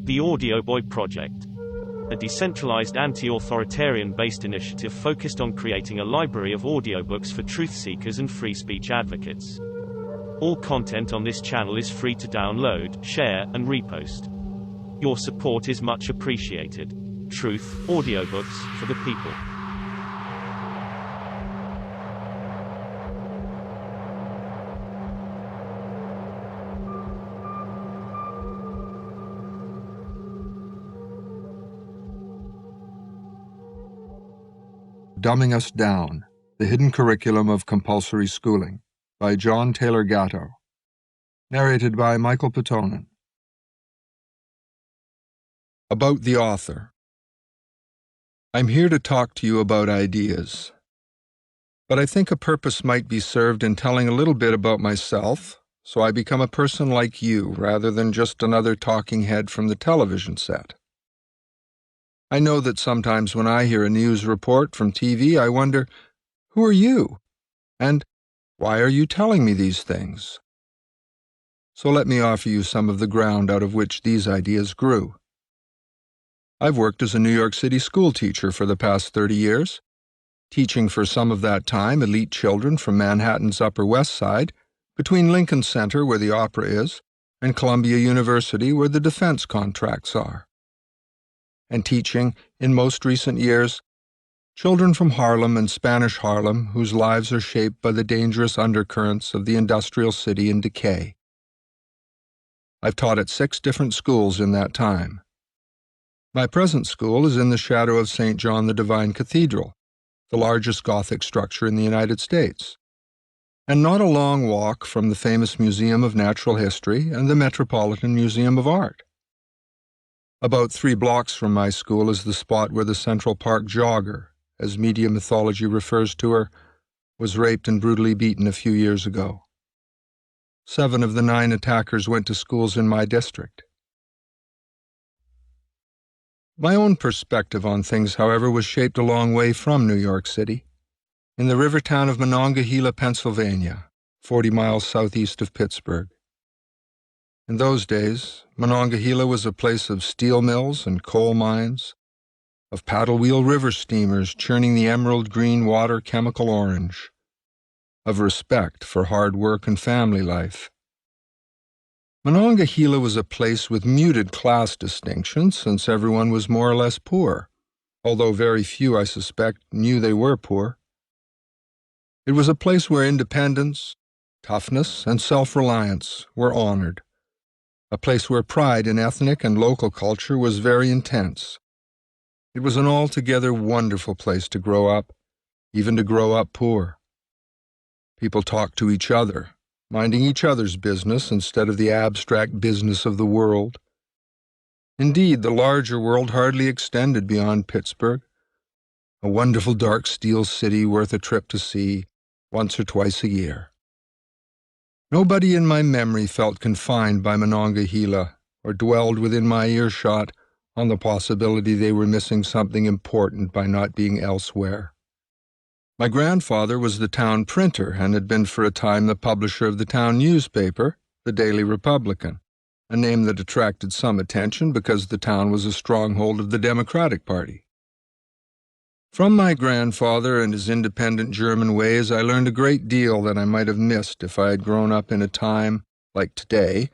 The Audio Boy Project, a decentralized anti-authoritarian-based initiative focused on creating a library of audiobooks for truth seekers and free speech advocates. All content on this channel is free to download, share, and repost. Your support is much appreciated. Truth, audiobooks, for the people. Dumbing Us Down, The Hidden Curriculum of Compulsory Schooling, by John Taylor Gatto. Narrated by Michael Petonen. About the author. I'm here to talk to you about ideas. But I think a purpose might be served in telling a little bit about myself, so I become a person like you rather than just another talking head from the television set. I know that sometimes when I hear a news report from TV, I wonder, who are you? And why are you telling me these things? So let me offer you some of the ground out of which these ideas grew. I've worked as a New York City school teacher for the past 30 years, teaching for some of that time elite children from Manhattan's Upper West Side, between Lincoln Center, where the opera is, and Columbia University, where the defense contracts are. And teaching, in most recent years, children from Harlem and Spanish Harlem whose lives are shaped by the dangerous undercurrents of the industrial city in decay. I've taught at 6 different schools in that time. My present school is in the shadow of St. John the Divine Cathedral, the largest Gothic structure in the United States, and not a long walk from the famous Museum of Natural History and the Metropolitan Museum of Art. About 3 blocks from my school is the spot where the Central Park jogger, as media mythology refers to her, was raped and brutally beaten a few years ago. 7 of the 9 attackers went to schools in my district. My own perspective on things, however, was shaped a long way from New York City, in the river town of Monongahela, Pennsylvania, 40 miles southeast of Pittsburgh. In those days, Monongahela was a place of steel mills and coal mines, of paddle-wheel river steamers churning the emerald green water chemical orange, of respect for hard work and family life. Monongahela was a place with muted class distinctions since everyone was more or less poor, although very few, I suspect, knew they were poor. It was a place where independence, toughness, and self-reliance were honored. A place where pride in ethnic and local culture was very intense. It was an altogether wonderful place to grow up, even to grow up poor. People talked to each other, minding each other's business instead of the abstract business of the world. Indeed, the larger world hardly extended beyond Pittsburgh, a wonderful dark steel city worth a trip to see once or twice a year. Nobody in my memory felt confined by Monongahela or dwelled within my earshot on the possibility they were missing something important by not being elsewhere. My grandfather was the town printer and had been for a time the publisher of the town newspaper, the Daily Republican, a name that attracted some attention because the town was a stronghold of the Democratic Party. From my grandfather and his independent German ways, I learned a great deal that I might have missed if I had grown up in a time, like today,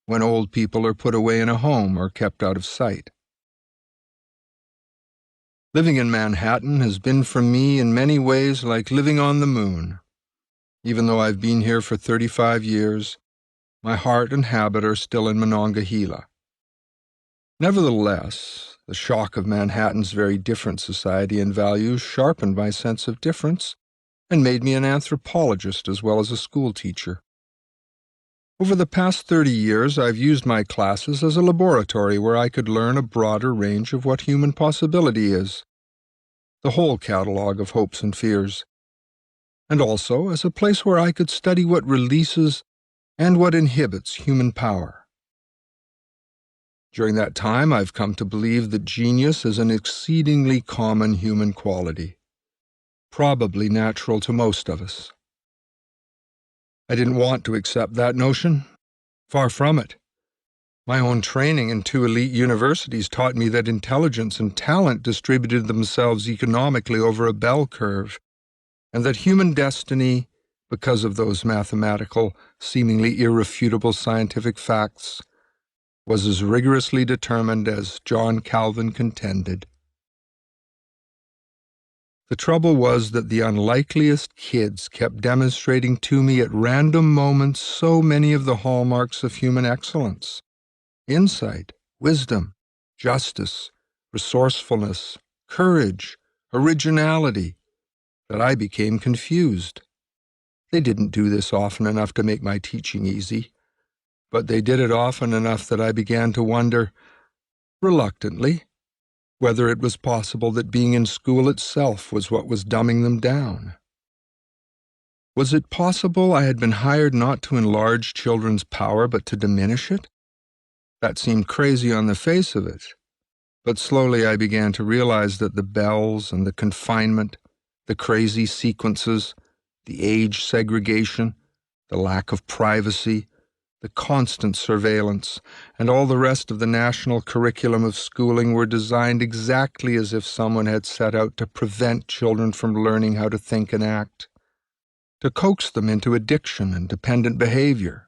when old people are put away in a home or kept out of sight. Living in Manhattan has been for me in many ways like living on the moon. Even though I've been here for 35 years, my heart and habit are still in Monongahela. Nevertheless, the shock of Manhattan's very different society and values sharpened my sense of difference and made me an anthropologist as well as a school teacher. Over the past 30 years, I've used my classes as a laboratory where I could learn a broader range of what human possibility is, the whole catalog of hopes and fears, and also as a place where I could study what releases and what inhibits human power. During that time, I've come to believe that genius is an exceedingly common human quality, probably natural to most of us. I didn't want to accept that notion. Far from it. My own training in 2 elite universities taught me that intelligence and talent distributed themselves economically over a bell curve, and that human destiny, because of those mathematical, seemingly irrefutable scientific facts, was as rigorously determined as John Calvin contended. The trouble was that the unlikeliest kids kept demonstrating to me at random moments so many of the hallmarks of human excellence: insight, wisdom, justice, resourcefulness, courage, originality, that I became confused. They didn't do this often enough to make my teaching easy, but they did it often enough that I began to wonder, reluctantly, whether it was possible that being in school itself was what was dumbing them down. Was it possible I had been hired not to enlarge children's power but to diminish it? That seemed crazy on the face of it, but slowly I began to realize that the bells and the confinement, the crazy sequences, the age segregation, the lack of privacy, the constant surveillance, and all the rest of the national curriculum of schooling were designed exactly as if someone had set out to prevent children from learning how to think and act, to coax them into addiction and dependent behavior.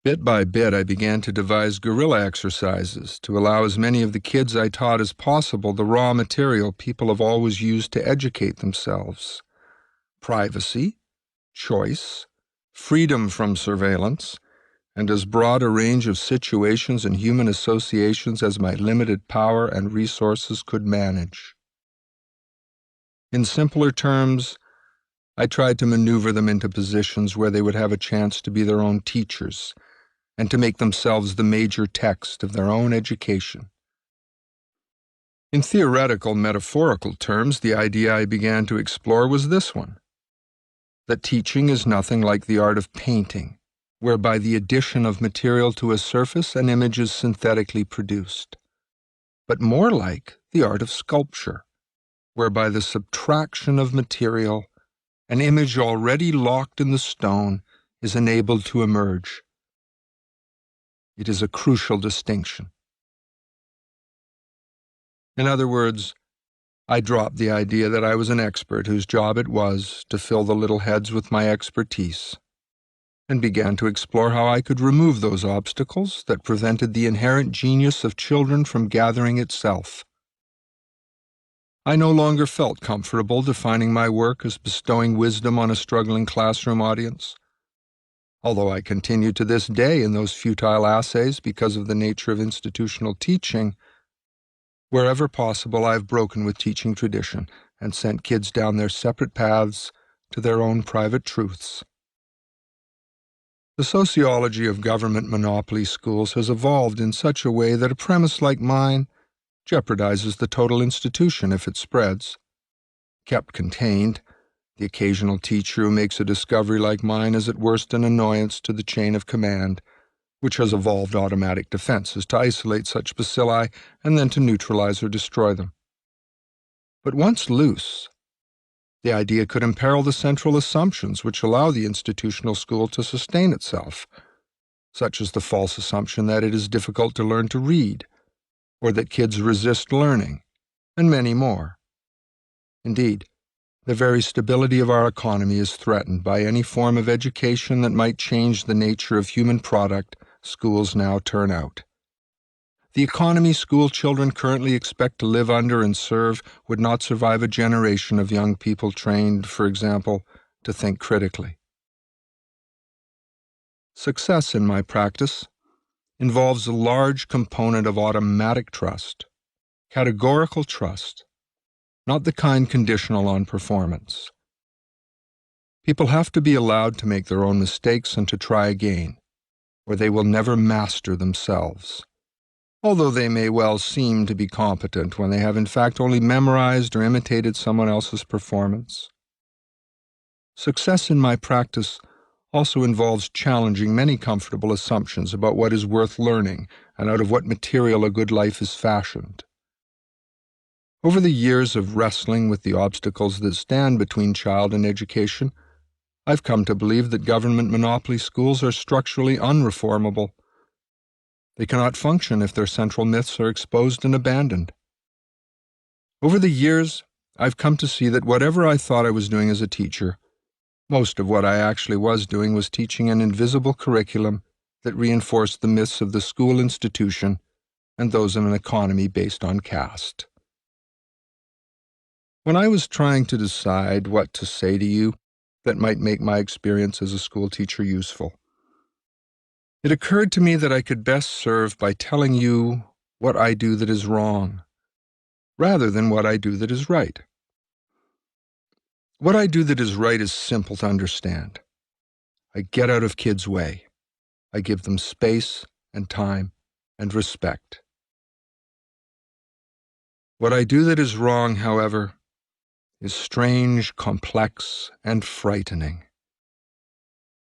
Bit by bit, I began to devise guerrilla exercises to allow as many of the kids I taught as possible the raw material people have always used to educate themselves: privacy, choice, freedom from surveillance, and as broad a range of situations and human associations as my limited power and resources could manage. In simpler terms, I tried to maneuver them into positions where they would have a chance to be their own teachers and to make themselves the major text of their own education. In theoretical, metaphorical terms, the idea I began to explore was this one: that teaching is nothing like the art of painting, whereby the addition of material to a surface an image is synthetically produced, but more like the art of sculpture, whereby the subtraction of material an image already locked in the stone is enabled to emerge. It is a crucial distinction. In other words, I dropped the idea that I was an expert whose job it was to fill the little heads with my expertise, and began to explore how I could remove those obstacles that prevented the inherent genius of children from gathering itself. I no longer felt comfortable defining my work as bestowing wisdom on a struggling classroom audience, although I continue to this day in those futile assays because of the nature of institutional teaching. Wherever possible, I've broken with teaching tradition and sent kids down their separate paths to their own private truths. The sociology of government monopoly schools has evolved in such a way that a premise like mine jeopardizes the total institution if it spreads. Kept contained, the occasional teacher who makes a discovery like mine is at worst an annoyance to the chain of command, which has evolved automatic defenses to isolate such bacilli and then to neutralize or destroy them. But once loose, the idea could imperil the central assumptions which allow the institutional school to sustain itself, such as the false assumption that it is difficult to learn to read, or that kids resist learning, and many more. Indeed, the very stability of our economy is threatened by any form of education that might change the nature of human product schools now turn out. The economy school children currently expect to live under and serve would not survive a generation of young people trained, for example, to think critically. Success in my practice involves a large component of automatic trust, categorical trust, not the kind conditional on performance. People have to be allowed to make their own mistakes and to try again, or they will never master themselves, although they may well seem to be competent when they have in fact only memorized or imitated someone else's performance. Success in my practice also involves challenging many comfortable assumptions about what is worth learning and out of what material a good life is fashioned. Over the years of wrestling with the obstacles that stand between child and education, I've come to believe that government monopoly schools are structurally unreformable. They cannot function if their central myths are exposed and abandoned. Over the years, I've come to see that whatever I thought I was doing as a teacher, most of what I actually was doing was teaching an invisible curriculum that reinforced the myths of the school institution and those of an economy based on caste. When I was trying to decide what to say to you that might make my experience as a school teacher useful, it occurred to me that I could best serve by telling you what I do that is wrong, rather than what I do that is right. What I do that is right is simple to understand. I get out of kids' way. I give them space and time and respect. What I do that is wrong, however, is strange, complex, and frightening.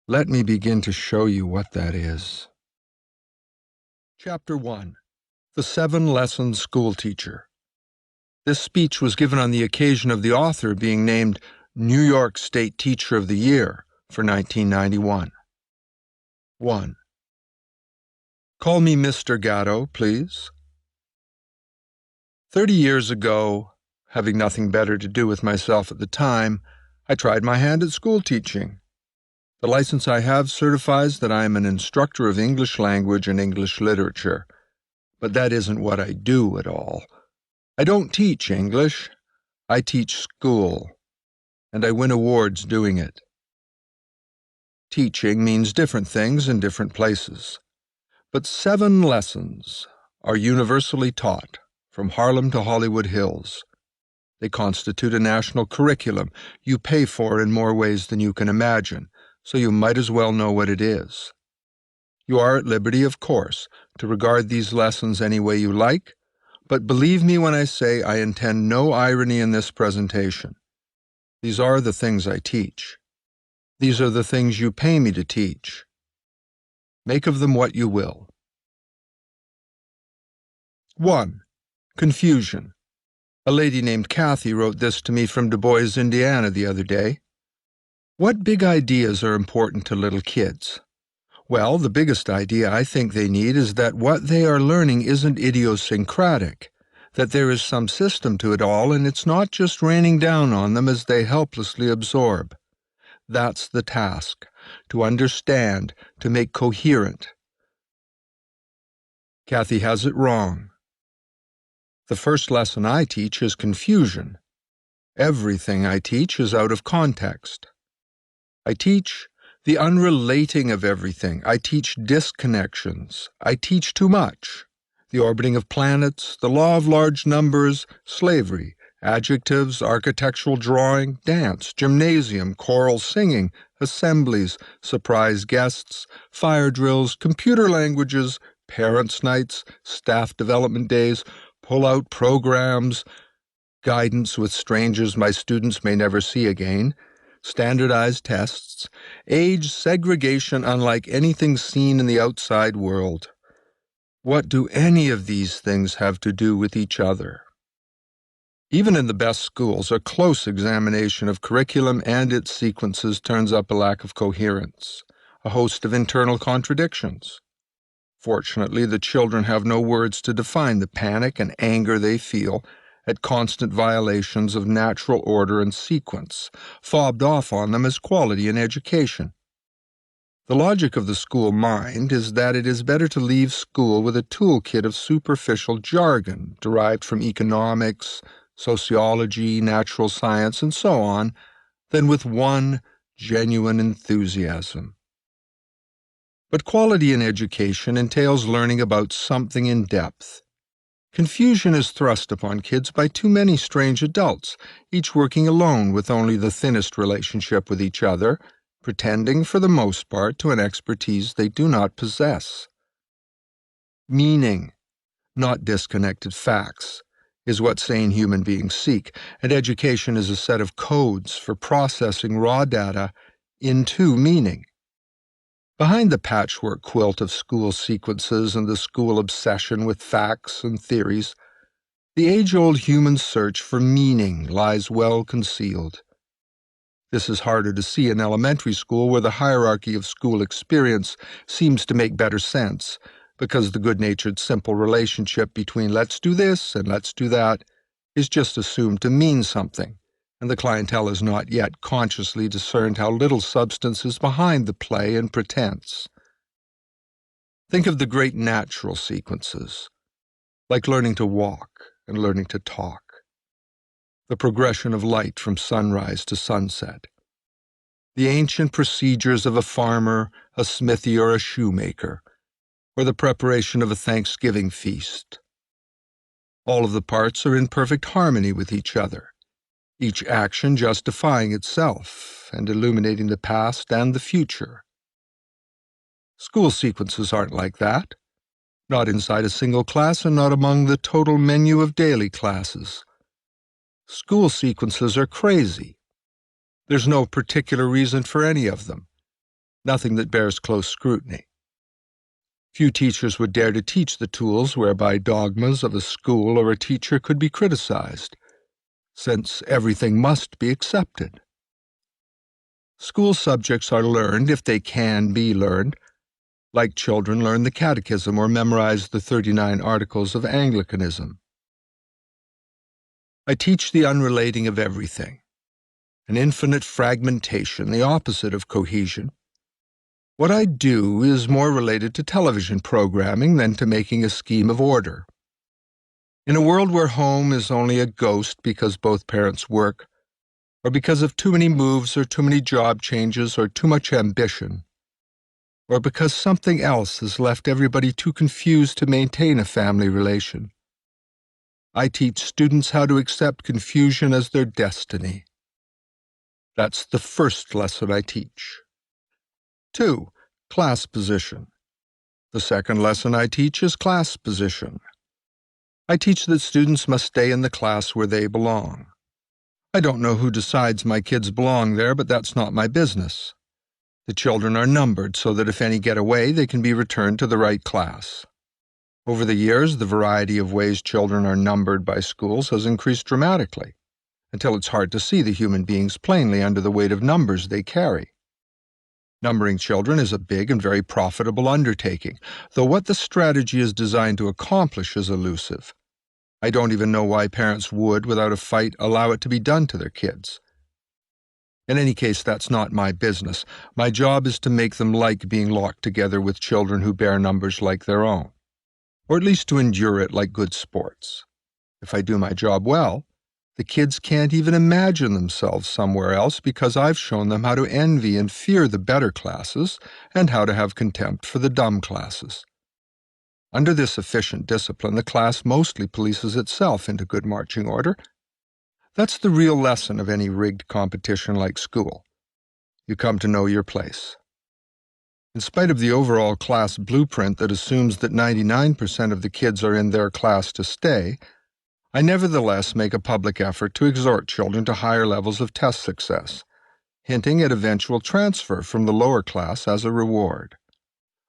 Let me begin to show you what that is. Chapter 1. The 7-Lesson School Teacher. This speech was given on the occasion of the author being named New York State Teacher of the Year for 1991. 1. Call me Mr. Gatto, please. 30 years ago, having nothing better to do with myself at the time, I tried my hand at school teaching. The license I have certifies that I am an instructor of English language and English literature, but that isn't what I do at all. I don't teach English, I teach school, and I win awards doing it. Teaching means different things in different places, but 7 lessons are universally taught from Harlem to Hollywood Hills. They constitute a national curriculum you pay for in more ways than you can imagine, so you might as well know what it is. You are at liberty, of course, to regard these lessons any way you like, but believe me when I say I intend no irony in this presentation. These are the things I teach. These are the things you pay me to teach. Make of them what you will. 1. Confusion. A lady named Kathy wrote this to me from Du Bois, Indiana, the other day. What big ideas are important to little kids? Well, the biggest idea I think they need is that what they are learning isn't idiosyncratic, that there is some system to it all and it's not just raining down on them as they helplessly absorb. That's the task, to understand, to make coherent. Kathy has it wrong. The first lesson I teach is confusion. Everything I teach is out of context. I teach the unrelating of everything. I teach disconnections. I teach too much. The orbiting of planets, the law of large numbers, slavery, adjectives, architectural drawing, dance, gymnasium, choral singing, assemblies, surprise guests, fire drills, computer languages, parents' nights, staff development days, pull-out programs, guidance with strangers my students may never see again, standardized tests, age segregation unlike anything seen in the outside world. What do any of these things have to do with each other? Even in the best schools, a close examination of curriculum and its sequences turns up a lack of coherence, a host of internal contradictions. Fortunately, the children have no words to define the panic and anger they feel at constant violations of natural order and sequence, fobbed off on them as quality in education. The logic of the school mind is that it is better to leave school with a toolkit of superficial jargon derived from economics, sociology, natural science, and so on, than with one genuine enthusiasm. But quality in education entails learning about something in depth. Confusion is thrust upon kids by too many strange adults, each working alone with only the thinnest relationship with each other, pretending for the most part to an expertise they do not possess. Meaning, not disconnected facts, is what sane human beings seek, and education is a set of codes for processing raw data into meaning. Behind the patchwork quilt of school sequences and the school obsession with facts and theories, the age-old human search for meaning lies well concealed. This is harder to see in elementary school, where the hierarchy of school experience seems to make better sense, because the good-natured, simple relationship between let's do this and let's do that is just assumed to mean something, and the clientele has not yet consciously discerned how little substance is behind the play and pretense. Think of the great natural sequences, like learning to walk and learning to talk, the progression of light from sunrise to sunset, the ancient procedures of a farmer, a smithy, or a shoemaker, or the preparation of a Thanksgiving feast. All of the parts are in perfect harmony with each other, each action justifying itself and illuminating the past and the future. School sequences aren't like that, not inside a single class and not among the total menu of daily classes. School sequences are crazy. There's no particular reason for any of them, nothing that bears close scrutiny. Few teachers would dare to teach the tools whereby dogmas of a school or a teacher could be criticized, since everything must be accepted. School subjects are learned if they can be learned, like children learn the catechism or memorize the 39 articles of Anglicanism. I teach the unrelating of everything, an infinite fragmentation, the opposite of cohesion. What I do is more related to television programming than to making a scheme of order. In a world where home is only a ghost because both parents work, or because of too many moves or too many job changes or too much ambition, or because something else has left everybody too confused to maintain a family relation, I teach students how to accept confusion as their destiny. That's the first lesson I teach. 2. Class position. The second lesson I teach is class position. I teach that students must stay in the class where they belong. I don't know who decides my kids belong there, but that's not my business. The children are numbered so that if any get away, they can be returned to the right class. Over the years, the variety of ways children are numbered by schools has increased dramatically, until it's hard to see the human beings plainly under the weight of numbers they carry. Numbering children is a big and very profitable undertaking, though what the strategy is designed to accomplish is elusive. I don't even know why parents would, without a fight, allow it to be done to their kids. In any case, that's not my business. My job is to make them like being locked together with children who bear numbers like their own, or at least to endure it like good sports. If I do my job well, the kids can't even imagine themselves somewhere else because I've shown them how to envy and fear the better classes and how to have contempt for the dumb classes. Under this efficient discipline, the class mostly polices itself into good marching order. That's the real lesson of any rigged competition like school. You come to know your place. In spite of the overall class blueprint that assumes that 99% of the kids are in their class to stay, I nevertheless make a public effort to exhort children to higher levels of test success, hinting at eventual transfer from the lower class as a reward.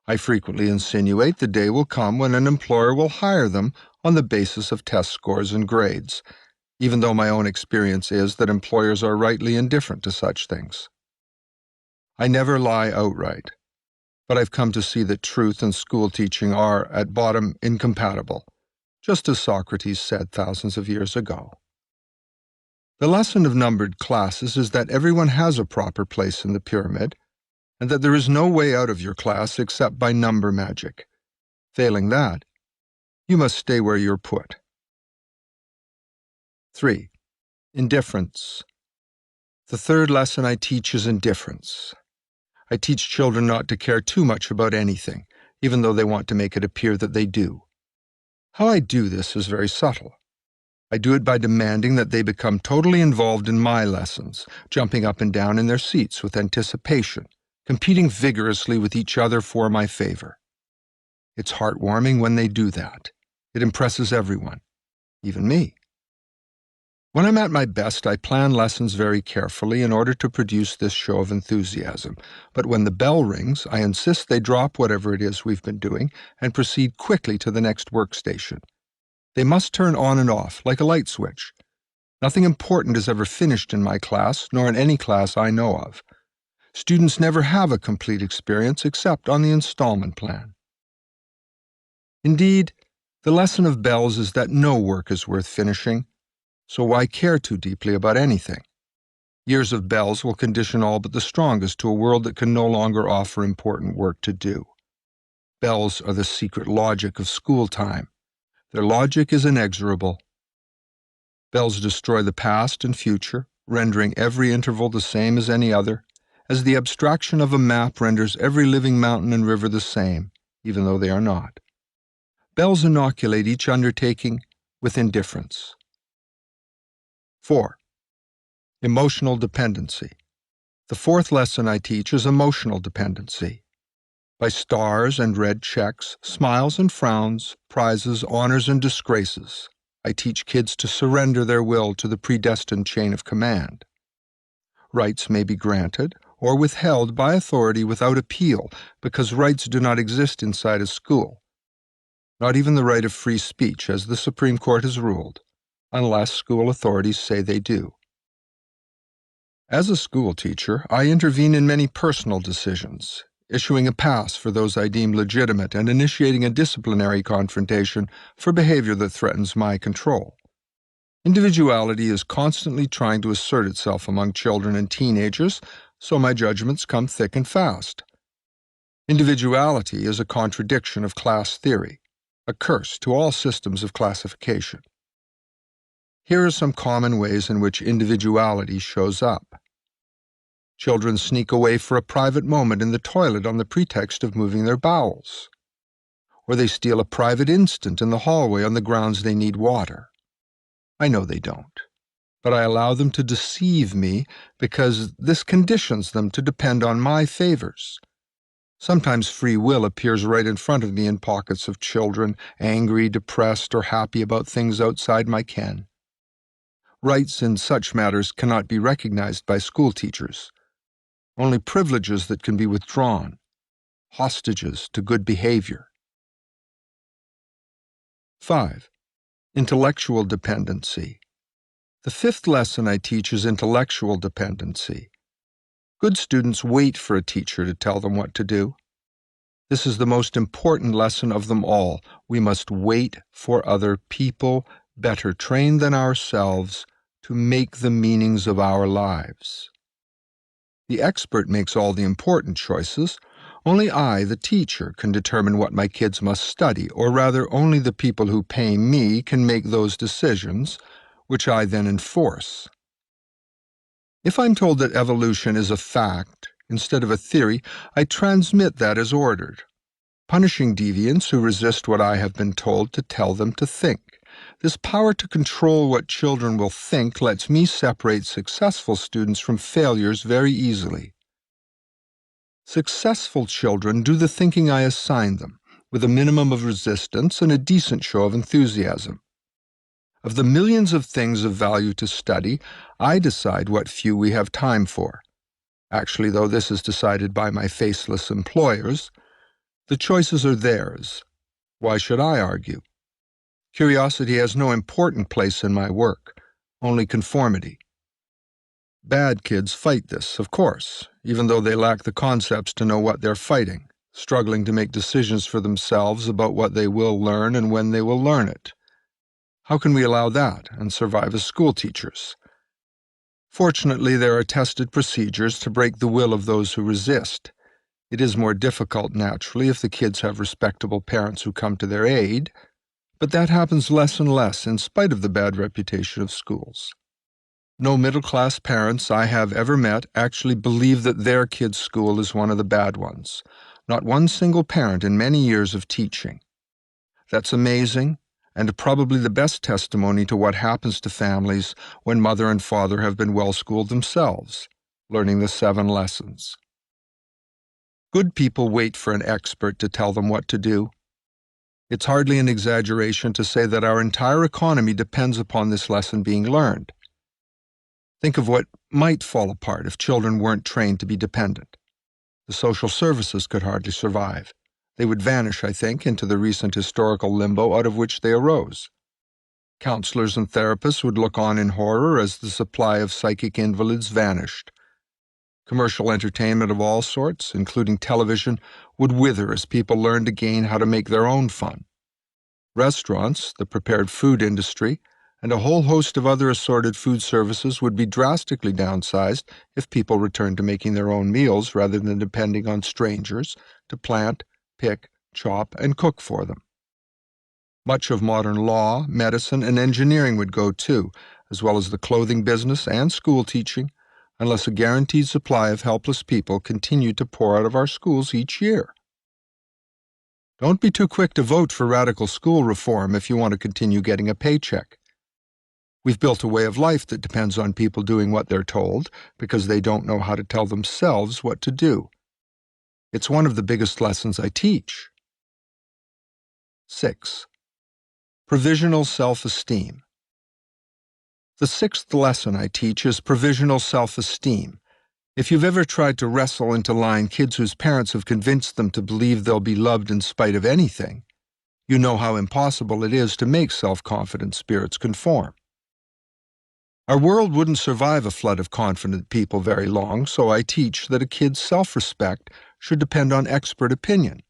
I frequently insinuate the day will come when an employer will hire them on the basis of test scores and grades, even though my own experience is that employers are rightly indifferent to such things. I never lie outright, but I've come to see that truth and school teaching are, at bottom, incompatible, just as Socrates said thousands of years ago. The lesson of numbered classes is that everyone has a proper place in the pyramid, and that there is no way out of your class except by number magic. Failing that, you must stay where you're put. 3. Indifference. The third lesson I teach is indifference. I teach children not to care too much about anything, even though they want to make it appear that they do. How I do this is very subtle. I do it by demanding that they become totally involved in my lessons, jumping up and down in their seats with anticipation, competing vigorously with each other for my favor. It's heartwarming when they do that. It impresses everyone, even me. When I'm at my best, I plan lessons very carefully in order to produce this show of enthusiasm. But when the bell rings, I insist they drop whatever it is we've been doing and proceed quickly to the next workstation. They must turn on and off, like a light switch. Nothing important is ever finished in my class, nor in any class I know of. Students never have a complete experience except on the installment plan. Indeed, the lesson of Bells is that no work is worth finishing, so why care too deeply about anything? Years of Bells will condition all but the strongest to a world that can no longer offer important work to do. Bells are the secret logic of school time. Their logic is inexorable. Bells destroy the past and future, rendering every interval the same as any other, as the abstraction of a map renders every living mountain and river the same, even though they are not. Bells inoculate each undertaking with indifference. 4. Emotional dependency. The fourth lesson I teach is emotional dependency. By stars and red checks, smiles and frowns, prizes, honors, and disgraces, I teach kids to surrender their will to the predestined chain of command. Rights may be granted or withheld by authority without appeal because rights do not exist inside a school. Not even the right of free speech, as the Supreme Court has ruled, unless school authorities say they do. As a school teacher, I intervene in many personal decisions, issuing a pass for those I deem legitimate and initiating a disciplinary confrontation for behavior that threatens my control. Individuality is constantly trying to assert itself among children and teenagers, so my judgments come thick and fast. Individuality is a contradiction of class theory, a curse to all systems of classification. Here are some common ways in which individuality shows up. Children sneak away for a private moment in the toilet on the pretext of moving their bowels. Or they steal a private instant in the hallway on the grounds they need water. I know they don't, but I allow them to deceive me because this conditions them to depend on my favors. Sometimes free will appears right in front of me in pockets of children, angry, depressed, or happy about things outside my ken. Rights in such matters cannot be recognized by school teachers. Only privileges that can be withdrawn, hostages to good behavior. 5. Intellectual dependency. The fifth lesson I teach is intellectual dependency. Good students wait for a teacher to tell them what to do. This is the most important lesson of them all. We must wait for other people, better trained than ourselves, to make the meanings of our lives. The expert makes all the important choices. Only I, the teacher, can determine what my kids must study, or rather only the people who pay me can make those decisions, which I then enforce. If I'm told that evolution is a fact instead of a theory, I transmit that as ordered, punishing deviants who resist what I have been told to tell them to think. This power to control what children will think lets me separate successful students from failures very easily. Successful children do the thinking I assign them, with a minimum of resistance and a decent show of enthusiasm. Of the millions of things of value to study, I decide what few we have time for. Actually, though this is decided by my faceless employers, the choices are theirs. Why should I argue? Curiosity has no important place in my work, only conformity. Bad kids fight this, of course, even though they lack the concepts to know what they're fighting, struggling to make decisions for themselves about what they will learn and when they will learn it. How can we allow that and survive as school teachers? Fortunately, there are tested procedures to break the will of those who resist. It is more difficult, naturally, if the kids have respectable parents who come to their aid, but that happens less and less in spite of the bad reputation of schools. No middle-class parents I have ever met actually believe that their kid's school is one of the bad ones. Not one single parent in many years of teaching. That's amazing, and probably the best testimony to what happens to families when mother and father have been well-schooled themselves, learning the 7 lessons. Good people wait for an expert to tell them what to do. It's hardly an exaggeration to say that our entire economy depends upon this lesson being learned. Think of what might fall apart if children weren't trained to be dependent. The social services could hardly survive. They would vanish, I think, into the recent historical limbo out of which they arose. Counselors and therapists would look on in horror as the supply of psychic invalids vanished. Commercial entertainment of all sorts, including television, would wither as people learned again how to make their own fun, Restaurants, the prepared food industry, and a whole host of other assorted food services would be drastically downsized if people returned to making their own meals rather than depending on strangers to plant, pick, chop, and cook for them. Much of modern law, medicine, and engineering would go too, as well as the clothing business and school teaching, unless a guaranteed supply of helpless people continued to pour out of our schools each year. Don't be too quick to vote for radical school reform if you want to continue getting a paycheck. We've built a way of life that depends on people doing what they're told because they don't know how to tell themselves what to do. It's one of the biggest lessons I teach. 6. Provisional self-esteem. The 6th lesson I teach is provisional self-esteem. If you've ever tried to wrestle into line kids whose parents have convinced them to believe they'll be loved in spite of anything, you know how impossible it is to make self-confident spirits conform. Our world wouldn't survive a flood of confident people very long, so I teach that a kid's self-respect should depend on expert opinion.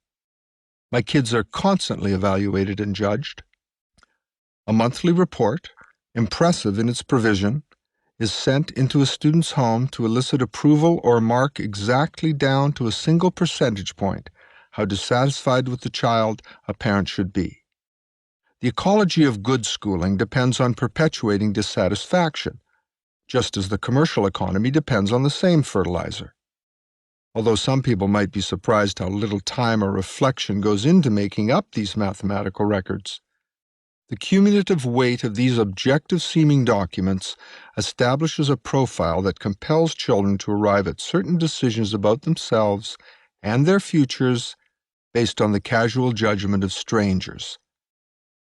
My kids are constantly evaluated and judged. A monthly report, impressive in its provision, is sent into a student's home to elicit approval or mark exactly down to a single percentage point how dissatisfied with the child a parent should be. The ecology of good schooling depends on perpetuating dissatisfaction, just as the commercial economy depends on the same fertilizer. Although some people might be surprised how little time or reflection goes into making up these mathematical records, the cumulative weight of these objective-seeming documents establishes a profile that compels children to arrive at certain decisions about themselves and their futures based on the casual judgment of strangers.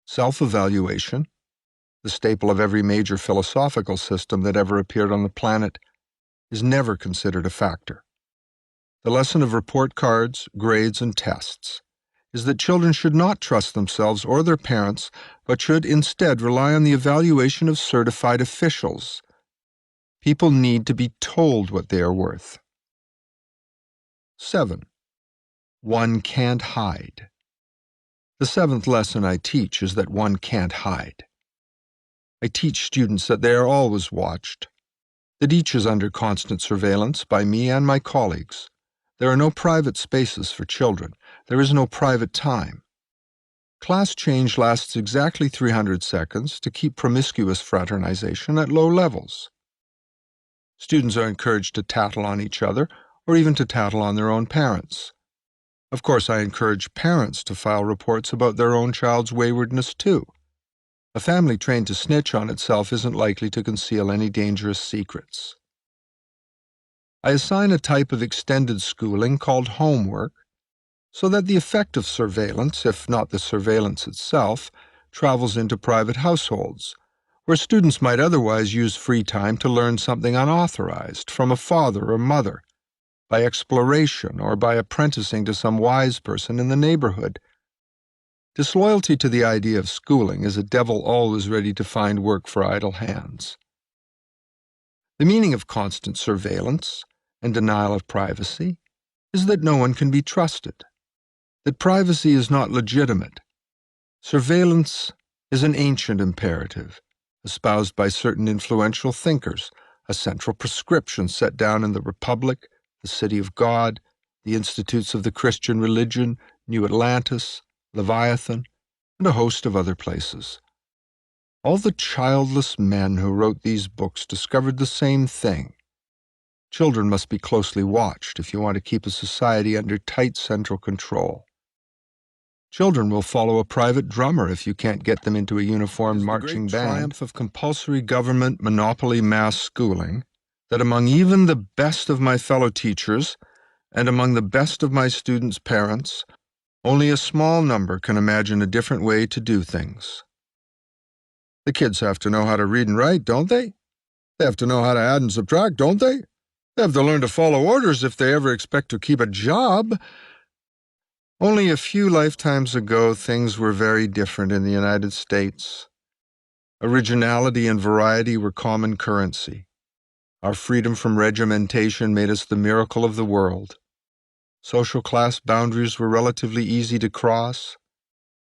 Self-evaluation, the staple of every major philosophical system that ever appeared on the planet, is never considered a factor. The lesson of report cards, grades, and tests is that children should not trust themselves or their parents, but should instead rely on the evaluation of certified officials. People need to be told what they are worth. 7. One can't hide. The 7th lesson I teach is that one can't hide. I teach students that they are always watched, that each is under constant surveillance by me and my colleagues. There are no private spaces for children. There is no private time. Class change lasts exactly 300 seconds to keep promiscuous fraternization at low levels. Students are encouraged to tattle on each other or even to tattle on their own parents. Of course, I encourage parents to file reports about their own child's waywardness too. A family trained to snitch on itself isn't likely to conceal any dangerous secrets. I assign a type of extended schooling called homework so that the effect of surveillance, if not the surveillance itself, travels into private households, where students might otherwise use free time to learn something unauthorized from a father or mother, by exploration or by apprenticing to some wise person in the neighborhood. Disloyalty to the idea of schooling is a devil always ready to find work for idle hands. The meaning of constant surveillance and denial of privacy is that no one can be trusted, that privacy is not legitimate. Surveillance is an ancient imperative, espoused by certain influential thinkers, a central prescription set down in the Republic, the City of God, the Institutes of the Christian Religion, New Atlantis, Leviathan, and a host of other places. All the childless men who wrote these books discovered the same thing. Children must be closely watched if you want to keep a society under tight central control. Children will follow a private drummer if you can't get them into a uniformed marching band. The triumph of compulsory government monopoly mass schooling that among even the best of my fellow teachers and among the best of my students' parents, only a small number can imagine a different way to do things. The kids have to know how to read and write, don't they? They have to know how to add and subtract, don't they? They have to learn to follow orders if they ever expect to keep a job. Only a few lifetimes ago, things were very different in the United States. Originality and variety were common currency. Our freedom from regimentation made us the miracle of the world. Social class boundaries were relatively easy to cross.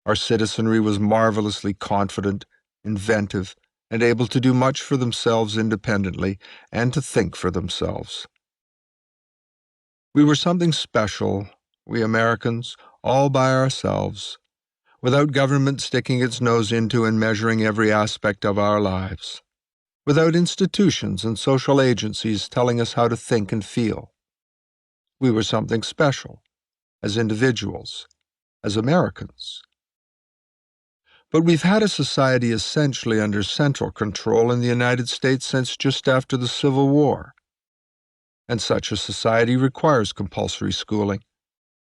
Our citizenry was marvelously confident, inventive, and able to do much for themselves independently and to think for themselves. We were something special, we Americans, all by ourselves, without government sticking its nose into and measuring every aspect of our lives, without institutions and social agencies telling us how to think and feel. We were something special, as individuals, as Americans. But we've had a society essentially under central control in the United States since just after the Civil War. And such a society requires compulsory schooling,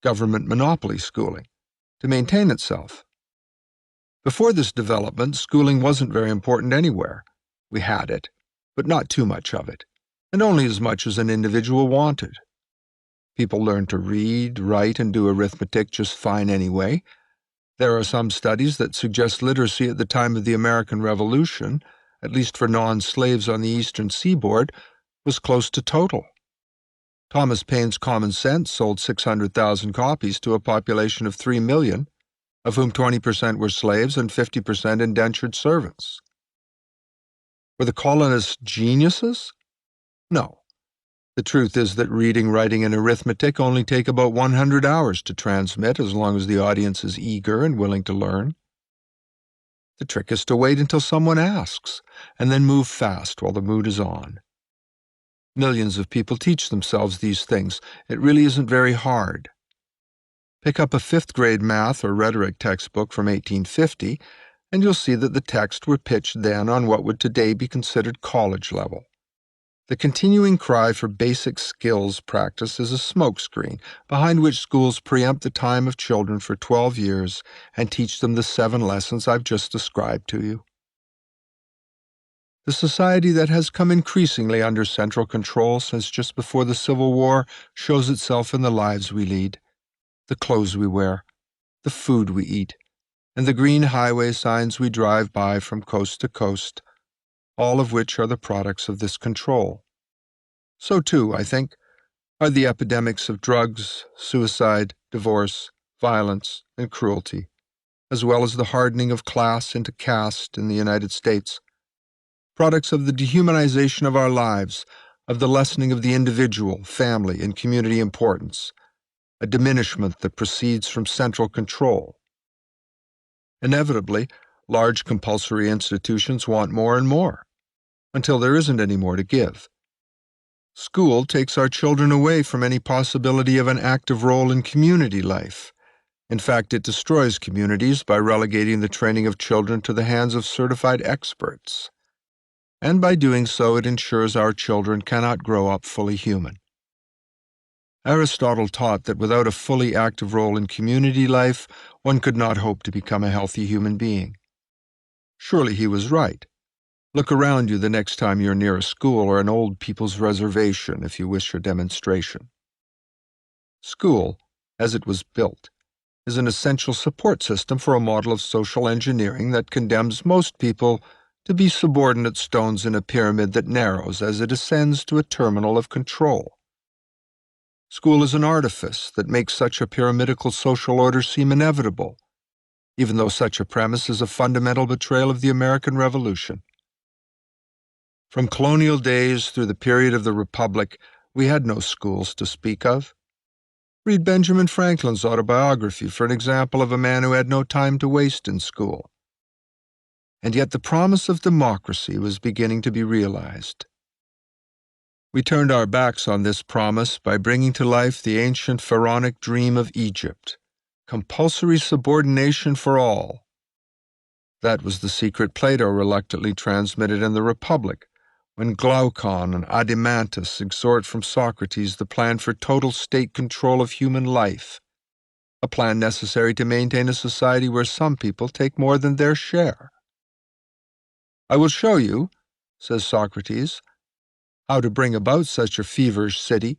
government monopoly schooling, to maintain itself. Before this development, schooling wasn't very important anywhere. We had it, but not too much of it, and only as much as an individual wanted. People learned to read, write, and do arithmetic just fine anyway. There are some studies that suggest literacy at the time of the American Revolution, at least for non-slaves on the Eastern Seaboard, was close to total. Thomas Paine's Common Sense sold 600,000 copies to a population of 3 million, of whom 20% were slaves and 50% indentured servants. Were the colonists geniuses? No. The truth is that reading, writing, and arithmetic only take about 100 hours to transmit as long as the audience is eager and willing to learn. The trick is to wait until someone asks, and then move fast while the mood is on. Millions of people teach themselves these things. It really isn't very hard. Pick up a 5th-grade math or rhetoric textbook from 1850, and you'll see that the texts were pitched then on what would today be considered college level. The continuing cry for basic skills practice is a smokescreen behind which schools preempt the time of children for 12 years and teach them the 7 lessons I've just described to you. The society that has come increasingly under central control since just before the Civil War shows itself in the lives we lead, the clothes we wear, the food we eat, and the green highway signs we drive by from coast to coast, all of which are the products of this control. So, too, I think, are the epidemics of drugs, suicide, divorce, violence, and cruelty, as well as the hardening of class into caste in the United States, products of the dehumanization of our lives, of the lessening of the individual, family, and community importance, a diminishment that proceeds from central control. Inevitably, large compulsory institutions want more and more, until there isn't any more to give. School takes our children away from any possibility of an active role in community life. In fact, it destroys communities by relegating the training of children to the hands of certified experts. And by doing so, it ensures our children cannot grow up fully human. Aristotle taught that without a fully active role in community life, one could not hope to become a healthy human being. Surely he was right. Look around you the next time you're near a school or an old people's reservation if you wish for demonstration. School, as it was built, is an essential support system for a model of social engineering that condemns most people to be subordinate stones in a pyramid that narrows as it ascends to a terminal of control. School is an artifice that makes such a pyramidical social order seem inevitable, even though such a premise is a fundamental betrayal of the American Revolution. From colonial days through the period of the Republic, we had no schools to speak of. Read Benjamin Franklin's autobiography for an example of a man who had no time to waste in school. And yet the promise of democracy was beginning to be realized. We turned our backs on this promise by bringing to life the ancient pharaonic dream of Egypt, compulsory subordination for all. That was the secret Plato reluctantly transmitted in the Republic, when Glaucon and Adimantus exhort from Socrates the plan for total state control of human life, a plan necessary to maintain a society where some people take more than their share. I will show you, says Socrates, how to bring about such a feverish city,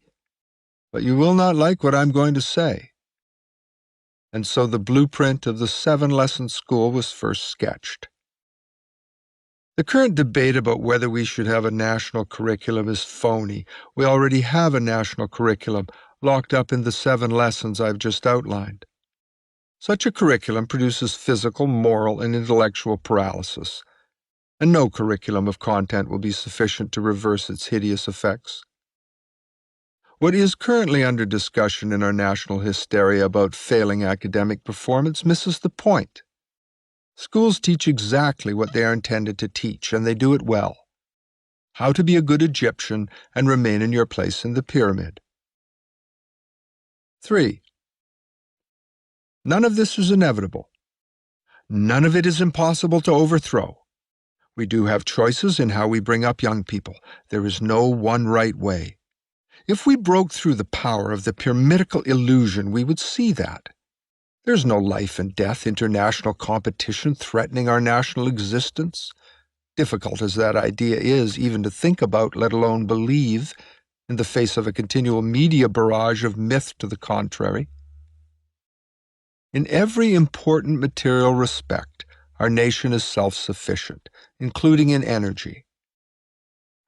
but you will not like what I'm going to say. And so the blueprint of the 7-lesson school was first sketched. The current debate about whether we should have a national curriculum is phony. We already have a national curriculum locked up in the 7 lessons I've just outlined. Such a curriculum produces physical, moral, and intellectual paralysis, and no curriculum of content will be sufficient to reverse its hideous effects. What is currently under discussion in our national hysteria about failing academic performance misses the point. Schools teach exactly what they are intended to teach, and they do it well. How to be a good Egyptian and remain in your place in the pyramid. 3. None of this is inevitable. None of it is impossible to overthrow. We do have choices in how we bring up young people. There is no one right way. If we broke through the power of the pyramidical illusion, we would see that. There's no life and death international competition threatening our national existence. Difficult as that idea is even to think about, let alone believe, in the face of a continual media barrage of myth to the contrary. In every important material respect, our nation is self-sufficient, including in energy.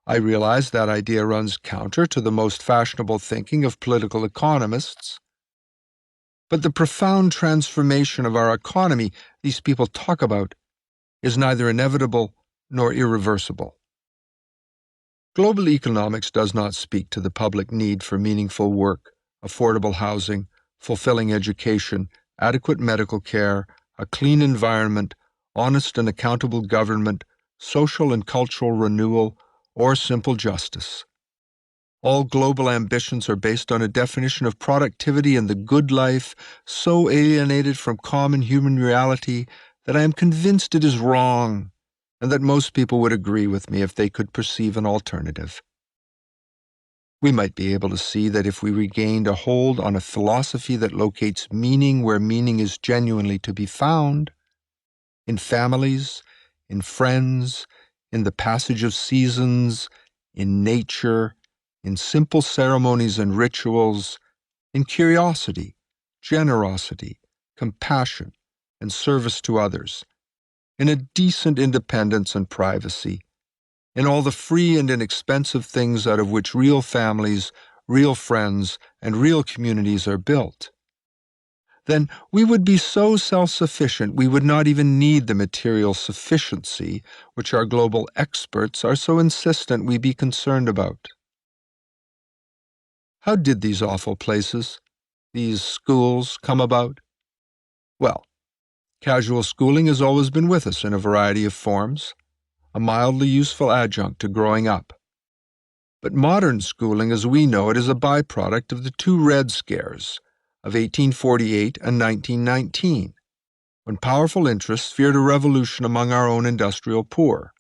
I realize that idea runs counter to the most fashionable thinking of political economists, but the profound transformation of our economy these people talk about is neither inevitable nor irreversible. Global economics does not speak to the public need for meaningful work, affordable housing, fulfilling education, adequate medical care, a clean environment, honest and accountable government, social and cultural renewal, or simple justice. All global ambitions are based on a definition of productivity and the good life so alienated from common human reality that I am convinced it is wrong, and that most people would agree with me if they could perceive an alternative. We might be able to see that if we regained a hold on a philosophy that locates meaning where meaning is genuinely to be found, in families, in friends, in the passage of seasons, in nature, in simple ceremonies and rituals, in curiosity, generosity, compassion, and service to others, in a decent independence and privacy, in all the free and inexpensive things out of which real families, real friends, and real communities are built, then we would be so self-sufficient we would not even need the material sufficiency which our global experts are so insistent we be concerned about. How did these awful places, these schools, come about? Well, casual schooling has always been with us in a variety of forms, a mildly useful adjunct to growing up. But modern schooling as we know it is a byproduct of the two Red Scares of 1848 and 1919, when powerful interests feared a revolution among our own industrial poor.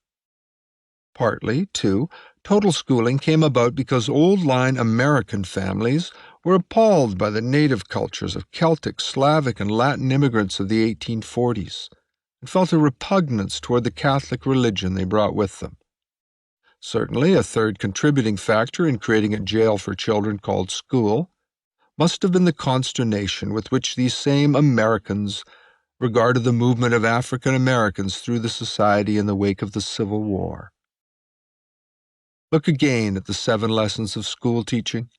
Partly, too, total schooling came about because old-line American families were appalled by the native cultures of Celtic, Slavic, and Latin immigrants of the 1840s, and felt a repugnance toward the Catholic religion they brought with them. Certainly, a third contributing factor in creating a jail for children called school must have been the consternation with which these same Americans regarded the movement of African Americans through the society in the wake of the Civil War. Look again at the 7 lessons of school teaching: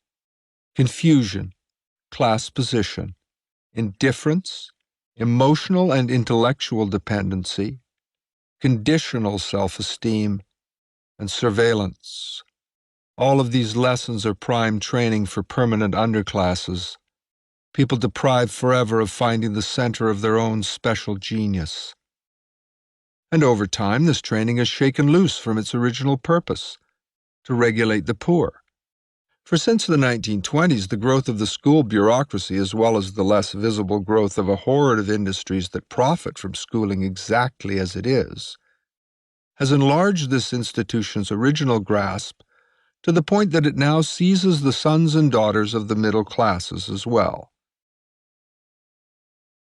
confusion, class position, indifference, emotional and intellectual dependency, conditional self-esteem, and surveillance. All of these lessons are prime training for permanent underclasses, people deprived forever of finding the center of their own special genius. And over time, this training is shaken loose from its original purpose, to regulate the poor. For since the 1920s, the growth of the school bureaucracy, as well as the less visible growth of a horde of industries that profit from schooling exactly as it is, has enlarged this institution's original grasp to the point that it now seizes the sons and daughters of the middle classes as well.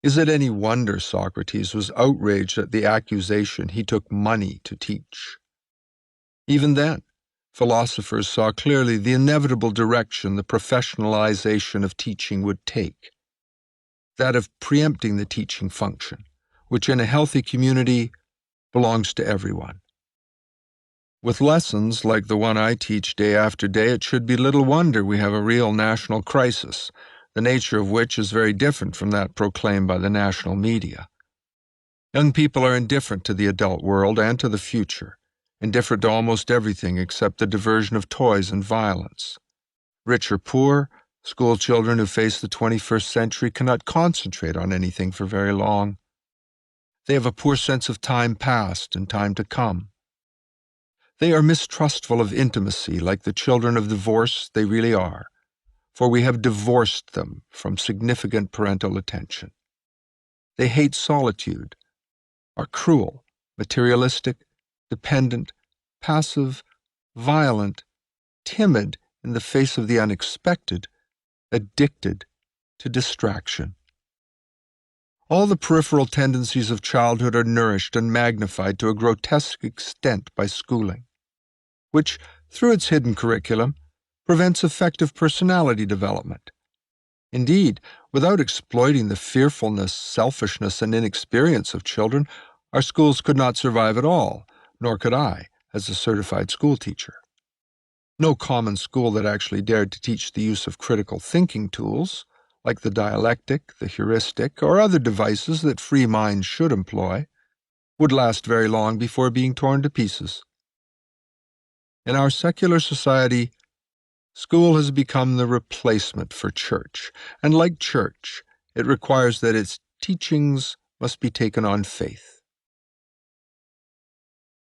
Is it any wonder Socrates was outraged at the accusation he took money to teach? Even then, philosophers saw clearly the inevitable direction the professionalization of teaching would take, that of preempting the teaching function, which in a healthy community belongs to everyone. With lessons like the one I teach day after day, it should be little wonder we have a real national crisis, the nature of which is very different from that proclaimed by the national media. Young people are indifferent to the adult world and to the future, indifferent to almost everything except the diversion of toys and violence. Rich or poor, school children who face the 21st century cannot concentrate on anything for very long. They have a poor sense of time past and time to come. They are mistrustful of intimacy like the children of divorce they really are, for we have divorced them from significant parental attention. They hate solitude, are cruel, materialistic, dependent, passive, violent, timid in the face of the unexpected, addicted to distraction. All the peripheral tendencies of childhood are nourished and magnified to a grotesque extent by schooling, which, through its hidden curriculum, prevents effective personality development. Indeed, without exploiting the fearfulness, selfishness, and inexperience of children, our schools could not survive at all, nor could I, as a certified school teacher. No common school that actually dared to teach the use of critical thinking tools, like the dialectic, the heuristic, or other devices that free minds should employ, would last very long before being torn to pieces. In our secular society, school has become the replacement for church, and like church, it requires that its teachings must be taken on faith.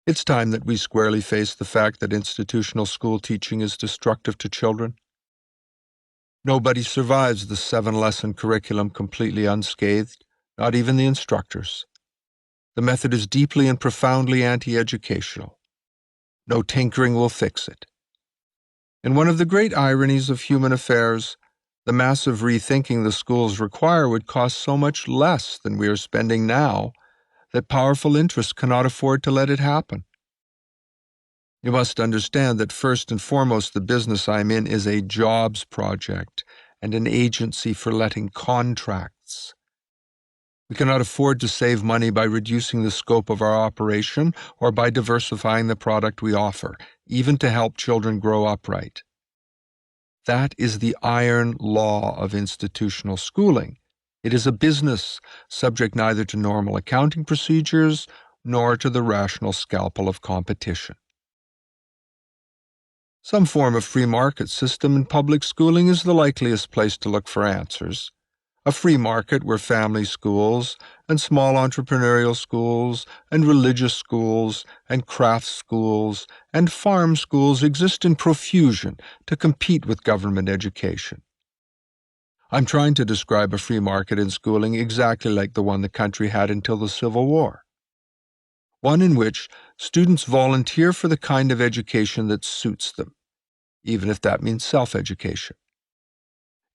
It's time that we squarely face the fact that institutional school teaching is destructive to children. Nobody survives the 7-lesson curriculum completely unscathed, not even the instructors. The method is deeply and profoundly anti-educational. No tinkering will fix it. In one of the great ironies of human affairs, the massive rethinking the schools require would cost so much less than we are spending now that powerful interests cannot afford to let it happen. You must understand that first and foremost the business I'm in is a jobs project and an agency for letting contracts. We cannot afford to save money by reducing the scope of our operation or by diversifying the product we offer, even to help children grow up right. That is the iron law of institutional schooling. It is a business, subject neither to normal accounting procedures nor to the rational scalpel of competition. Some form of free market system in public schooling is the likeliest place to look for answers. A free market where family schools and small entrepreneurial schools and religious schools and craft schools and farm schools exist in profusion to compete with government education. I'm trying to describe a free market in schooling exactly like the one the country had until the Civil War. One in which students volunteer for the kind of education that suits them, even if that means self-education.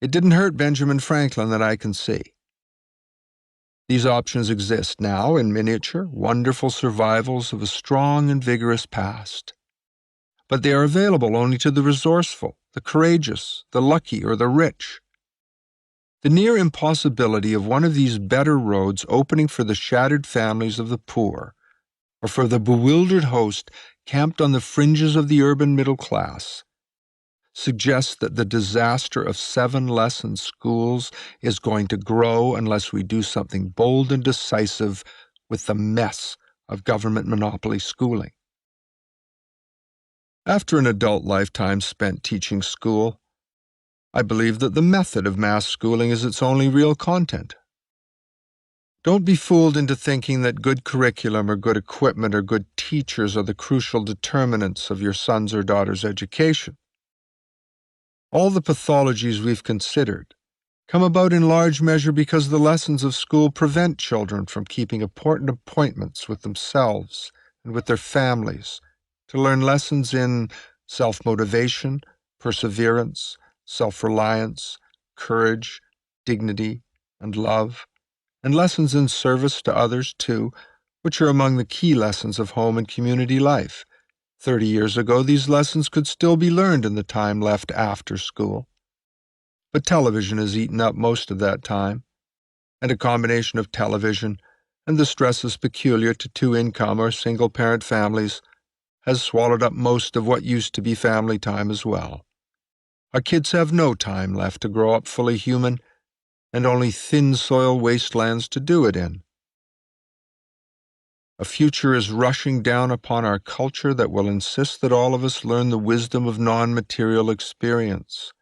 It didn't hurt Benjamin Franklin that I can see. These options exist now in miniature, wonderful survivals of a strong and vigorous past. But they are available only to the resourceful, the courageous, the lucky, or the rich. The near impossibility of one of these better roads opening for the shattered families of the poor, or for the bewildered host camped on the fringes of the urban middle class, suggests that the disaster of 7-lesson schools is going to grow unless we do something bold and decisive with the mess of government monopoly schooling. After an adult lifetime spent teaching school, I believe that the method of mass schooling is its only real content. Don't be fooled into thinking that good curriculum or good equipment or good teachers are the crucial determinants of your son's or daughter's education. All the pathologies we've considered come about in large measure because the lessons of school prevent children from keeping important appointments with themselves and with their families to learn lessons in self-motivation, perseverance, self-reliance, courage, dignity, and love, and lessons in service to others, too, which are among the key lessons of home and community life. 30 years ago, these lessons could still be learned in the time left after school. But television has eaten up most of that time, and a combination of television and the stresses peculiar to two-income or single-parent families has swallowed up most of what used to be family time as well. Our kids have no time left to grow up fully human, and only thin soil wastelands to do it in. A future is rushing down upon our culture that will insist that all of us learn the wisdom of non-material experience.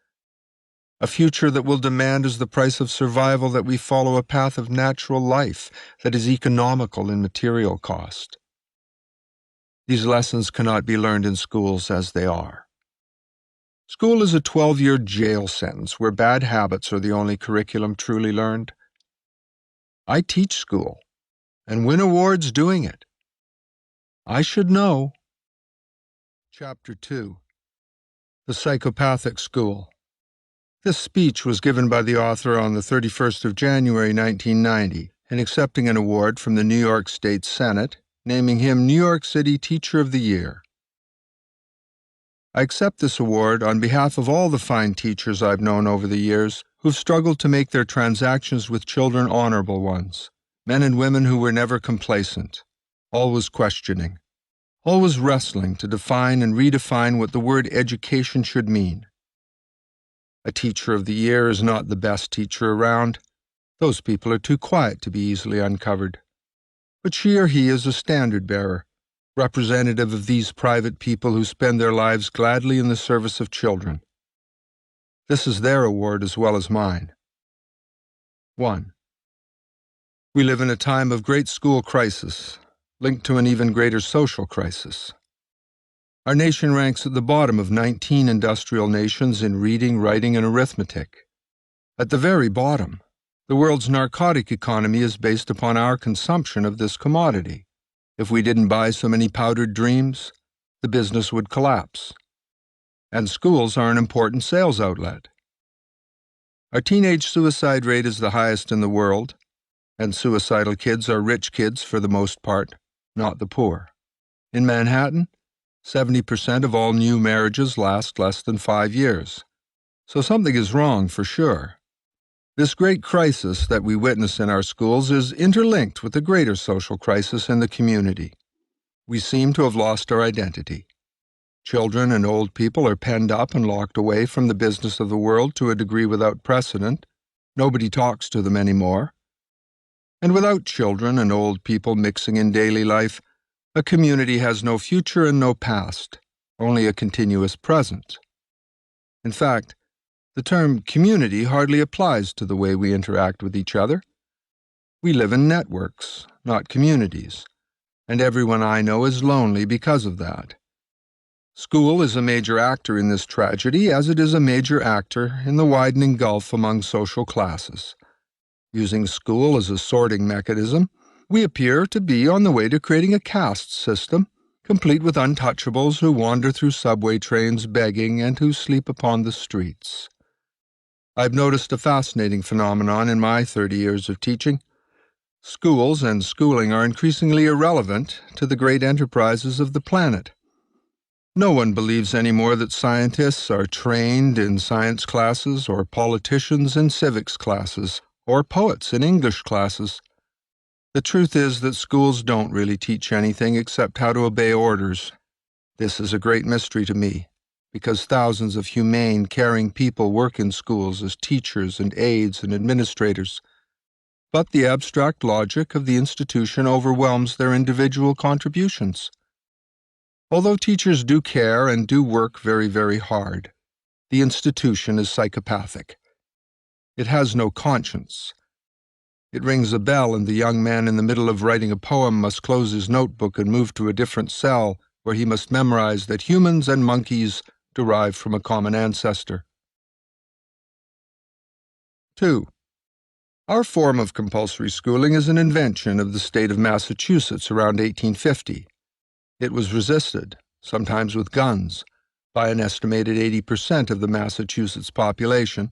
A future that will demand as the price of survival that we follow a path of natural life that is economical in material cost. These lessons cannot be learned in schools as they are. School is a 12-year jail sentence where bad habits are the only curriculum truly learned. I teach school and win awards doing it. I should know. Chapter 2. The Psychopathic School. This speech was given by the author on the 31st of January 1990 in accepting an award from the New York State Senate, naming him New York City Teacher of the Year. I accept this award on behalf of all the fine teachers I've known over the years who've struggled to make their transactions with children honorable ones, men and women who were never complacent, always questioning, always wrestling to define and redefine what the word education should mean. A teacher of the year is not the best teacher around. Those people are too quiet to be easily uncovered. But she or he is a standard bearer, representative of these private people who spend their lives gladly in the service of children. This is their award as well as mine. 1. We live in a time of great school crisis, linked to an even greater social crisis. Our nation ranks at the bottom of 19 industrial nations in reading, writing, and arithmetic. At the very bottom, the world's narcotic economy is based upon our consumption of this commodity. If we didn't buy so many powdered dreams, the business would collapse. And schools are an important sales outlet. Our teenage suicide rate is the highest in the world, and suicidal kids are rich kids for the most part, not the poor. In Manhattan, 70% of all new marriages last less than 5 years. So something is wrong for sure. This great crisis that we witness in our schools is interlinked with the greater social crisis in the community. We seem to have lost our identity. Children and old people are penned up and locked away from the business of the world to a degree without precedent. Nobody talks to them anymore. And without children and old people mixing in daily life, a community has no future and no past, only a continuous present. In fact, the term community hardly applies to the way we interact with each other. We live in networks, not communities, and everyone I know is lonely because of that. School is a major actor in this tragedy, as it is a major actor in the widening gulf among social classes. Using school as a sorting mechanism, we appear to be on the way to creating a caste system, complete with untouchables who wander through subway trains begging and who sleep upon the streets. I've noticed a fascinating phenomenon in my 30 years of teaching. Schools and schooling are increasingly irrelevant to the great enterprises of the planet. No one believes anymore that scientists are trained in science classes, or politicians in civics classes, or poets in English classes. The truth is that schools don't really teach anything except how to obey orders. This is a great mystery to me, because thousands of humane, caring people work in schools as teachers and aides and administrators. But the abstract logic of the institution overwhelms their individual contributions. Although teachers do care and do work very, very hard, the institution is psychopathic. It has no conscience. It rings a bell, and the young man in the middle of writing a poem must close his notebook and move to a different cell, where he must memorize that humans and monkeys derive from a common ancestor. 2. Our form of compulsory schooling is an invention of the state of Massachusetts around 1850. It was resisted, sometimes with guns, by an estimated 80% of the Massachusetts population,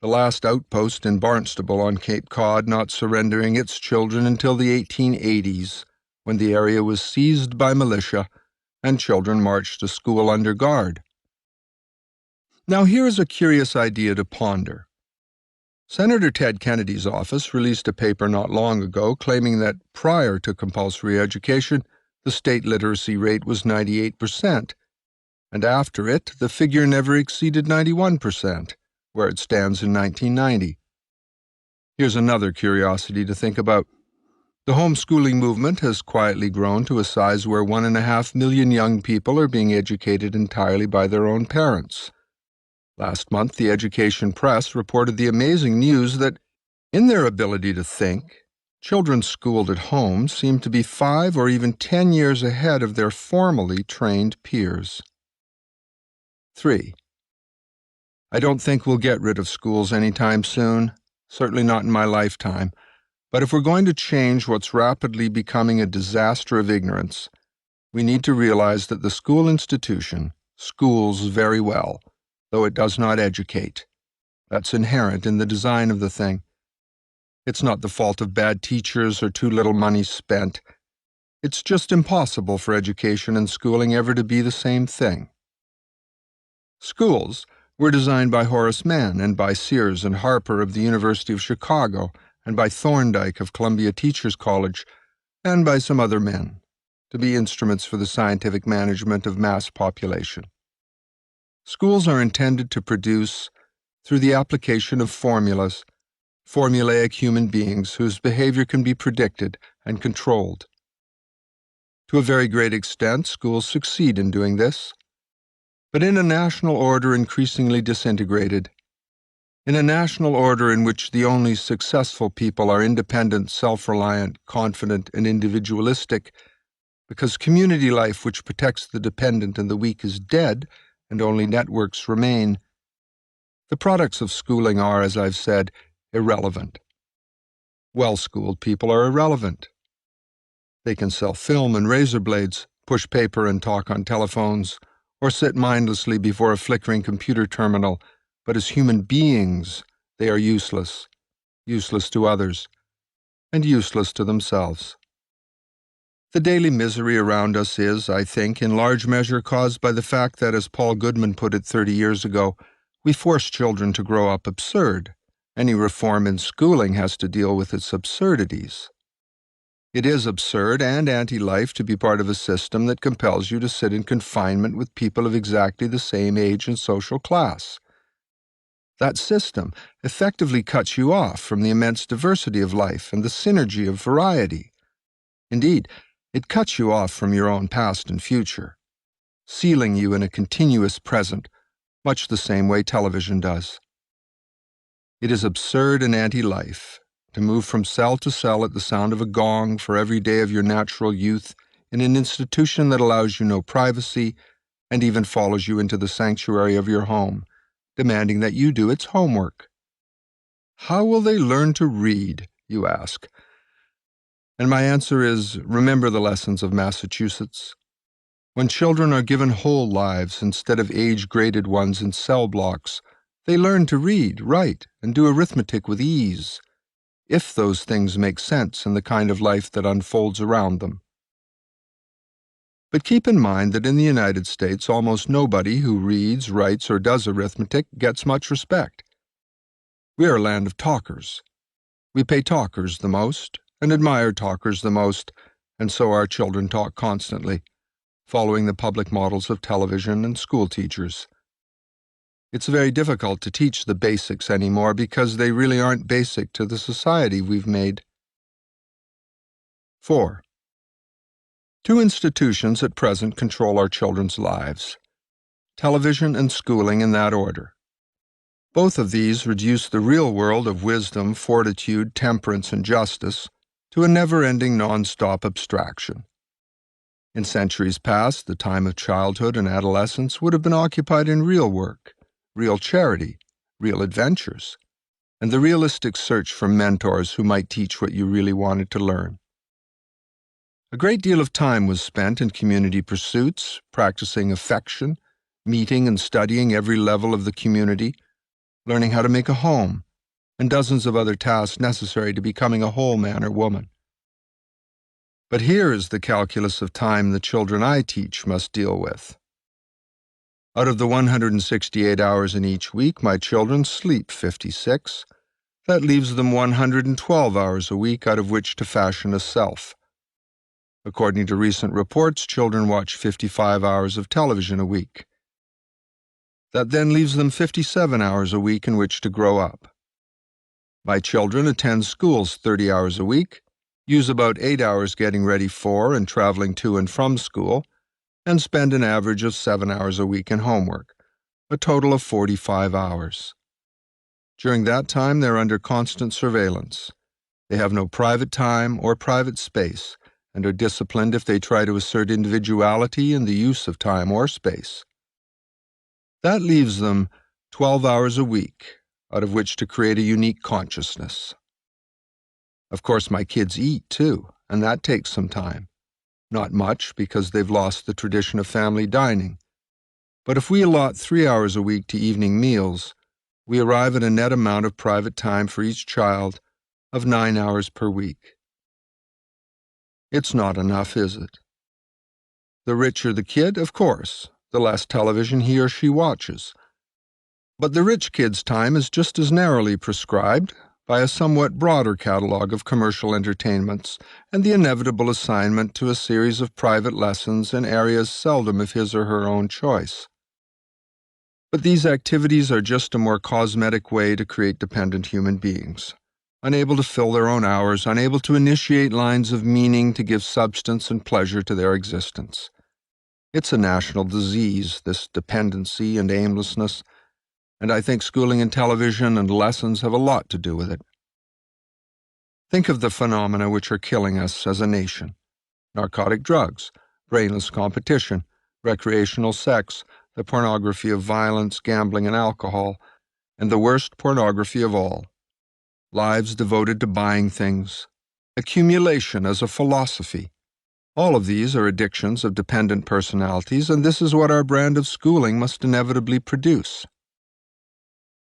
the last outpost in Barnstable on Cape Cod not surrendering its children until the 1880s, when the area was seized by militia and children marched to school under guard. Now here is a curious idea to ponder. Senator Ted Kennedy's office released a paper not long ago claiming that prior to compulsory education, the state literacy rate was 98%, and after it, the figure never exceeded 91%, where it stands in 1990. Here's another curiosity to think about. The homeschooling movement has quietly grown to a size where 1.5 million young people are being educated entirely by their own parents. Last month, the Education Press reported the amazing news that, in their ability to think, children schooled at home seem to be 5 or even 10 years ahead of their formally trained peers. 3. I don't think we'll get rid of schools anytime soon, certainly not in my lifetime. But if we're going to change what's rapidly becoming a disaster of ignorance, we need to realize that the school institution schools very well, though it does not educate. That's inherent in the design of the thing. It's not the fault of bad teachers or too little money spent. It's just impossible for education and schooling ever to be the same thing. Schools were designed by Horace Mann and by Sears and Harper of the University of Chicago, and by Thorndike of Columbia Teachers College, and by some other men, to be instruments for the scientific management of mass population. Schools are intended to produce, through the application of formulas, formulaic human beings whose behavior can be predicted and controlled. To a very great extent, schools succeed in doing this, but in a national order increasingly disintegrated, in a national order in which the only successful people are independent, self-reliant, confident, and individualistic, because community life which protects the dependent and the weak is dead, and only networks remain, the products of schooling are, as I've said, irrelevant. Well-schooled people are irrelevant. They can sell film and razor blades, push paper and talk on telephones, or sit mindlessly before a flickering computer terminal, but as human beings, they are useless to others, and useless to themselves. The daily misery around us is, I think, in large measure caused by the fact that, as Paul Goodman put it 30 years ago, we force children to grow up absurd. Any reform in schooling has to deal with its absurdities. It is absurd and anti-life to be part of a system that compels you to sit in confinement with people of exactly the same age and social class. That system effectively cuts you off from the immense diversity of life and the synergy of variety. Indeed, it cuts you off from your own past and future, sealing you in a continuous present, much the same way television does. It is absurd and anti-life to move from cell to cell at the sound of a gong for every day of your natural youth in an institution that allows you no privacy and even follows you into the sanctuary of your home, demanding that you do its homework. How will they learn to read, you ask? And my answer is, remember the lessons of Massachusetts. When children are given whole lives instead of age-graded ones in cell blocks, they learn to read, write, and do arithmetic with ease, if those things make sense in the kind of life that unfolds around them. But keep in mind that in the United States, almost nobody who reads, writes, or does arithmetic gets much respect. We are a land of talkers. We pay talkers the most, and admire talkers the most, and so our children talk constantly, following the public models of television and school teachers. It's very difficult to teach the basics anymore because they really aren't basic to the society we've made. 4. Two institutions at present control our children's lives: television and schooling in that order. Both of these reduce the real world of wisdom, fortitude, temperance, and justice to a never-ending non-stop abstraction. In centuries past, the time of childhood and adolescence would have been occupied in real work, real charity, real adventures, and the realistic search for mentors who might teach what you really wanted to learn. A great deal of time was spent in community pursuits, practicing affection, meeting and studying every level of the community, learning how to make a home, and dozens of other tasks necessary to becoming a whole man or woman. But here is the calculus of time the children I teach must deal with. Out of the 168 hours in each week, my children sleep 56. That leaves them 112 hours a week out of which to fashion a self. According to recent reports, children watch 55 hours of television a week. That then leaves them 57 hours a week in which to grow up. My children attend schools 30 hours a week, use about 8 hours getting ready for and traveling to and from school, and spend an average of 7 hours a week in homework, a total of 45 hours. During that time, they're under constant surveillance. They have no private time or private space, and are disciplined if they try to assert individuality in the use of time or space. That leaves them 12 hours a week, out of which to create a unique consciousness. Of course, my kids eat too, and that takes some time. Not much, because they've lost the tradition of family dining. But if we allot 3 hours a week to evening meals, we arrive at a net amount of private time for each child of 9 hours per week. It's not enough, is it? The richer the kid, of course, the less television he or she watches. But the rich kid's time is just as narrowly prescribed by a somewhat broader catalog of commercial entertainments and the inevitable assignment to a series of private lessons in areas seldom of his or her own choice. But these activities are just a more cosmetic way to create dependent human beings, unable to fill their own hours, unable to initiate lines of meaning to give substance and pleasure to their existence. It's a national disease, this dependency and aimlessness, and I think schooling and television and lessons have a lot to do with it. Think of the phenomena which are killing us as a nation: narcotic drugs, brainless competition, recreational sex, the pornography of violence, gambling, and alcohol, and the worst pornography of all, lives devoted to buying things, accumulation as a philosophy. All of these are addictions of dependent personalities, and this is what our brand of schooling must inevitably produce.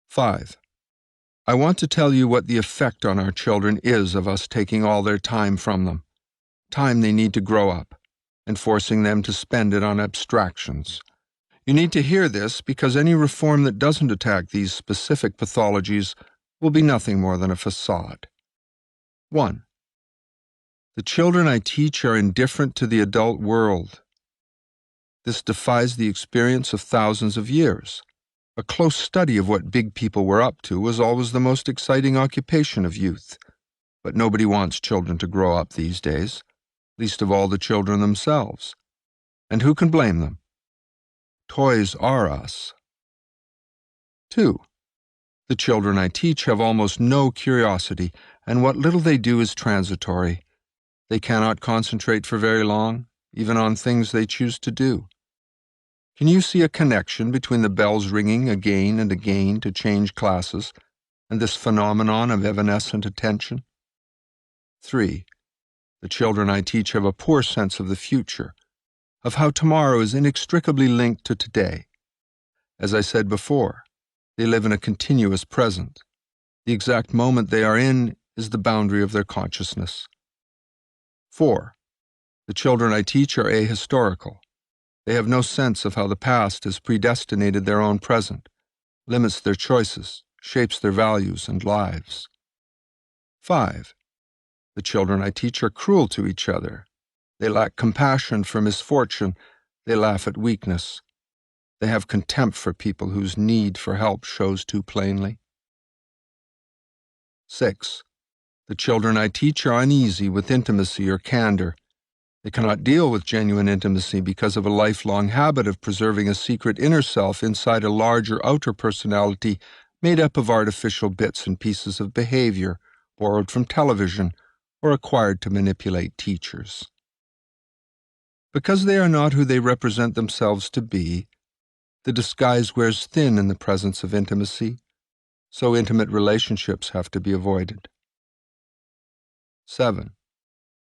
5. I want to tell you what the effect on our children is of us taking all their time from them, time they need to grow up, and forcing them to spend it on abstractions. You need to hear this because any reform that doesn't attack these specific pathologies will be nothing more than a facade. 1. The children I teach are indifferent to the adult world. This defies the experience of thousands of years. A close study of what big people were up to was always the most exciting occupation of youth. But nobody wants children to grow up these days, least of all the children themselves. And who can blame them? Toys are us. 2. The children I teach have almost no curiosity, and what little they do is transitory. They cannot concentrate for very long, even on things they choose to do. Can you see a connection between the bells ringing again and again to change classes and this phenomenon of evanescent attention? 3. The children I teach have a poor sense of the future, of how tomorrow is inextricably linked to today. As I said before, they live in a continuous present. The exact moment they are in is the boundary of their consciousness. 4. The children I teach are ahistorical. They have no sense of how the past has predestinated their own present, limits their choices, shapes their values and lives. 5. The children I teach are cruel to each other. They lack compassion for misfortune. They laugh at weakness. They have contempt for people whose need for help shows too plainly. 6. The children I teach are uneasy with intimacy or candor. They cannot deal with genuine intimacy because of a lifelong habit of preserving a secret inner self inside a larger outer personality made up of artificial bits and pieces of behavior borrowed from television or acquired to manipulate teachers. Because they are not who they represent themselves to be, the disguise wears thin in the presence of intimacy, so intimate relationships have to be avoided. 7.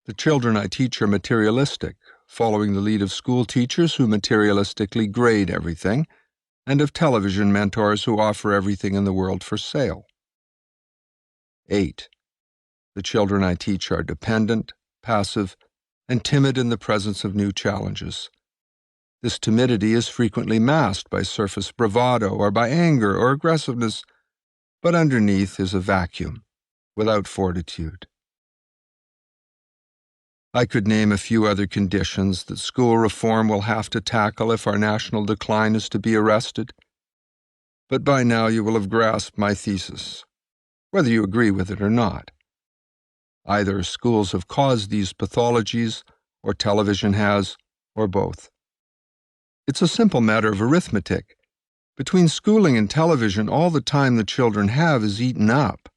The children I teach are materialistic, following the lead of school teachers who materialistically grade everything, and of television mentors who offer everything in the world for sale. 8. The children I teach are dependent, passive, and timid in the presence of new challenges. This timidity is frequently masked by surface bravado or by anger or aggressiveness, but underneath is a vacuum, without fortitude. I could name a few other conditions that school reform will have to tackle if our national decline is to be arrested. But by now you will have grasped my thesis, whether you agree with it or not. Either schools have caused these pathologies, or television has, or both. It's a simple matter of arithmetic. Between schooling and television, all the time the children have is eaten up.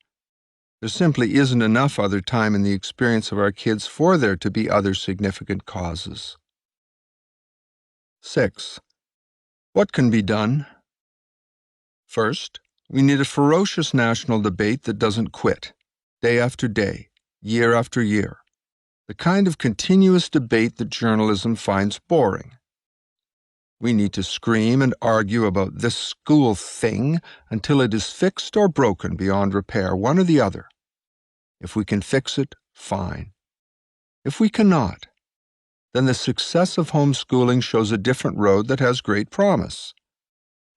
There simply isn't enough other time in the experience of our kids for there to be other significant causes. 6. What can be done? First, we need a ferocious national debate that doesn't quit, day after day, year after year. The kind of continuous debate that journalism finds boring. We need to scream and argue about this school thing until it is fixed or broken beyond repair, one or the other. If we can fix it, fine. If we cannot, then the success of homeschooling shows a different road that has great promise.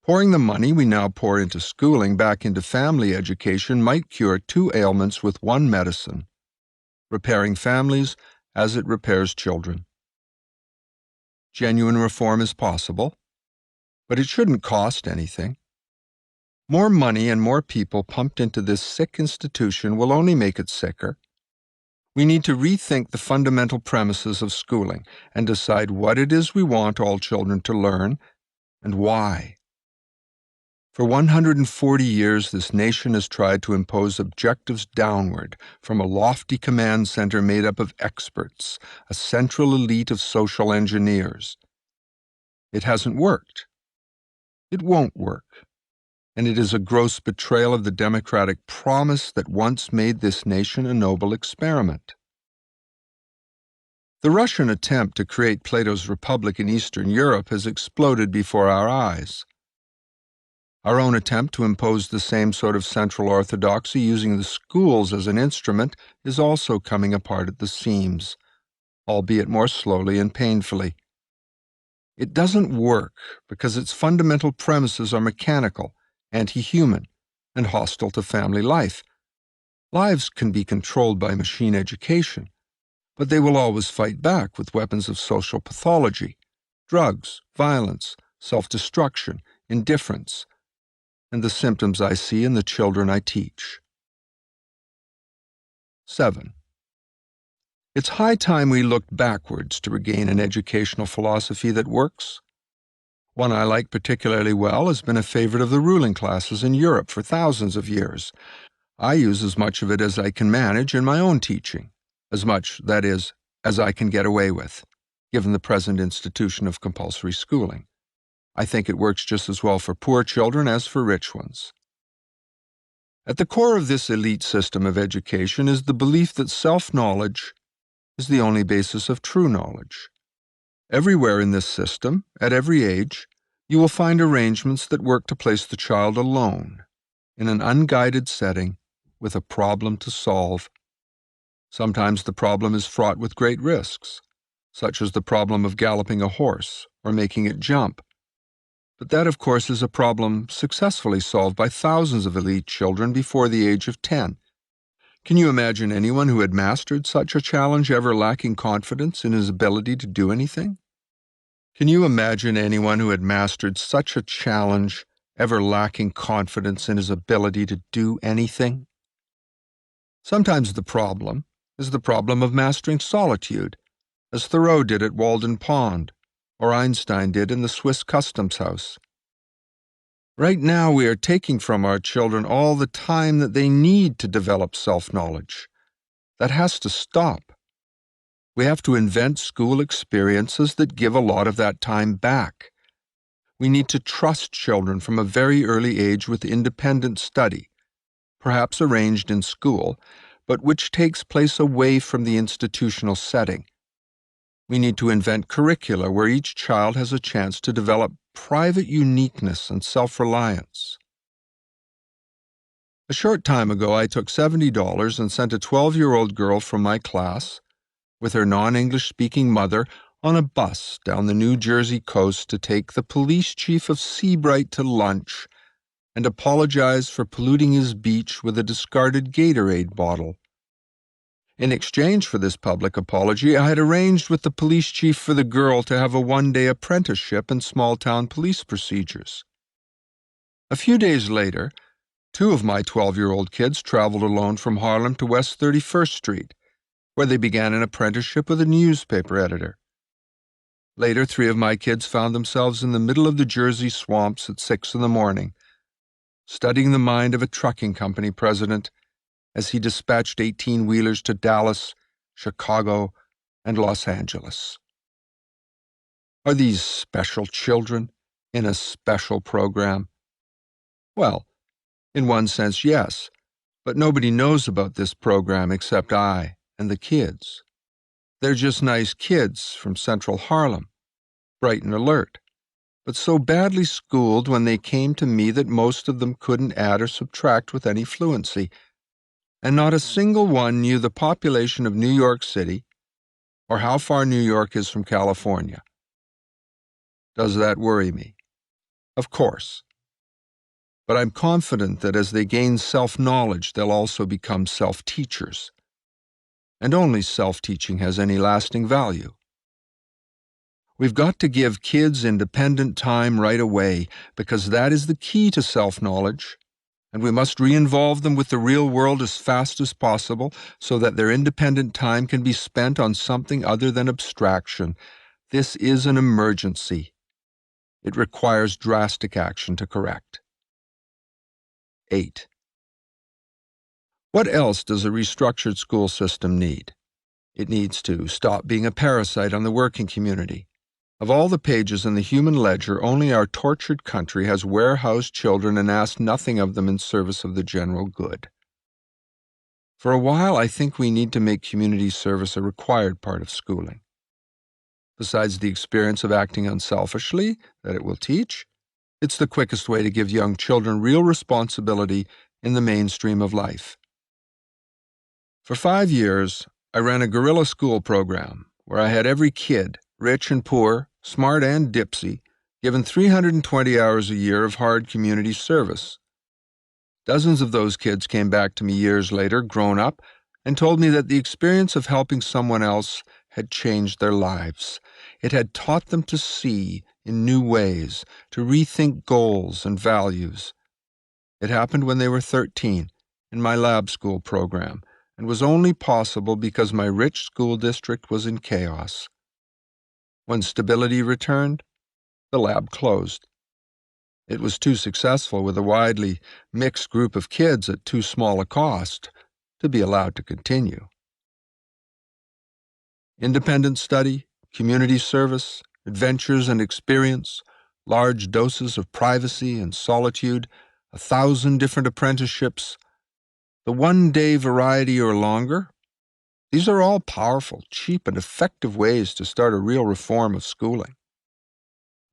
Pouring the money we now pour into schooling back into family education might cure 2 ailments with 1 medicine, repairing families as it repairs children. Genuine reform is possible, but it shouldn't cost anything. More money and more people pumped into this sick institution will only make it sicker. We need to rethink the fundamental premises of schooling and decide what it is we want all children to learn and why. For 140 years, this nation has tried to impose objectives downward from a lofty command center made up of experts, a central elite of social engineers. It hasn't worked. It won't work. And it is a gross betrayal of the democratic promise that once made this nation a noble experiment. The Russian attempt to create Plato's Republic in Eastern Europe has exploded before our eyes. Our own attempt to impose the same sort of central orthodoxy using the schools as an instrument is also coming apart at the seams, albeit more slowly and painfully. It doesn't work because its fundamental premises are mechanical, anti-human, and hostile to family life. Lives can be controlled by machine education, but they will always fight back with weapons of social pathology, drugs, violence, self-destruction, indifference, and the symptoms I see in the children I teach. 7. It's high time we looked backwards to regain an educational philosophy that works. One I like particularly well has been a favorite of the ruling classes in Europe for thousands of years. I use as much of it as I can manage in my own teaching, as much, that is, as I can get away with, given the present institution of compulsory schooling. I think it works just as well for poor children as for rich ones. At the core of this elite system of education is the belief that self-knowledge is the only basis of true knowledge. Everywhere in this system, at every age, you will find arrangements that work to place the child alone, in an unguided setting, with a problem to solve. Sometimes the problem is fraught with great risks, such as the problem of galloping a horse or making it jump. But that, of course, is a problem successfully solved by thousands of elite children before the age of 10. Can you imagine anyone who had mastered such a challenge ever lacking confidence in his ability to do anything? Can you imagine anyone who had mastered such a challenge ever lacking confidence in his ability to do anything? Sometimes the problem is the problem of mastering solitude, as Thoreau did at Walden Pond, or Einstein did in the Swiss Customs House. Right now we are taking from our children all the time that they need to develop self-knowledge. That has to stop. We have to invent school experiences that give a lot of that time back. We need to trust children from a very early age with independent study, perhaps arranged in school, but which takes place away from the institutional setting. We need to invent curricula where each child has a chance to develop private uniqueness and self-reliance. A short time ago, I took $70 and sent a 12-year-old girl from my class, with her non-English-speaking mother, on a bus down the New Jersey coast to take the police chief of Seabright to lunch and apologize for polluting his beach with a discarded Gatorade bottle. In exchange for this public apology, I had arranged with the police chief for the girl to have a one-day apprenticeship in small-town police procedures. A few days later, two of my 12-year-old kids traveled alone from Harlem to West 31st Street, where they began an apprenticeship with a newspaper editor. Later, three of my kids found themselves in the middle of the Jersey swamps at 6 in the morning, studying the mind of a trucking company president as he dispatched 18-wheelers to Dallas, Chicago, and Los Angeles. Are these special children in a special program? Well, in one sense, yes, but nobody knows about this program except I and the kids. They're just nice kids from Central Harlem, bright and alert, but so badly schooled when they came to me that most of them couldn't add or subtract with any fluency, and not a single one knew the population of New York City or how far New York is from California. Does that worry me? Of course. But I'm confident that as they gain self-knowledge, they'll also become self-teachers. And only self-teaching has any lasting value. We've got to give kids independent time right away, because that is the key to self-knowledge, and we must re-involve them with the real world as fast as possible so that their independent time can be spent on something other than abstraction. This is an emergency. It requires drastic action to correct. 8. What else does a restructured school system need? It needs to stop being a parasite on the working community. Of all the pages in the human ledger, only our tortured country has warehoused children and asked nothing of them in service of the general good. For a while, I think we need to make community service a required part of schooling. Besides the experience of acting unselfishly that it will teach, it's the quickest way to give young children real responsibility in the mainstream of life. For 5 years, I ran a guerrilla school program where I had every kid, rich and poor, smart and dipsy, given 320 hours a year of hard community service. Dozens of those kids came back to me years later, grown up, and told me that the experience of helping someone else had changed their lives. It had taught them to see in new ways, to rethink goals and values. It happened when they were 13 in my lab school program, and was only possible because my rich school district was in chaos. When stability returned, the lab closed. It was too successful with a widely mixed group of kids at too small a cost to be allowed to continue. Independent study, community service, adventures and experience, large doses of privacy and solitude, 1,000 different apprenticeships, the one-day variety or longer, these are all powerful, cheap, and effective ways to start a real reform of schooling.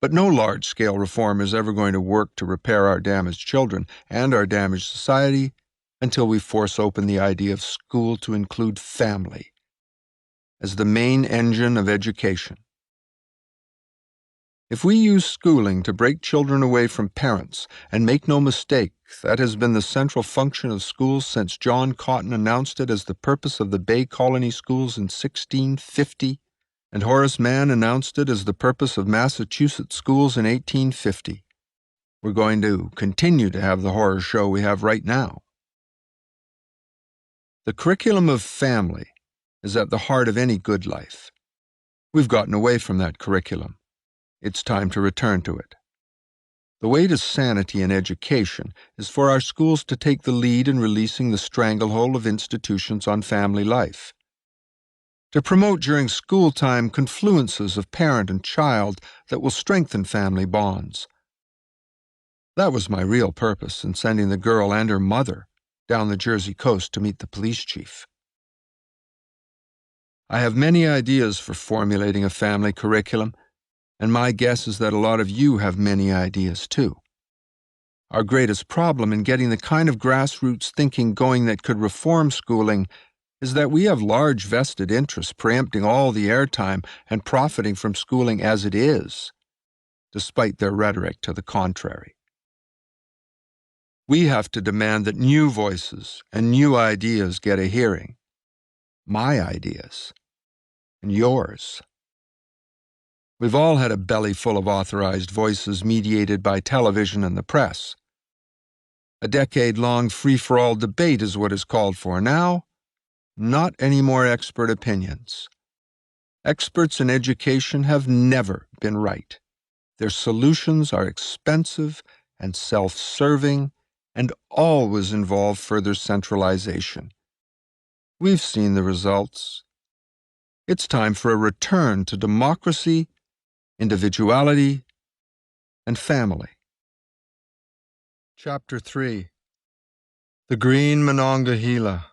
But no large-scale reform is ever going to work to repair our damaged children and our damaged society until we force open the idea of school to include family as the main engine of education. If we use schooling to break children away from parents, and make no mistake, that has been the central function of schools since John Cotton announced it as the purpose of the Bay Colony schools in 1650, and Horace Mann announced it as the purpose of Massachusetts schools in 1850. We're going to continue to have the horror show we have right now. The curriculum of family is at the heart of any good life. We've gotten away from that curriculum. It's time to return to it. The way to sanity in education is for our schools to take the lead in releasing the stranglehold of institutions on family life. To promote during school time confluences of parent and child that will strengthen family bonds. That was my real purpose in sending the girl and her mother down the Jersey coast to meet the police chief. I have many ideas for formulating a family curriculum, and my guess is that a lot of you have many ideas too. Our greatest problem in getting the kind of grassroots thinking going that could reform schooling is that we have large vested interests preempting all the airtime and profiting from schooling as it is, despite their rhetoric to the contrary. We have to demand that new voices and new ideas get a hearing. My ideas and yours. We've all had a belly full of authorized voices mediated by television and the press. A decade-long free-for-all debate is what is called for now, not any more expert opinions. Experts in education have never been right. Their solutions are expensive and self-serving and always involve further centralization. We've seen the results. It's time for a return to democracy, individuality, and family. Chapter 3. The Green Monongahela.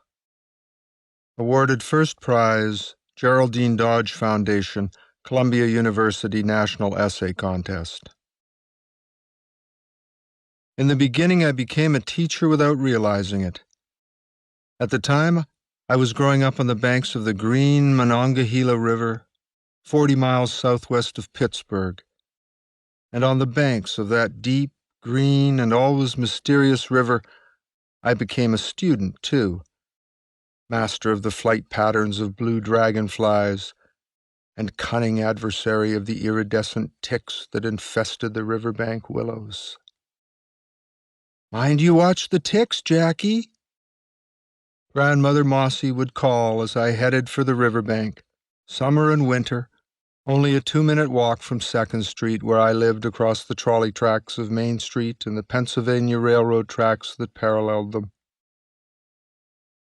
Awarded first prize, Geraldine Dodge Foundation, Columbia University National Essay Contest. In the beginning, I became a teacher without realizing it. At the time, I was growing up on the banks of the Green Monongahela River, 40 miles southwest of Pittsburgh, and on the banks of that deep, green, and always mysterious river, I became a student, too, master of the flight patterns of blue dragonflies, and cunning adversary of the iridescent ticks that infested the riverbank willows. "Mind you watch the ticks, Jackie," Grandmother Mossy would call as I headed for the riverbank, summer and winter, only a 2-minute walk from 2nd Street, where I lived across the trolley tracks of Main Street and the Pennsylvania Railroad tracks that paralleled them.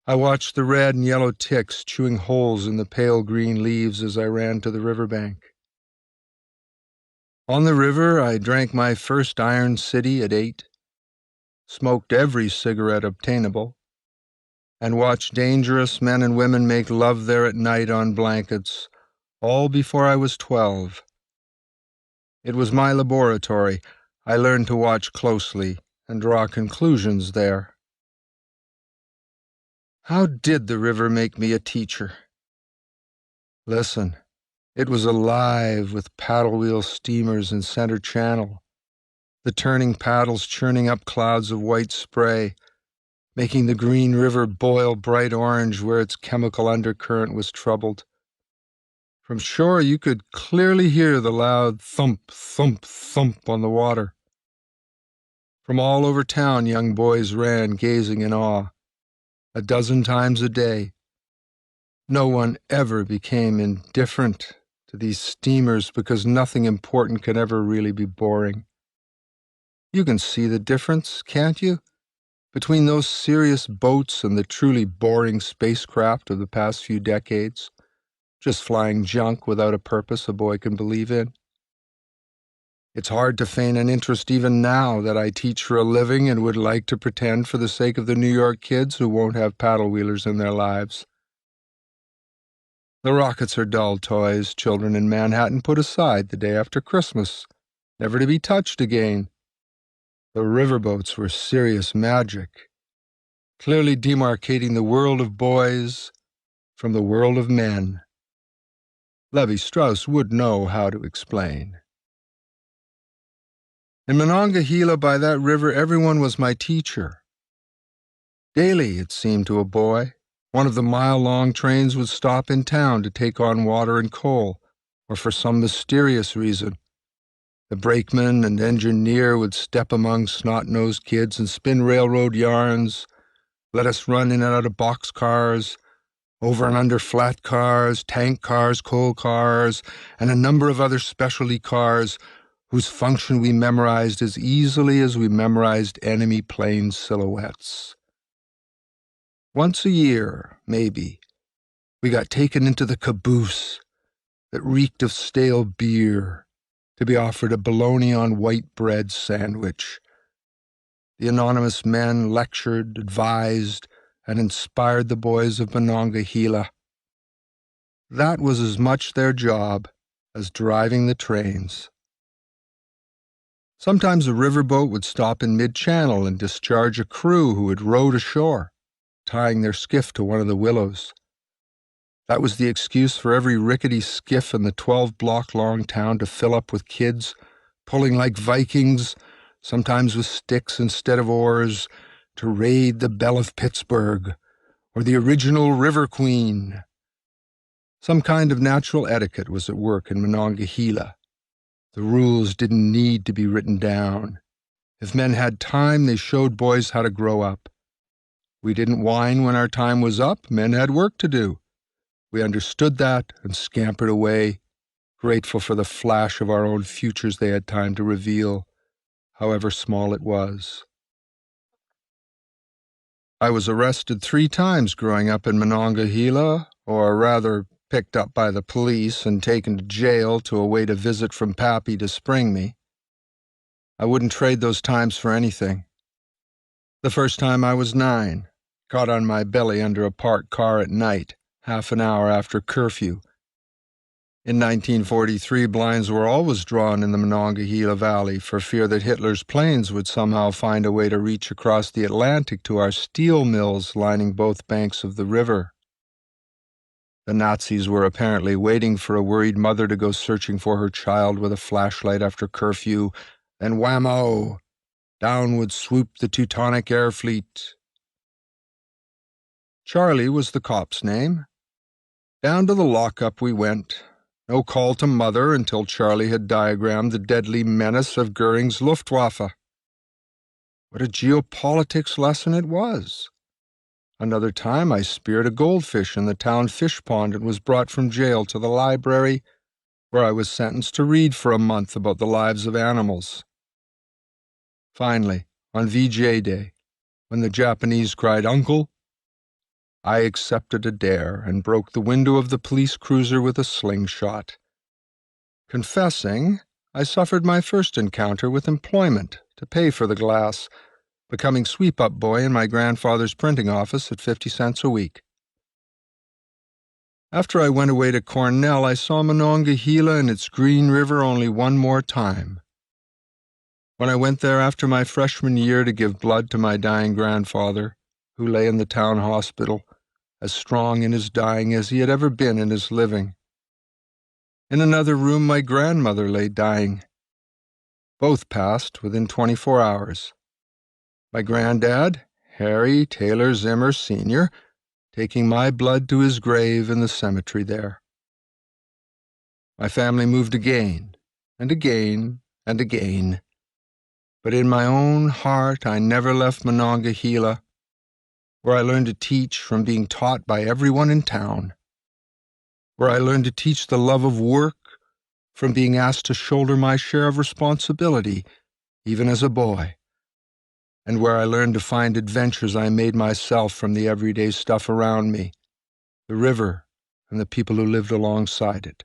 I watched the red and yellow ticks chewing holes in the pale green leaves as I ran to the riverbank. On the river, I drank my first Iron City at 8, smoked every cigarette obtainable, and watched dangerous men and women make love there at night on blankets, all before I was 12. It was my laboratory. I learned to watch closely and draw conclusions there. How did the river make me a teacher? Listen, it was alive with paddle wheel steamers in center channel, the turning paddles churning up clouds of white spray, making the green river boil bright orange where its chemical undercurrent was troubled. From shore you could clearly hear the loud thump, thump, thump on the water. From all over town young boys ran, gazing in awe, a dozen times a day. No one ever became indifferent to these steamers because nothing important can ever really be boring. You can see the difference, can't you, between those serious boats and the truly boring spacecraft of the past few decades, just flying junk without a purpose a boy can believe in? It's hard to feign an interest even now that I teach for a living and would like to pretend for the sake of the New York kids who won't have paddle wheelers in their lives. The rockets are dull toys children in Manhattan put aside the day after Christmas, never to be touched again. The riverboats were serious magic, clearly demarcating the world of boys from the world of men. Levi-Strauss would know how to explain. In Monongahela, by that river, everyone was my teacher. Daily, it seemed to a boy, one of the mile-long trains would stop in town to take on water and coal, or for some mysterious reason. The brakeman and engineer would step among snot-nosed kids and spin railroad yarns, let us run in and out of boxcars, over and under flat cars, tank cars, coal cars, and a number of other specialty cars whose function we memorized as easily as we memorized enemy plane silhouettes. Once a year, maybe, we got taken into the caboose that reeked of stale beer to be offered a bologna on white bread sandwich. The anonymous men lectured, advised, and inspired the boys of Monongahela. That was as much their job as driving the trains. Sometimes a riverboat would stop in mid-channel and discharge a crew who had rowed ashore, tying their skiff to one of the willows. That was the excuse for every rickety skiff in the 12-block-long town to fill up with kids, pulling like Vikings, sometimes with sticks instead of oars, to raid the Belle of Pittsburgh, or the original River Queen. Some kind of natural etiquette was at work in Monongahela. The rules didn't need to be written down. If men had time, they showed boys how to grow up. We didn't whine when our time was up. Men had work to do. We understood that and scampered away, grateful for the flash of our own futures they had time to reveal, however small it was. I was arrested 3 times growing up in Monongahela, or rather picked up by the police and taken to jail to await a visit from Pappy to spring me. I wouldn't trade those times for anything. The first time I was 9, caught on my belly under a parked car at night, half an hour after curfew. In 1943, blinds were always drawn in the Monongahela Valley for fear that Hitler's planes would somehow find a way to reach across the Atlantic to our steel mills lining both banks of the river. The Nazis were apparently waiting for a worried mother to go searching for her child with a flashlight after curfew, then whammo! Down would swoop the Teutonic Air Fleet. Charlie was the cop's name. Down to the lockup we went. No call to mother until Charlie had diagrammed the deadly menace of Goering's Luftwaffe. What a geopolitics lesson it was. Another time I speared a goldfish in the town fish pond and was brought from jail to the library, where I was sentenced to read for a month about the lives of animals. Finally, on VJ Day, when the Japanese cried, "Uncle," I accepted a dare and broke the window of the police cruiser with a slingshot. Confessing, I suffered my first encounter with employment to pay for the glass, becoming sweep-up boy in my grandfather's printing office at 50 cents a week. After I went away to Cornell, I saw Monongahela and its green river only one more time. When I went there after my freshman year to give blood to my dying grandfather, who lay in the town hospital, as strong in his dying as he had ever been in his living. In another room, my grandmother lay dying. Both passed within 24 hours. My granddad, Harry Taylor Zimmer Sr., taking my blood to his grave in the cemetery there. My family moved again, and again, and again. But in my own heart, I never left Monongahela, where I learned to teach from being taught by everyone in town, where I learned to teach the love of work from being asked to shoulder my share of responsibility, even as a boy, and where I learned to find adventures I made myself from the everyday stuff around me, the river and the people who lived alongside it.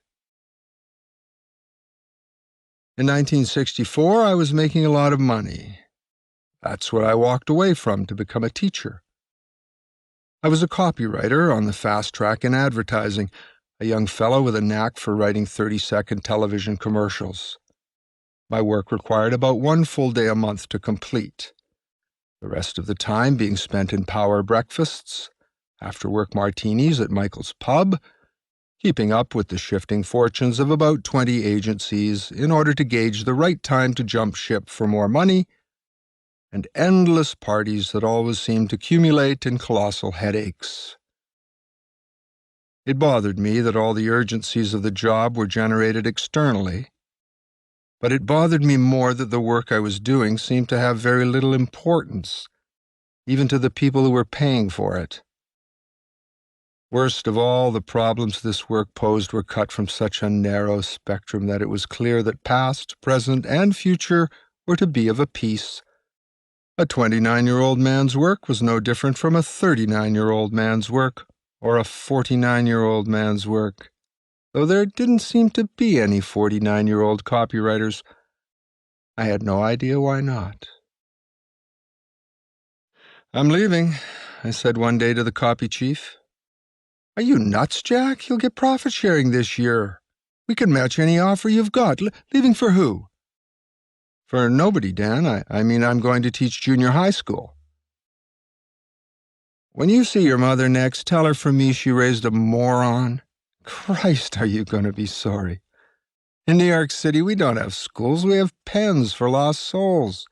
In 1964, I was making a lot of money. That's what I walked away from to become a teacher. I was a copywriter on the fast track in advertising, a young fellow with a knack for writing 30-second television commercials. My work required about 1 full day a month to complete, the rest of the time being spent in power breakfasts, after-work martinis at Michael's Pub, keeping up with the shifting fortunes of about 20 agencies in order to gauge the right time to jump ship for more money, and endless parties that always seemed to accumulate in colossal headaches. It bothered me that all the urgencies of the job were generated externally, but it bothered me more that the work I was doing seemed to have very little importance, even to the people who were paying for it. Worst of all, the problems this work posed were cut from such a narrow spectrum that it was clear that past, present, and future were to be of a piece. A 29-year-old man's work was no different from a 39-year-old man's work, or a 49-year-old man's work, though there didn't seem to be any 49-year-old copywriters. I had no idea why not. "I'm leaving," I said one day to the copy chief. "Are you nuts, Jack? You'll get profit sharing this year. We can match any offer you've got. Leaving for who?" "For nobody, Dan. I mean, I'm going to teach junior high school." "When you see your mother next, tell her from me she raised a moron. Christ, are you going to be sorry? In New York City, we don't have schools. We have pens for lost souls.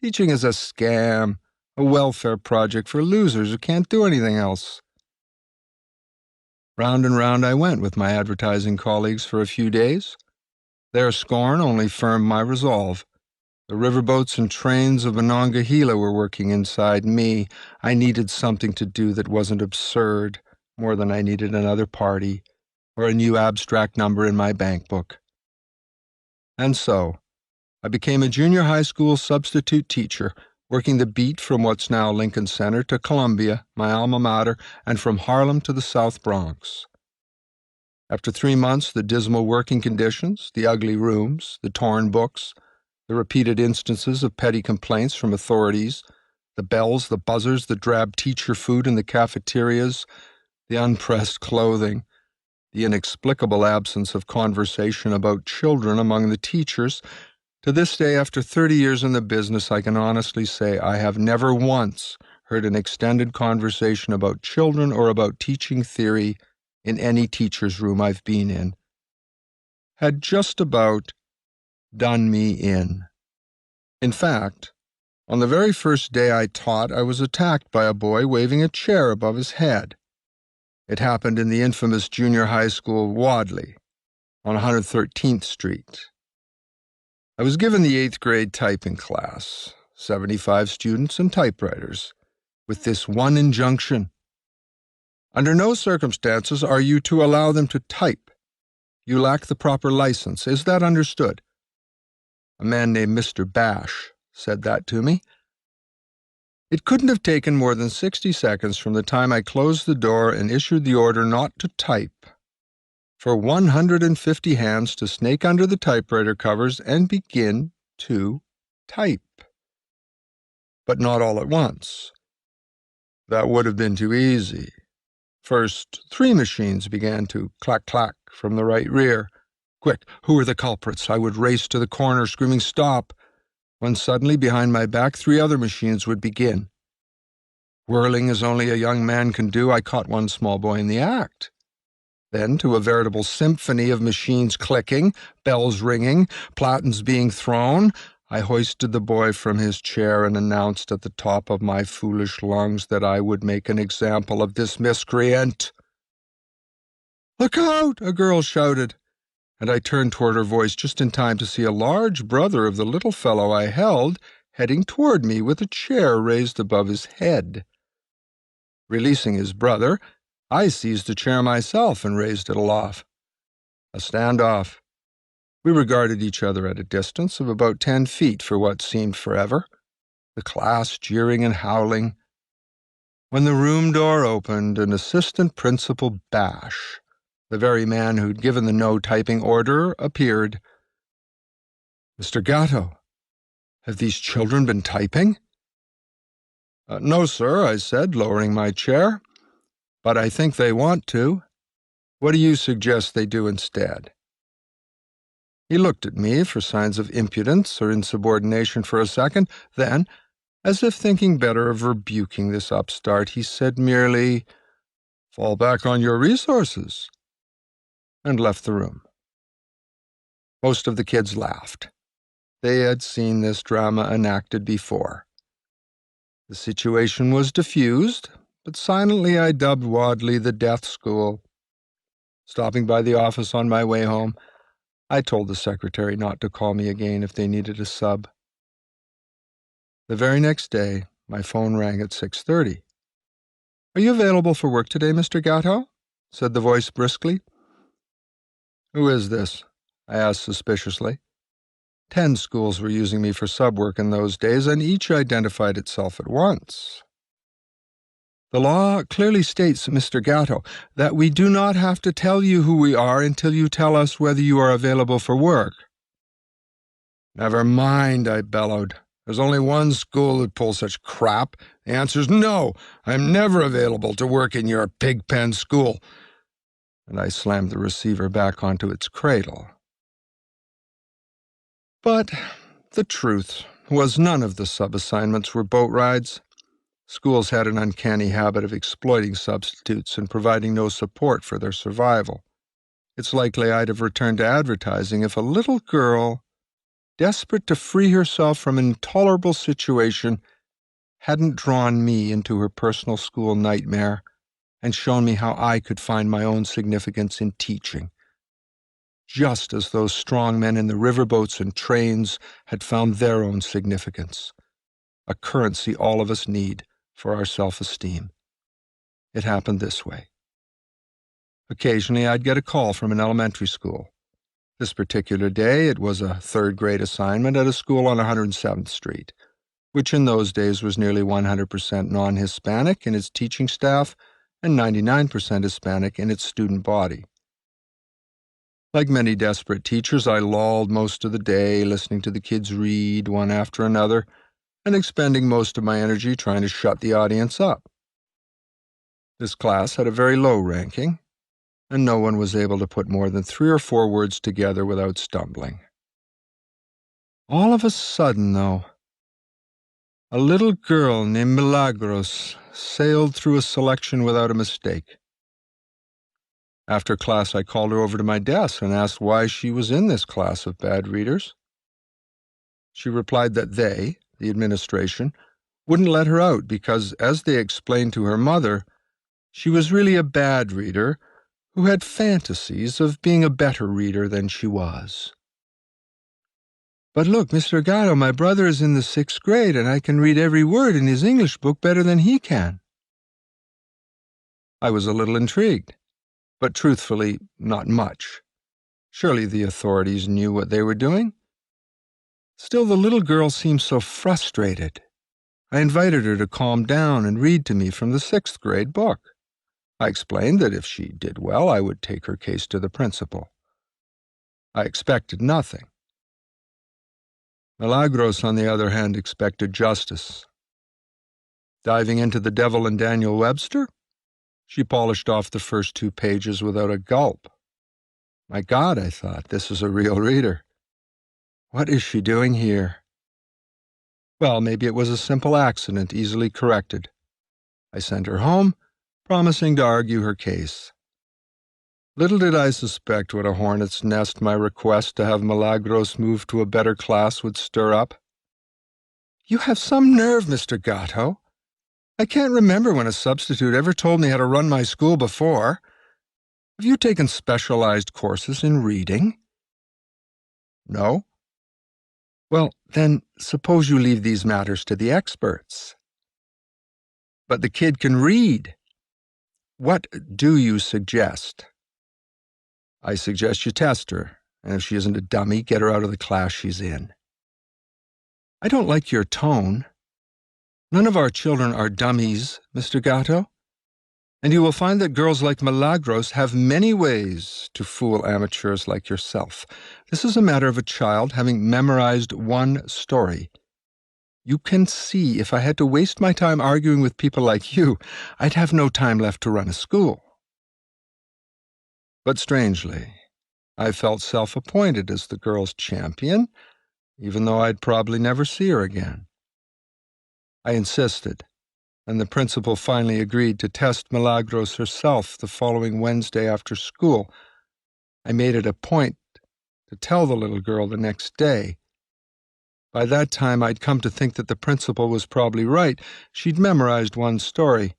Teaching is a scam, a welfare project for losers who can't do anything else." Round and round I went with my advertising colleagues for a few days. Their scorn only firmed my resolve. The riverboats and trains of Monongahela were working inside me. I needed something to do that wasn't absurd, more than I needed another party or a new abstract number in my bank book. And so, I became a junior high school substitute teacher, working the beat from what's now Lincoln Center to Columbia, my alma mater, and from Harlem to the South Bronx. After 3 months, the dismal working conditions, the ugly rooms, the torn books, the repeated instances of petty complaints from authorities, the bells, the buzzers, the drab teacher food in the cafeterias, the unpressed clothing, the inexplicable absence of conversation about children among the teachers, to this day, after 30 years in the business, I can honestly say I have never once heard an extended conversation about children or about teaching theory in any teacher's room I've been in. Had just about done me in. In fact, on the very first day I taught, I was attacked by a boy waving a chair above his head. It happened in the infamous junior high school Wadley on 113th Street. I was given the 8th grade typing class, 75 students and typewriters, with this one injunction. Under no circumstances are you to allow them to type. You lack the proper license. Is that understood? A man named Mr. Bash said that to me. It couldn't have taken more than 60 seconds from the time I closed the door and issued the order not to type for 150 hands to snake under the typewriter covers and begin to type. But not all at once. That would have been too easy. First, 3 machines began to clack-clack from the right rear. Quick, who are the culprits? I would race to the corner, screaming, "Stop!" when suddenly, behind my back, 3 other machines would begin. Whirling as only a young man can do, I caught one small boy in the act. Then, to a veritable symphony of machines clicking, bells ringing, platens being thrown, I hoisted the boy from his chair and announced at the top of my foolish lungs that I would make an example of this miscreant. "Look out!" a girl shouted, and I turned toward her voice just in time to see a large brother of the little fellow I held heading toward me with a chair raised above his head. Releasing his brother, I seized a chair myself and raised it aloft. A standoff. We regarded each other at a distance of about 10 feet for what seemed forever, the class jeering and howling, when the room door opened and Assistant Principal Bash, the very man who'd given the no-typing order, appeared. "Mr. Gatto, have these children been typing?" "No, sir," I said, lowering my chair. "But I think they want to. What do you suggest they do instead?" He looked at me for signs of impudence or insubordination for a second. Then, as if thinking better of rebuking this upstart, he said merely, "Fall back on your resources," and left the room. Most of the kids laughed. They had seen this drama enacted before. The situation was diffused, but silently I dubbed Wadley the Death School. Stopping by the office on my way home, I told the secretary not to call me again if they needed a sub. The very next day, my phone rang at 6:30. "Are you available for work today, Mr. Gatto?" said the voice briskly. "Who is this?" I asked suspiciously. 10 schools were using me for sub work in those days, and each identified itself at once. "The law clearly states, Mr. Gatto, that we do not have to tell you who we are until you tell us whether you are available for work." "Never mind," I bellowed. "There's only one school that pulls such crap. The answer's no. I'm never available to work in your pigpen school." And I slammed the receiver back onto its cradle. But the truth was none of the sub-assignments were boat rides. Schools had an uncanny habit of exploiting substitutes and providing no support for their survival. It's likely I'd have returned to advertising if a little girl, desperate to free herself from an intolerable situation, hadn't drawn me into her personal school nightmare and shown me how I could find my own significance in teaching. just as those strong men in the riverboats and trains had found their own significance, a currency all of us need for our self-esteem. It happened this way. Occasionally, I'd get a call from an elementary school. This particular day, it was a third-grade assignment at a school on 107th Street, which in those days was nearly 100% non-Hispanic in its teaching staff and 99% Hispanic in its student body. Like many desperate teachers, I lolled most of the day listening to the kids read one after another and expending most of my energy trying to shut the audience up. This class had a very low ranking, and no one was able to put more than 3 or 4 words together without stumbling. All of a sudden, though, a little girl named Milagros sailed through a selection without a mistake. After class, I called her over to my desk and asked why she was in this class of bad readers. She replied that they, the administration, wouldn't let her out because, as they explained to her mother, she was really a bad reader who had fantasies of being a better reader than she was. "But look, Mr. Gatto, my brother is in the 6th grade and I can read every word in his English book better than he can." I was a little intrigued, but truthfully, not much. Surely the authorities knew what they were doing. Still, the little girl seemed so frustrated. I invited her to calm down and read to me from the 6th grade book. I explained that if she did well, I would take her case to the principal. I expected nothing. Milagros, on the other hand, expected justice. Diving into The Devil and Daniel Webster, she polished off the first 2 pages without a gulp. My God, I thought, this is a real reader. What is she doing here? Well, maybe it was a simple accident, easily corrected. I sent her home, promising to argue her case. Little did I suspect what a hornet's nest my request to have Milagros move to a better class would stir up. "You have some nerve, Mr. Gatto. I can't remember when a substitute ever told me how to run my school before. Have you taken specialized courses in reading?" "No." "Well, then, suppose you leave these matters to the experts." "But the kid can read." "What do you suggest?" "I suggest you test her, and if she isn't a dummy, get her out of the class she's in." "I don't like your tone. None of our children are dummies, Mr. Gatto, and you will find that girls like Milagros have many ways to fool amateurs like yourself. This is a matter of a child having memorized one story. You can see if I had to waste my time arguing with people like you, I'd have no time left to run a school." But strangely, I felt self-appointed as the girl's champion, even though I'd probably never see her again. I insisted, and the principal finally agreed to test Milagros herself the following Wednesday after school. I made it a point to tell the little girl the next day. By that time, I'd come to think that the principal was probably right. She'd memorized one story.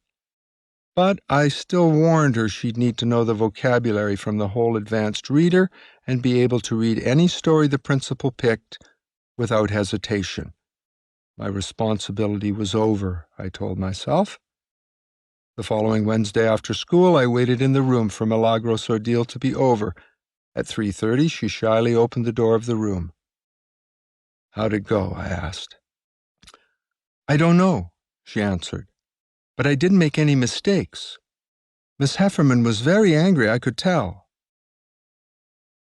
But I still warned her she'd need to know the vocabulary from the whole advanced reader and be able to read any story the principal picked without hesitation. My responsibility was over, I told myself. The following Wednesday after school, I waited in the room for Milagros' ordeal to be over. At 3:30, she shyly opened the door of the room. "How'd it go?" I asked. "I don't know," she answered, "but I didn't make any mistakes. Miss Hefferman was very angry, I could tell."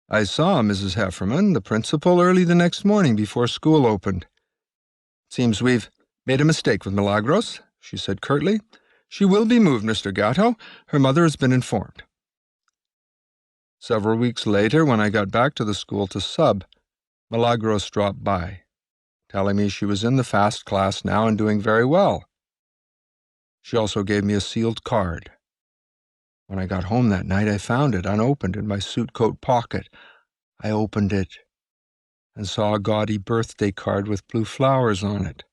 I saw Mrs. Hefferman, the principal, early the next morning before school opened. "Seems we've made a mistake with Milagros," she said curtly. "She will be moved, Mr. Gatto. Her mother has been informed." Several weeks later, when I got back to the school to sub, Milagros dropped by, telling me she was in the fast class now and doing very well. She also gave me a sealed card. When I got home that night, I found it unopened in my suit coat pocket. I opened it and saw a gaudy birthday card with blue flowers on it.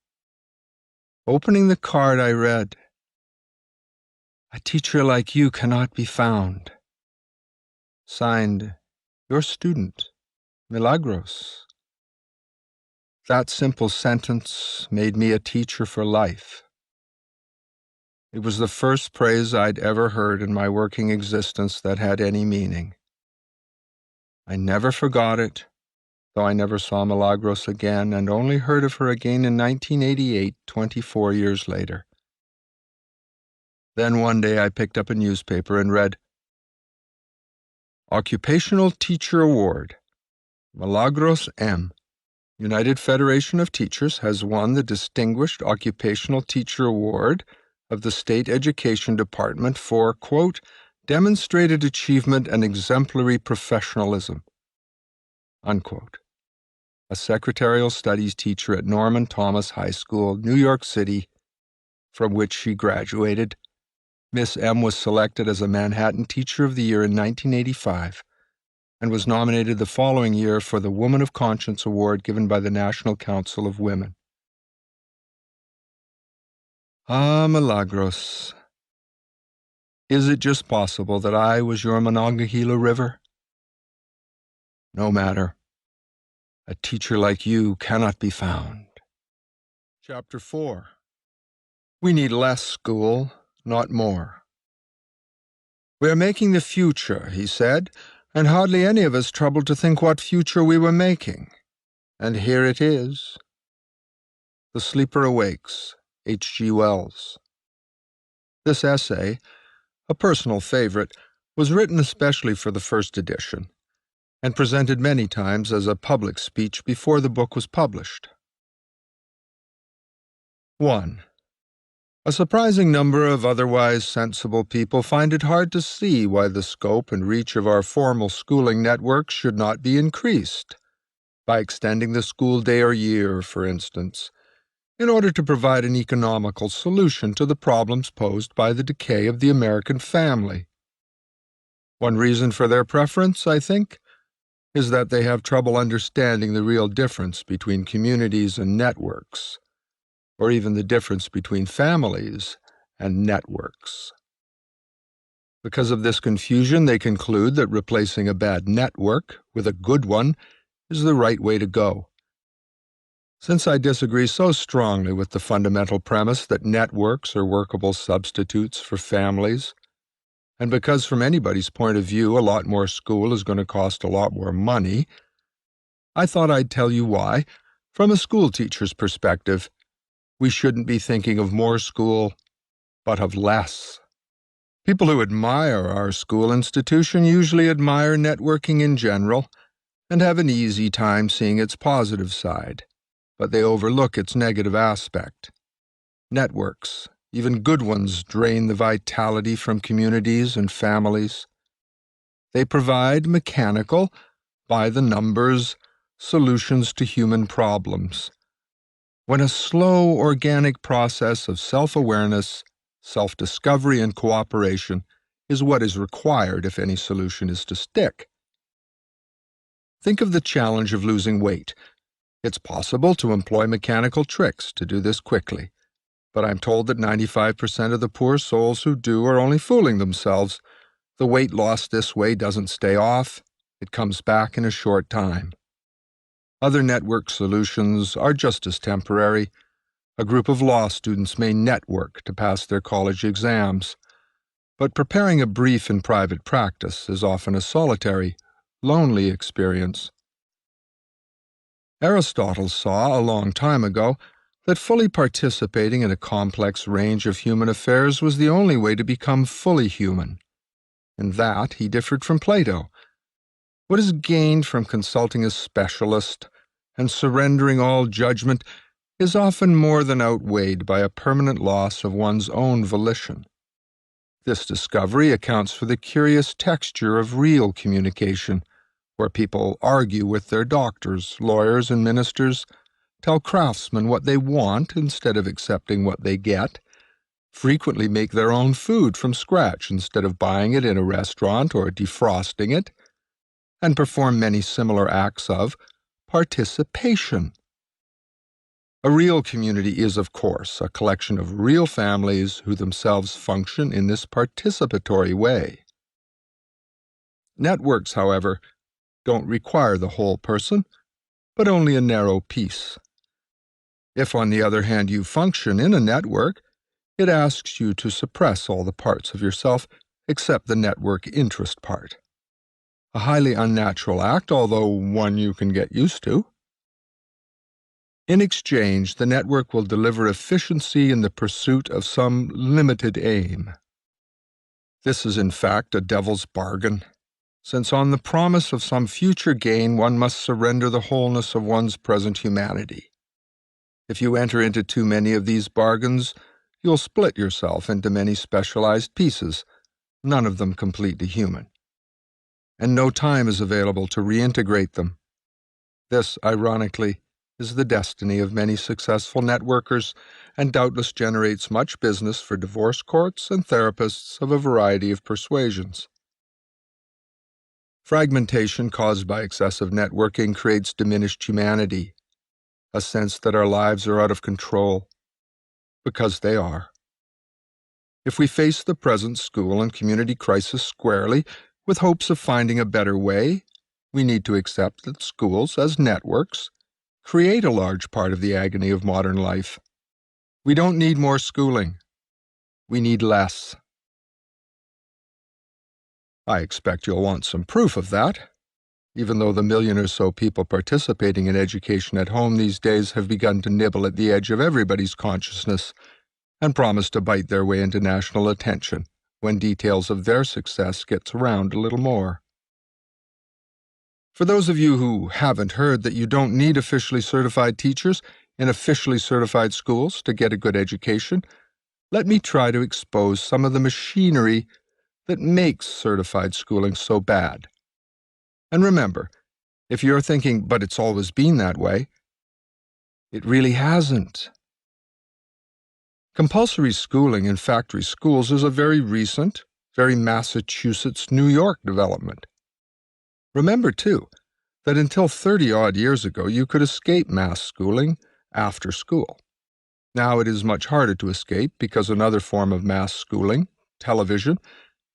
Opening the card, I read, "A teacher like you cannot be found. Signed, Your student, Milagros. That simple sentence made me a teacher for life. It was the first praise I'd ever heard in my working existence that had any meaning. I never forgot it, though I never saw Milagros again and only heard of her again in 1988, 24 years later. Then one day I picked up a newspaper and read, Occupational Teacher Award. Milagros M. United Federation of Teachers has won the Distinguished Occupational Teacher Award of the State Education Department for, quote, demonstrated achievement and exemplary professionalism, unquote. A secretarial studies teacher at Norman Thomas High School, New York City, from which she graduated, Miss M was selected as a Manhattan Teacher of the Year in 1985 and was nominated the following year for the Woman of Conscience Award given by the National Council of Women. Ah, Milagros, is it just possible that I was your Monongahela River? No matter. A teacher like you cannot be found. Chapter 4. We need less school, not more. We are making the future, he said, and hardly any of us troubled to think what future we were making. And here it is. The Sleeper Awakes, H.G. Wells. This essay, a personal favorite, was written especially for the first edition, and presented many times as a public speech before the book was published. 1. A surprising number of otherwise sensible people find it hard to see why the scope and reach of our formal schooling networks should not be increased, by extending the school day or year, for instance, in order to provide an economical solution to the problems posed by the decay of the American family. One reason for their preference, I think, is that they have trouble understanding the real difference between communities and networks, or even the difference between families and networks. Because of this confusion, they conclude that replacing a bad network with a good one is the right way to go. Since I disagree so strongly with the fundamental premise that networks are workable substitutes for families, and because from anybody's point of view a lot more school is going to cost a lot more money, I thought I'd tell you why, from a school teacher's perspective, we shouldn't be thinking of more school, but of less. People who admire our school institution usually admire networking in general and have an easy time seeing its positive side, but they overlook its negative aspect. Networks, even good ones, drain the vitality from communities and families. They provide mechanical, by the numbers, solutions to human problems, when a slow, organic process of self-awareness, self-discovery, and cooperation is what is required if any solution is to stick. Think of the challenge of losing weight. It's possible to employ mechanical tricks to do this quickly, but I'm told that 95% of the poor souls who do are only fooling themselves. The weight lost this way doesn't stay off. It comes back in a short time. Other network solutions are just as temporary. A group of law students may network to pass their college exams, but preparing a brief in private practice is often a solitary, lonely experience. Aristotle saw a long time ago that fully participating in a complex range of human affairs was the only way to become fully human. In that, he differed from Plato. What is gained from consulting a specialist and surrendering all judgment is often more than outweighed by a permanent loss of one's own volition. This discovery accounts for the curious texture of real communication, where people argue with their doctors, lawyers, and ministers, tell craftsmen what they want instead of accepting what they get, frequently make their own food from scratch instead of buying it in a restaurant or defrosting it, and perform many similar acts of participation. A real community is, of course, a collection of real families who themselves function in this participatory way. Networks, however, don't require the whole person, but only a narrow piece. If, on the other hand, you function in a network, it asks you to suppress all the parts of yourself except the network interest part. A highly unnatural act, although one you can get used to. In exchange, the network will deliver efficiency in the pursuit of some limited aim. This is in fact a devil's bargain, since on the promise of some future gain one must surrender the wholeness of one's present humanity. If you enter into too many of these bargains, you'll split yourself into many specialized pieces, none of them completely human. And no time is available to reintegrate them. This, ironically, is the destiny of many successful networkers and doubtless generates much business for divorce courts and therapists of a variety of persuasions. Fragmentation caused by excessive networking creates diminished humanity, a sense that our lives are out of control, because they are. If we face the present school and community crisis squarely, with hopes of finding a better way, we need to accept that schools, as networks, create a large part of the agony of modern life. We don't need more schooling. We need less. I expect you'll want some proof of that, even though the million or so people participating in education at home these days have begun to nibble at the edge of everybody's consciousness and promise to bite their way into national attention when details of their success gets around a little more. For those of you who haven't heard that you don't need officially certified teachers in officially certified schools to get a good education, let me try to expose some of the machinery that makes certified schooling so bad. And remember, if you're thinking, but it's always been that way, it really hasn't. Compulsory schooling in factory schools is a very recent, very Massachusetts, New York development. Remember, too, that until 30-odd years ago you could escape mass schooling after school. Now it is much harder to escape because another form of mass schooling, television,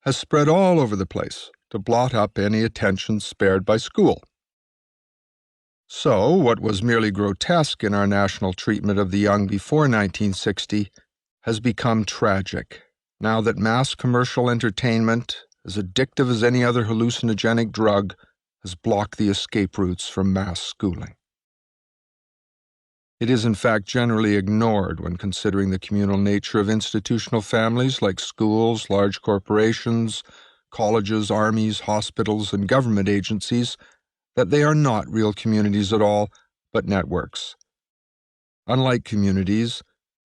has spread all over the place to blot up any attention spared by school. So, what was merely grotesque in our national treatment of the young before 1960 has become tragic, now that mass commercial entertainment, as addictive as any other hallucinogenic drug, has blocked the escape routes from mass schooling. It is in fact generally ignored when considering the communal nature of institutional families like schools, large corporations, colleges, armies, hospitals, and government agencies, that they are not real communities at all, but networks. Unlike communities,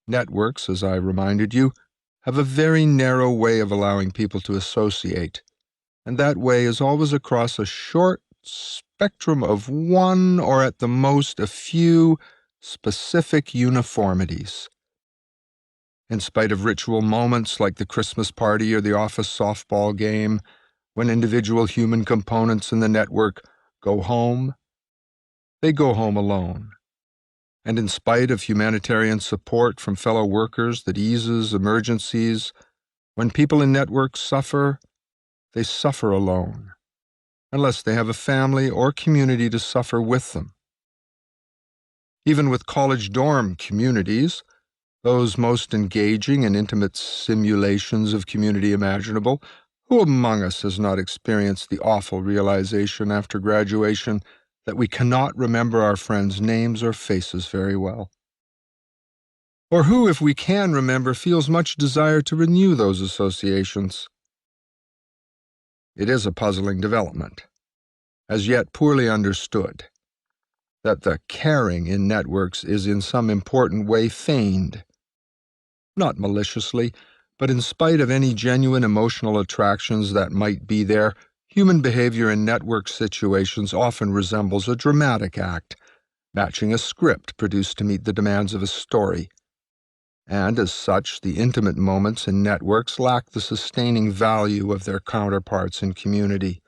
networks, as I reminded you, have a very narrow way of allowing people to associate, and that way is always across a short spectrum of one or at the most a few specific uniformities. In spite of ritual moments like the Christmas party or the office softball game, when individual human components in the network go home, they go home alone. And in spite of humanitarian support from fellow workers that eases emergencies, when people in networks suffer, they suffer alone, unless they have a family or community to suffer with them. Even with college dorm communities, those most engaging and intimate simulations of community imaginable, who among us has not experienced the awful realization after graduation that we cannot remember our friends' names or faces very well? Or who, if we can remember, feels much desire to renew those associations? It is a puzzling development, as yet poorly understood, that the caring in networks is in some important way feigned. Not maliciously, but in spite of any genuine emotional attractions that might be there, human behavior in network situations often resembles a dramatic act, matching a script produced to meet the demands of a story. And as such, the intimate moments in networks lack the sustaining value of their counterparts in community.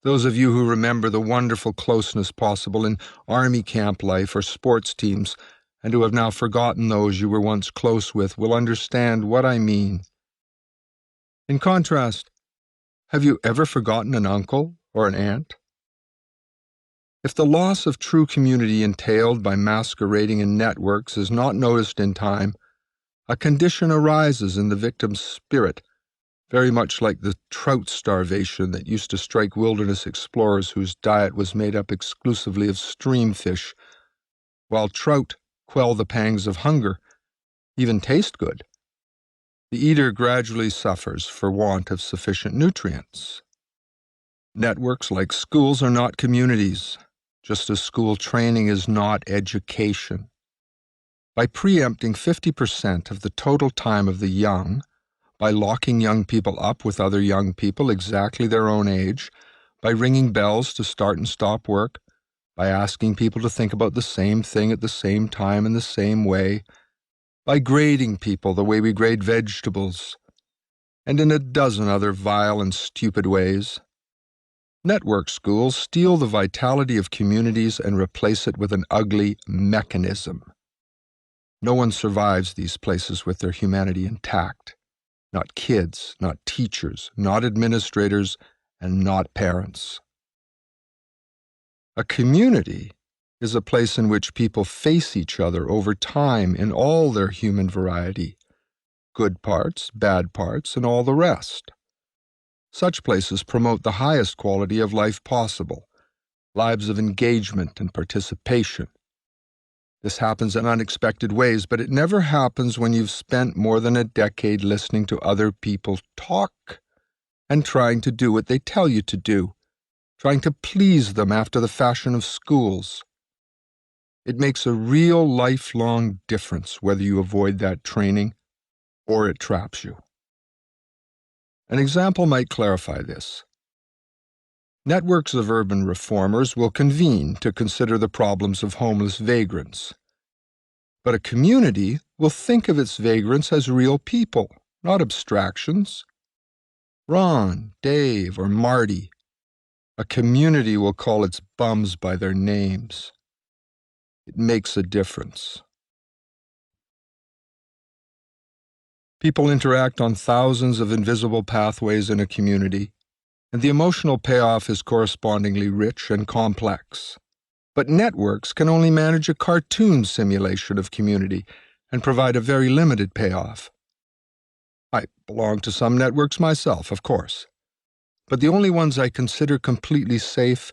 Those of you who remember the wonderful closeness possible in army camp life or sports teams, and who have now forgotten those you were once close with, will understand what I mean. In contrast, have you ever forgotten an uncle or an aunt? If the loss of true community entailed by masquerading in networks is not noticed in time, a condition arises in the victim's spirit, very much like the trout starvation that used to strike wilderness explorers whose diet was made up exclusively of stream fish, while trout quell the pangs of hunger, even taste good. The eater gradually suffers for want of sufficient nutrients. Networks, like schools, are not communities, just as school training is not education. By preempting 50% of the total time of the young, by locking young people up with other young people exactly their own age, by ringing bells to start and stop work, by asking people to think about the same thing at the same time in the same way, by grading people the way we grade vegetables, and in a dozen other vile and stupid ways. Network schools steal the vitality of communities and replace it with an ugly mechanism. No one survives these places with their humanity intact. Not kids, not teachers, not administrators, and not parents. A community is a place in which people face each other over time in all their human variety, good parts, bad parts, and all the rest. Such places promote the highest quality of life possible, lives of engagement and participation. This happens in unexpected ways, but it never happens when you've spent more than a decade listening to other people talk and trying to do what they tell you to do, trying to please them after the fashion of schools. It makes a real lifelong difference whether you avoid that training or it traps you. An example might clarify this. Networks of urban reformers will convene to consider the problems of homeless vagrants. But a community will think of its vagrants as real people, not abstractions. Ron, Dave, or Marty. A community will call its bums by their names. It makes a difference. People interact on thousands of invisible pathways in a community, and the emotional payoff is correspondingly rich and complex. But networks can only manage a cartoon simulation of community and provide a very limited payoff. I belong to some networks myself, of course, but the only ones I consider completely safe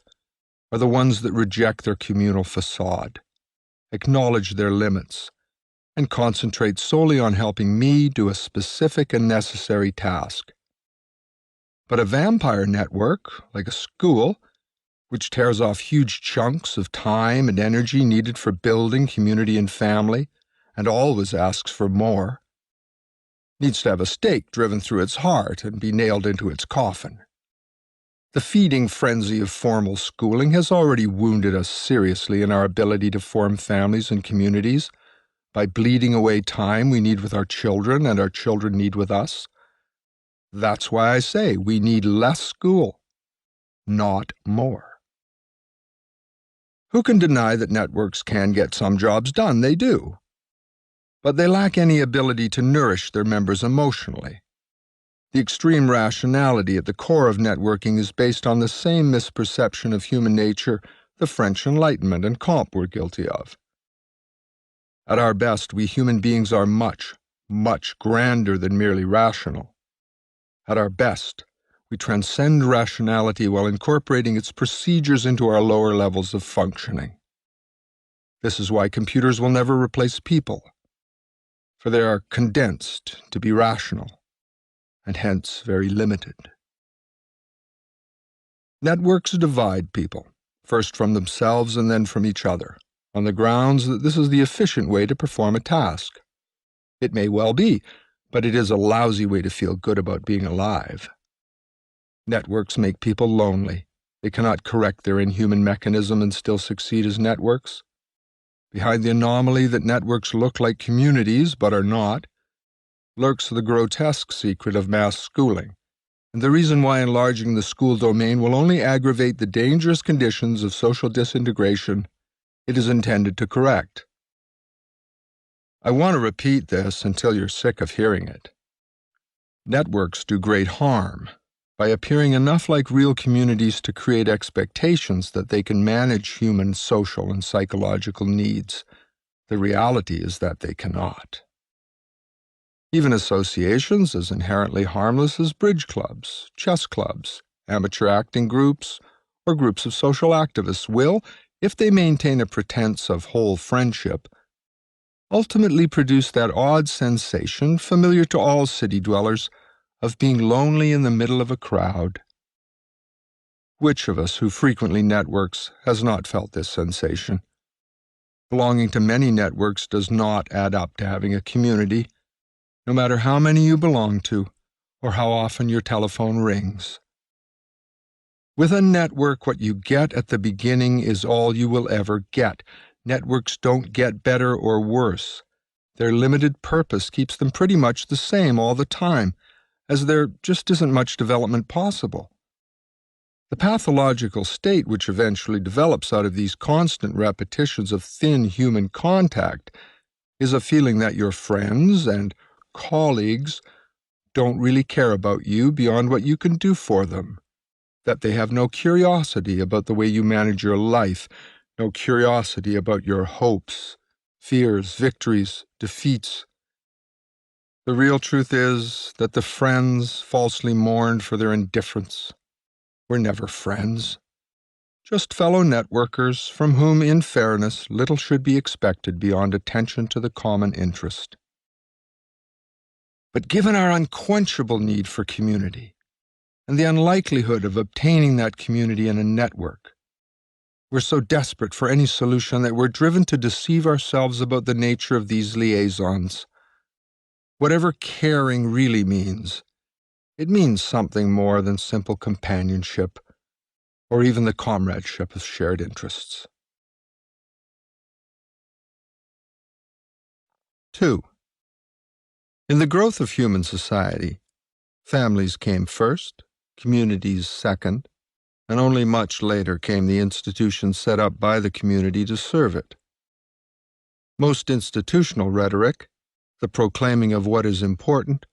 are the ones that reject their communal facade, acknowledge their limits, and concentrate solely on helping me do a specific and necessary task. But a vampire network, like a school, which tears off huge chunks of time and energy needed for building community and family, and always asks for more, needs to have a stake driven through its heart and be nailed into its coffin. The feeding frenzy of formal schooling has already wounded us seriously in our ability to form families and communities by bleeding away time we need with our children and our children need with us. That's why I say we need less school, not more. Who can deny that networks can get some jobs done? They do. But they lack any ability to nourish their members emotionally. The extreme rationality at the core of networking is based on the same misperception of human nature the French Enlightenment and Comte were guilty of. At our best, we human beings are much, much grander than merely rational. At our best, we transcend rationality while incorporating its procedures into our lower levels of functioning. This is why computers will never replace people, for they are condensed to be rational, and hence very limited. Networks divide people, first from themselves and then from each other, on the grounds that this is the efficient way to perform a task. It may well be, but it is a lousy way to feel good about being alive. Networks make people lonely. They cannot correct their inhuman mechanism and still succeed as networks. Behind the anomaly that networks look like communities but are not, lurks the grotesque secret of mass schooling, and the reason why enlarging the school domain will only aggravate the dangerous conditions of social disintegration it is intended to correct. I want to repeat this until you're sick of hearing it. Networks do great harm by appearing enough like real communities to create expectations that they can manage human social and psychological needs. The reality is that they cannot. Even associations as inherently harmless as bridge clubs, chess clubs, amateur acting groups, or groups of social activists will, if they maintain a pretense of whole friendship, ultimately produce that odd sensation familiar to all city dwellers of being lonely in the middle of a crowd. Which of us who frequently networks has not felt this sensation? Belonging to many networks does not add up to having a community, no matter how many you belong to or how often your telephone rings. With a network, what you get at the beginning is all you will ever get. Networks don't get better or worse. Their limited purpose keeps them pretty much the same all the time, as there just isn't much development possible. The pathological state which eventually develops out of these constant repetitions of thin human contact is a feeling that your friends and colleagues don't really care about you beyond what you can do for them, that they have no curiosity about the way you manage your life, no curiosity about your hopes, fears, victories, defeats. The real truth is that the friends falsely mourned for their indifference were never friends, just fellow networkers from whom, in fairness, little should be expected beyond attention to the common interest. But given our unquenchable need for community, and the unlikelihood of obtaining that community in a network, we're so desperate for any solution that we're driven to deceive ourselves about the nature of these liaisons. Whatever caring really means, it means something more than simple companionship, or even the comradeship of shared interests. 2. In the growth of human society, families came first, communities second, and only much later came the institutions set up by the community to serve it. Most institutional rhetoric, the proclaiming of what is important,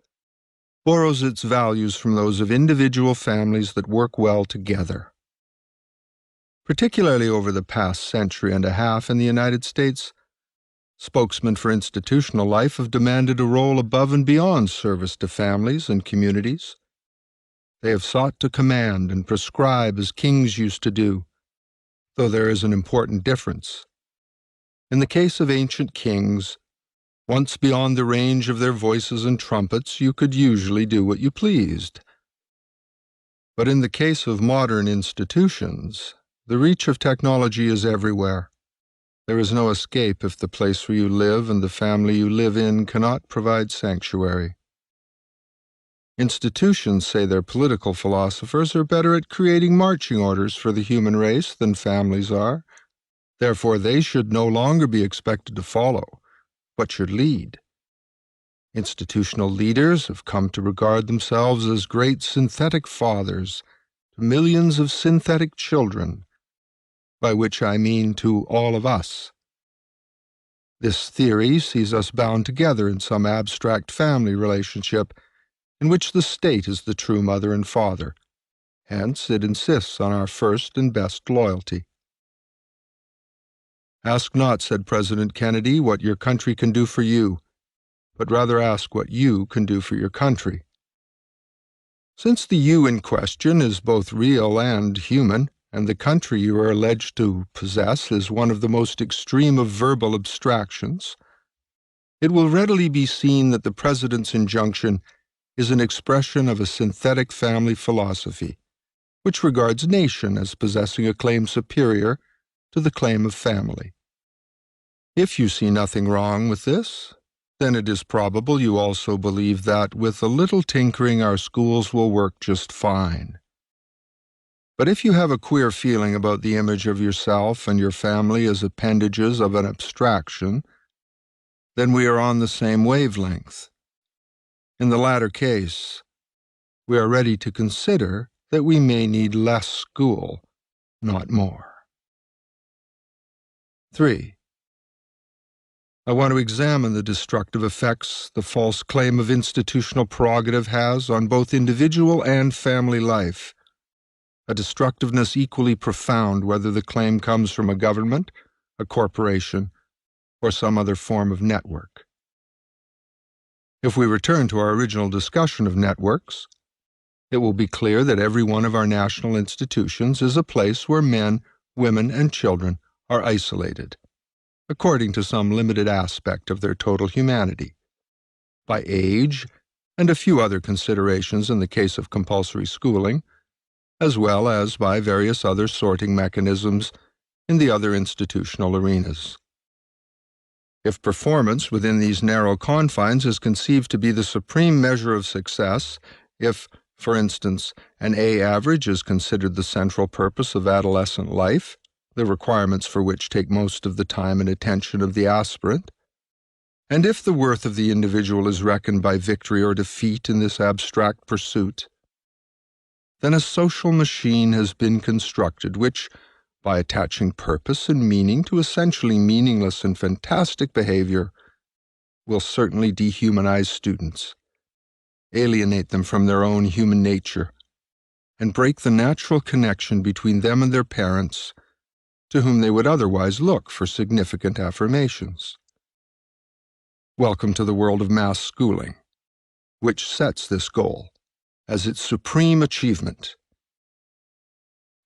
borrows its values from those of individual families that work well together. Particularly over the past century and a half in the United States, spokesmen for institutional life have demanded a role above and beyond service to families and communities. They have sought to command and prescribe as kings used to do, though there is an important difference. In the case of ancient kings, once beyond the range of their voices and trumpets, you could usually do what you pleased. But in the case of modern institutions, the reach of technology is everywhere. There is no escape if the place where you live and the family you live in cannot provide sanctuary. Institutions, say their political philosophers, are better at creating marching orders for the human race than families are. Therefore, they should no longer be expected to follow, but should lead. Institutional leaders have come to regard themselves as great synthetic fathers to millions of synthetic children, by which I mean to all of us. This theory sees us bound together in some abstract family relationship in which the state is the true mother and father. Hence, it insists on our first and best loyalty. Ask not, said President Kennedy, what your country can do for you, but rather ask what you can do for your country. Since the you in question is both real and human, and the country you are alleged to possess is one of the most extreme of verbal abstractions, it will readily be seen that the President's injunction is an expression of a synthetic family philosophy, which regards nation as possessing a claim superior to the claim of family. If you see nothing wrong with this, then it is probable you also believe that, with a little tinkering, our schools will work just fine. But if you have a queer feeling about the image of yourself and your family as appendages of an abstraction, then we are on the same wavelength. In the latter case, we are ready to consider that we may need less school, not more. 3. I want to examine the destructive effects the false claim of institutional prerogative has on both individual and family life, a destructiveness equally profound whether the claim comes from a government, a corporation, or some other form of network. If we return to our original discussion of networks, it will be clear that every one of our national institutions is a place where men, women, and children are isolated, according to some limited aspect of their total humanity, by age and a few other considerations in the case of compulsory schooling, as well as by various other sorting mechanisms in the other institutional arenas. If performance within these narrow confines is conceived to be the supreme measure of success, if, for instance, an A average is considered the central purpose of adolescent life, the requirements for which take most of the time and attention of the aspirant, and if the worth of the individual is reckoned by victory or defeat in this abstract pursuit, then a social machine has been constructed which, by attaching purpose and meaning to essentially meaningless and fantastic behavior, will certainly dehumanize students, alienate them from their own human nature, and break the natural connection between them and their parents, to whom they would otherwise look for significant affirmations. Welcome to the world of mass schooling, which sets this goal as its supreme achievement.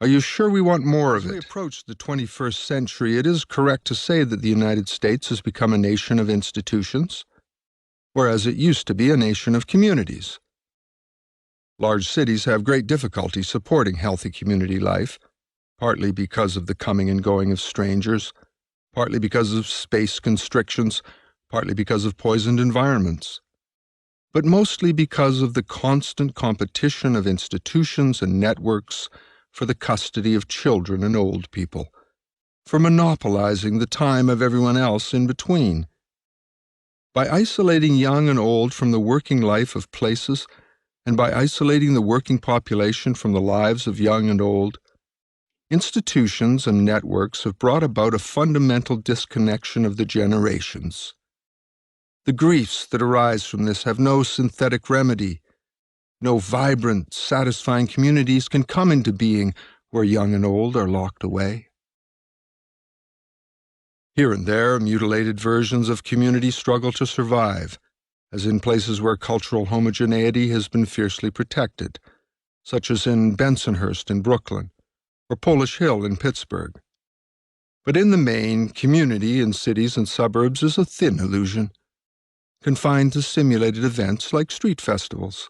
Are you sure we want more of it? As we approach the 21st century, it is correct to say that the United States has become a nation of institutions, whereas it used to be a nation of communities. Large cities have great difficulty supporting healthy community life, partly because of the coming and going of strangers, partly because of space constrictions, partly because of poisoned environments, but mostly because of the constant competition of institutions and networks for the custody of children and old people, for monopolizing the time of everyone else in between. By isolating young and old from the working life of places, and by isolating the working population from the lives of young and old, institutions and networks have brought about a fundamental disconnection of the generations. The griefs that arise from this have no synthetic remedy. No vibrant, satisfying communities can come into being where young and old are locked away. Here and there, mutilated versions of community struggle to survive, as in places where cultural homogeneity has been fiercely protected, such as in Bensonhurst in Brooklyn, or Polish Hill in Pittsburgh. But in the main, community in cities and suburbs is a thin illusion, confined to simulated events like street festivals.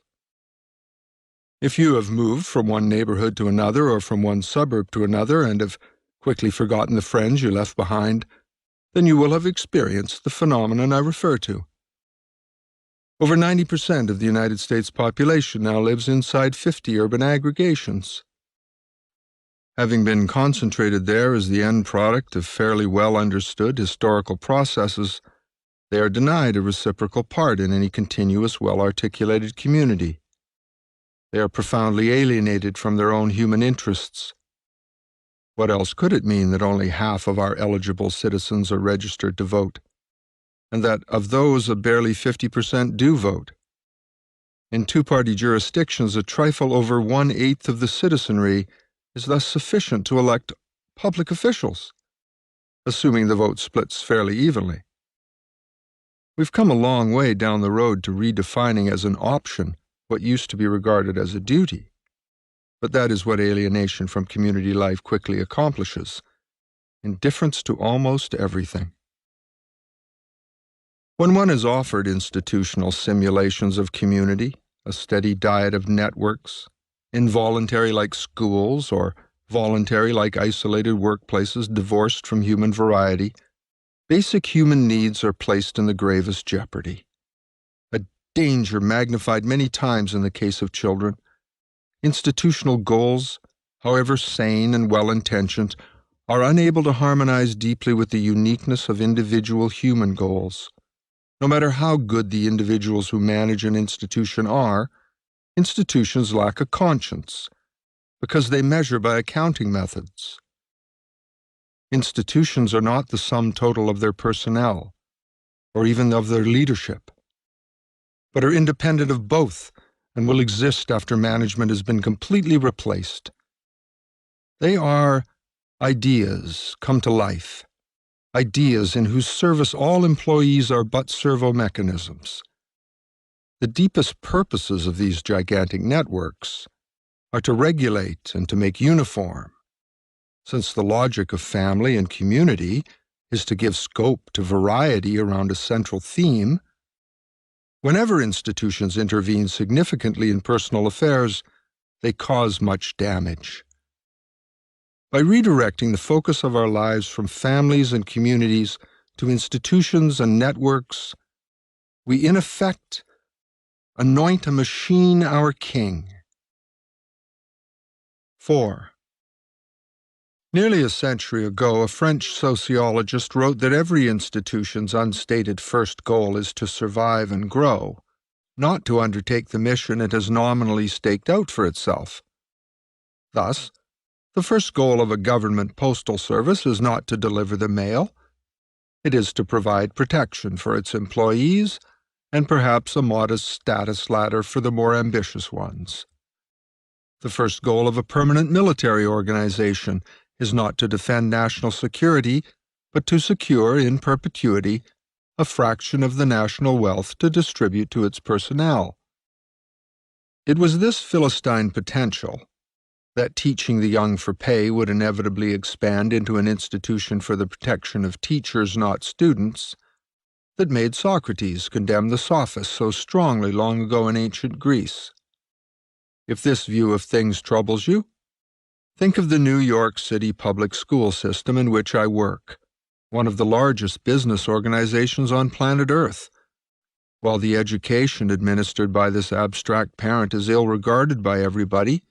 If you have moved from one neighborhood to another or from one suburb to another and have quickly forgotten the friends you left behind, then you will have experienced the phenomenon I refer to. Over 90% of the United States population now lives inside 50 urban aggregations. Having been concentrated there as the end product of fairly well understood historical processes, they are denied a reciprocal part in any continuous, well-articulated community. They are profoundly alienated from their own human interests. What else could it mean that only half of our eligible citizens are registered to vote, and that of those a barely 50% do vote? In two-party jurisdictions, a trifle over 1/8 of the citizenry is thus sufficient to elect public officials, assuming the vote splits fairly evenly. We've come a long way down the road to redefining as an option what used to be regarded as a duty. But that is what alienation from community life quickly accomplishes: indifference to almost everything. When one is offered institutional simulations of community, a steady diet of networks, involuntary like schools or voluntary like isolated workplaces divorced from human variety, basic human needs are placed in the gravest jeopardy. A danger magnified many times in the case of children. Institutional goals, however sane and well-intentioned, are unable to harmonize deeply with the uniqueness of individual human goals. No matter how good the individuals who manage an institution are, institutions lack a conscience, because they measure by accounting methods. Institutions are not the sum total of their personnel, or even of their leadership, but are independent of both and will exist after management has been completely replaced. They are ideas come to life, ideas in whose service all employees are but servo mechanisms. The deepest purposes of these gigantic networks are to regulate and to make uniform, since the logic of family and community is to give scope to variety around a central theme. Whenever institutions intervene significantly in personal affairs, they cause much damage. By redirecting the focus of our lives from families and communities to institutions and networks, we in effect anoint a machine our king. 4. Nearly a century ago, a French sociologist wrote that every institution's unstated first goal is to survive and grow, not to undertake the mission it has nominally staked out for itself. Thus, the first goal of a government postal service is not to deliver the mail. It is to provide protection for its employees and perhaps a modest status ladder for the more ambitious ones. The first goal of a permanent military organization is not to defend national security, but to secure in perpetuity a fraction of the national wealth to distribute to its personnel. It was this Philistine potential, that teaching the young for pay would inevitably expand into an institution for the protection of teachers, not students, that made Socrates condemn the sophists so strongly long ago in ancient Greece. If this view of things troubles you, think of the New York City public school system in which I work, one of the largest business organizations on planet Earth. While the education administered by this abstract parent is ill-regarded by everybody,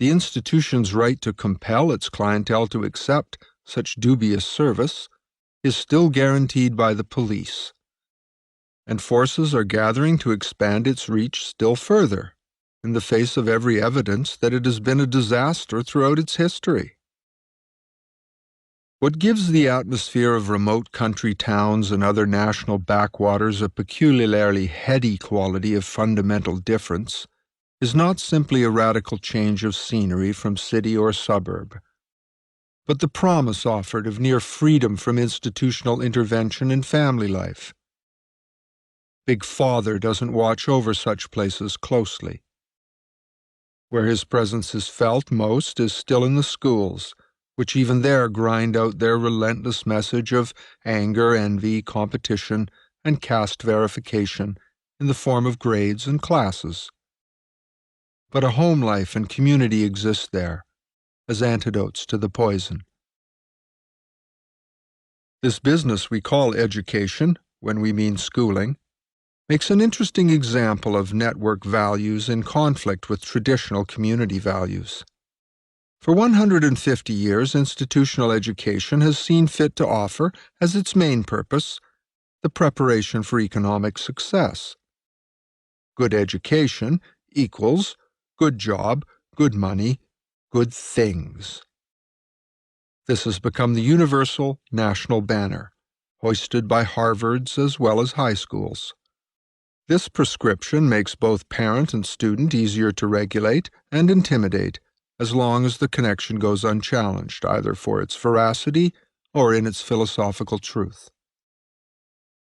the institution's right to compel its clientele to accept such dubious service is still guaranteed by the police, and forces are gathering to expand its reach still further, in the face of every evidence that it has been a disaster throughout its history. What gives the atmosphere of remote country towns and other national backwaters a peculiarly heady quality of fundamental difference is not simply a radical change of scenery from city or suburb, but the promise offered of near freedom from institutional intervention in family life. Big Father doesn't watch over such places closely. Where his presence is felt most is still in the schools, which even there grind out their relentless message of anger, envy, competition, and caste verification in the form of grades and classes. But a home life and community exist there, as antidotes to the poison. This business we call education, when we mean schooling, makes an interesting example of network values in conflict with traditional community values. For 150 years, institutional education has seen fit to offer, as its main purpose, the preparation for economic success. Good education equals good job, good money, good things. This has become the universal national banner, hoisted by Harvards as well as high schools. This prescription makes both parent and student easier to regulate and intimidate, as long as the connection goes unchallenged, either for its veracity or in its philosophical truth.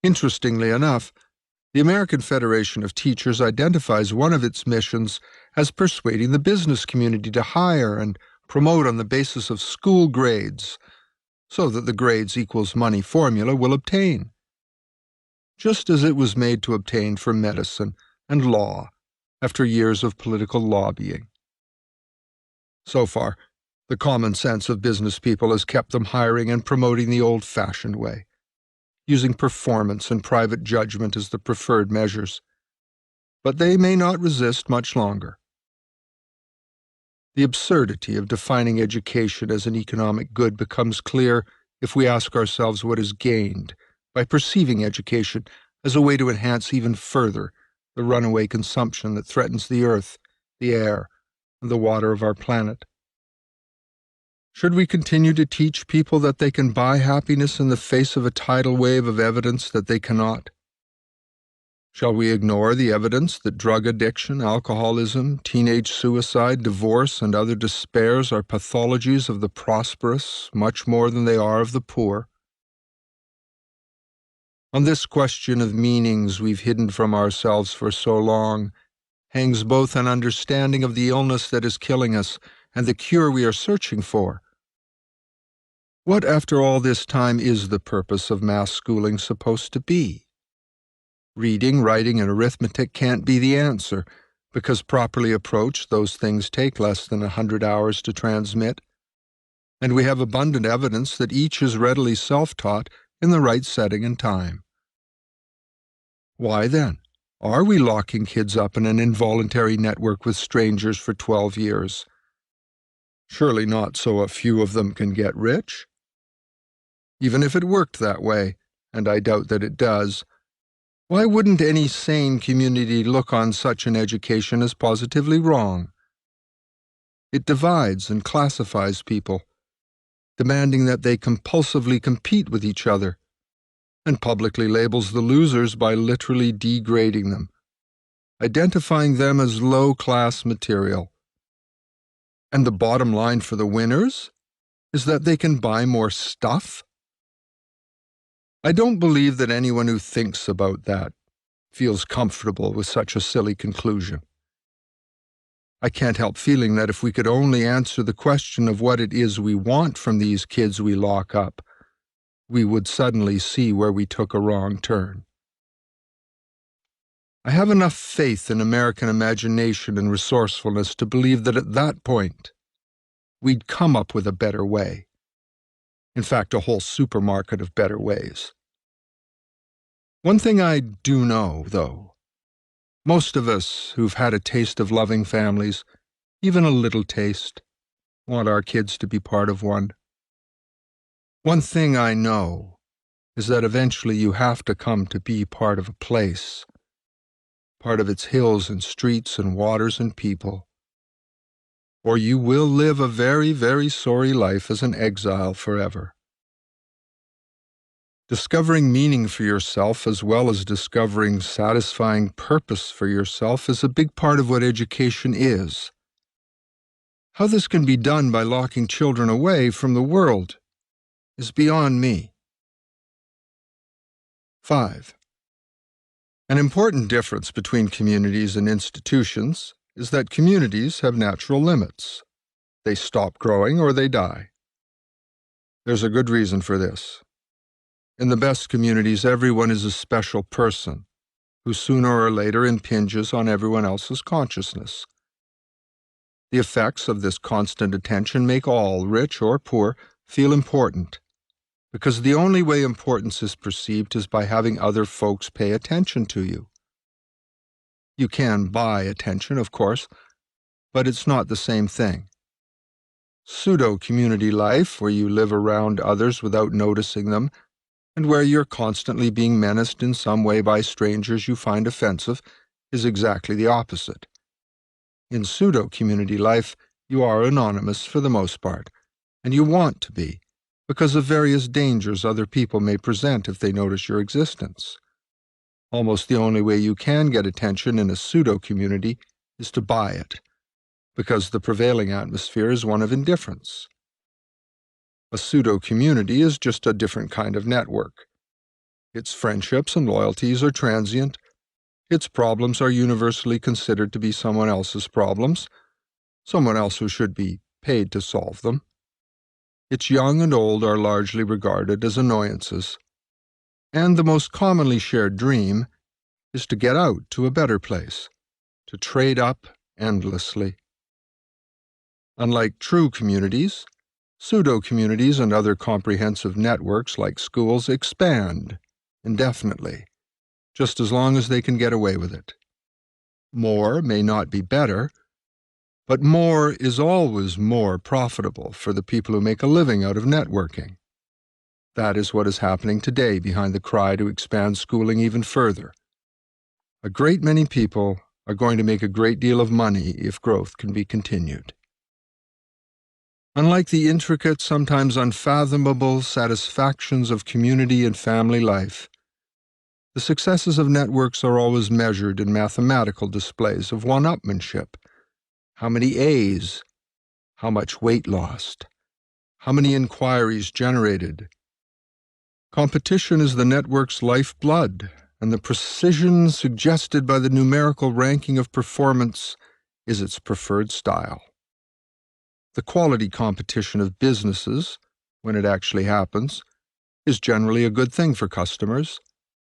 Interestingly enough, the American Federation of Teachers identifies one of its missions as persuading the business community to hire and promote on the basis of school grades, so that the grades equals money formula will obtain, just as it was made to obtain for medicine and law after years of political lobbying. So far, the common sense of business people has kept them hiring and promoting the old-fashioned way, using performance and private judgment as the preferred measures. But they may not resist much longer. The absurdity of defining education as an economic good becomes clear if we ask ourselves what is gained by perceiving education as a way to enhance even further the runaway consumption that threatens the earth, the air, and the water of our planet. Should we continue to teach people that they can buy happiness in the face of a tidal wave of evidence that they cannot? Shall we ignore the evidence that drug addiction, alcoholism, teenage suicide, divorce, and other despairs are pathologies of the prosperous much more than they are of the poor? On this question of meanings we've hidden from ourselves for so long hangs both an understanding of the illness that is killing us and the cure we are searching for. What, after all this time, is the purpose of mass schooling supposed to be? Reading, writing, and arithmetic can't be the answer, because properly approached, those things take less than 100 hours to transmit, and we have abundant evidence that each is readily self-taught in the right setting and time. Why then are we locking kids up in an involuntary network with strangers for 12 years? Surely not so a few of them can get rich. Even if it worked that way, and I doubt that it does, why wouldn't any sane community look on such an education as positively wrong? It divides and classifies people, demanding that they compulsively compete with each other, and publicly labels the losers by literally degrading them, identifying them as low-class material. And the bottom line for the winners is that they can buy more stuff? I don't believe that anyone who thinks about that feels comfortable with such a silly conclusion. I can't help feeling that if we could only answer the question of what it is we want from these kids we lock up, we would suddenly see where we took a wrong turn. I have enough faith in American imagination and resourcefulness to believe that at that point, we'd come up with a better way. In fact, a whole supermarket of better ways. One thing I do know, though, most of us who've had a taste of loving families, even a little taste, want our kids to be part of one. One thing I know is that eventually you have to come to be part of a place, part of its hills and streets and waters and people, or you will live a very, very sorry life as an exile forever. Discovering meaning for yourself as well as discovering satisfying purpose for yourself is a big part of what education is. How this can be done by locking children away from the world is beyond me. 5. An important difference between communities and institutions is that communities have natural limits. They stop growing or they die. There's a good reason for this. In the best communities, everyone is a special person who sooner or later impinges on everyone else's consciousness. The effects of this constant attention make all, rich or poor, feel important, because the only way importance is perceived is by having other folks pay attention to you. You can buy attention, of course, but it's not the same thing. Pseudo-community life, where you live around others without noticing them, and where you're constantly being menaced in some way by strangers you find offensive, is exactly the opposite. In pseudo-community life, you are anonymous for the most part, and you want to be, because of various dangers other people may present if they notice your existence. Almost the only way you can get attention in a pseudo-community is to buy it, because the prevailing atmosphere is one of indifference. A pseudo-community is just a different kind of network. Its friendships and loyalties are transient. Its problems are universally considered to be someone else's problems, someone else who should be paid to solve them. Its young and old are largely regarded as annoyances. And the most commonly shared dream is to get out to a better place, to trade up endlessly. Unlike true communities, pseudo-communities and other comprehensive networks like schools expand indefinitely, just as long as they can get away with it. More may not be better, but more is always more profitable for the people who make a living out of networking. That is what is happening today behind the cry to expand schooling even further. A great many people are going to make a great deal of money if growth can be continued. Unlike the intricate, sometimes unfathomable satisfactions of community and family life, the successes of networks are always measured in mathematical displays of one-upmanship. How many A's? How much weight lost? How many inquiries generated? Competition is the network's lifeblood, and the precision suggested by the numerical ranking of performance is its preferred style. The quality competition of businesses, when it actually happens, is generally a good thing for customers.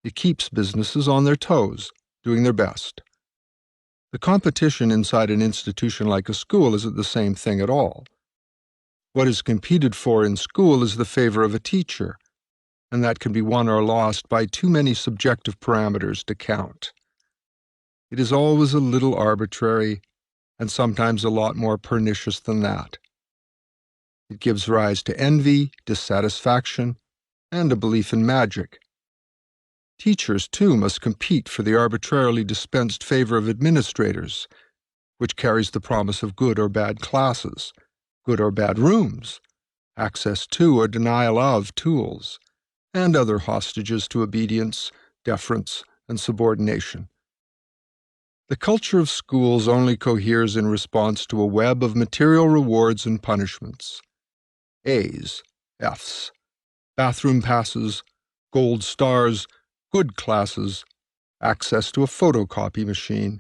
It keeps businesses on their toes, doing their best. The competition inside an institution like a school isn't the same thing at all. What is competed for in school is the favor of a teacher, and that can be won or lost by too many subjective parameters to count. It is always a little arbitrary, and sometimes a lot more pernicious than that. It gives rise to envy, dissatisfaction, and a belief in magic. Teachers, too, must compete for the arbitrarily dispensed favor of administrators, which carries the promise of good or bad classes, good or bad rooms, access to or denial of tools, and other hostages to obedience, deference, and subordination. The culture of schools only coheres in response to a web of material rewards and punishments. A's, F's, bathroom passes, gold stars, good classes, access to a photocopy machine.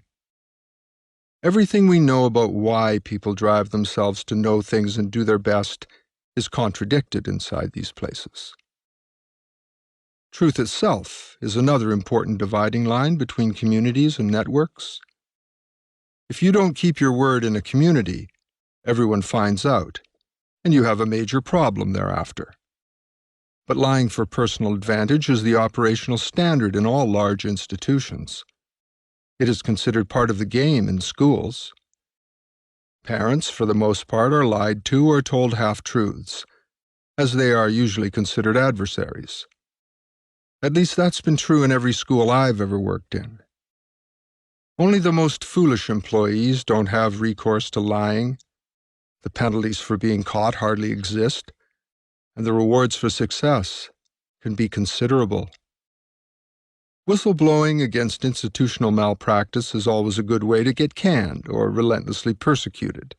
Everything we know about why people drive themselves to know things and do their best is contradicted inside these places. Truth itself is another important dividing line between communities and networks. If you don't keep your word in a community, everyone finds out, and you have a major problem thereafter. But lying for personal advantage is the operational standard in all large institutions. It is considered part of the game in schools. Parents, for the most part, are lied to or told half-truths, as they are usually considered adversaries. At least that's been true in every school I've ever worked in. Only the most foolish employees don't have recourse to lying. The penalties for being caught hardly exist, and the rewards for success can be considerable. Whistleblowing against institutional malpractice is always a good way to get canned or relentlessly persecuted.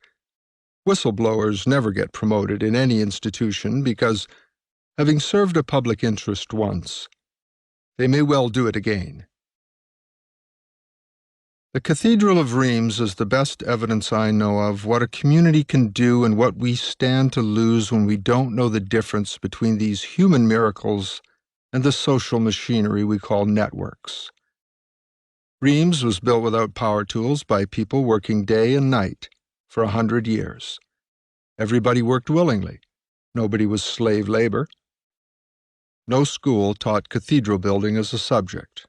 Whistleblowers never get promoted in any institution because, having served a public interest once, they may well do it again. The Cathedral of Reims is the best evidence I know of what a community can do and what we stand to lose when we don't know the difference between these human miracles and the social machinery we call networks. Reims was built without power tools by people working day and night for 100 years. Everybody worked willingly. Nobody was slave labor. No school taught cathedral building as a subject.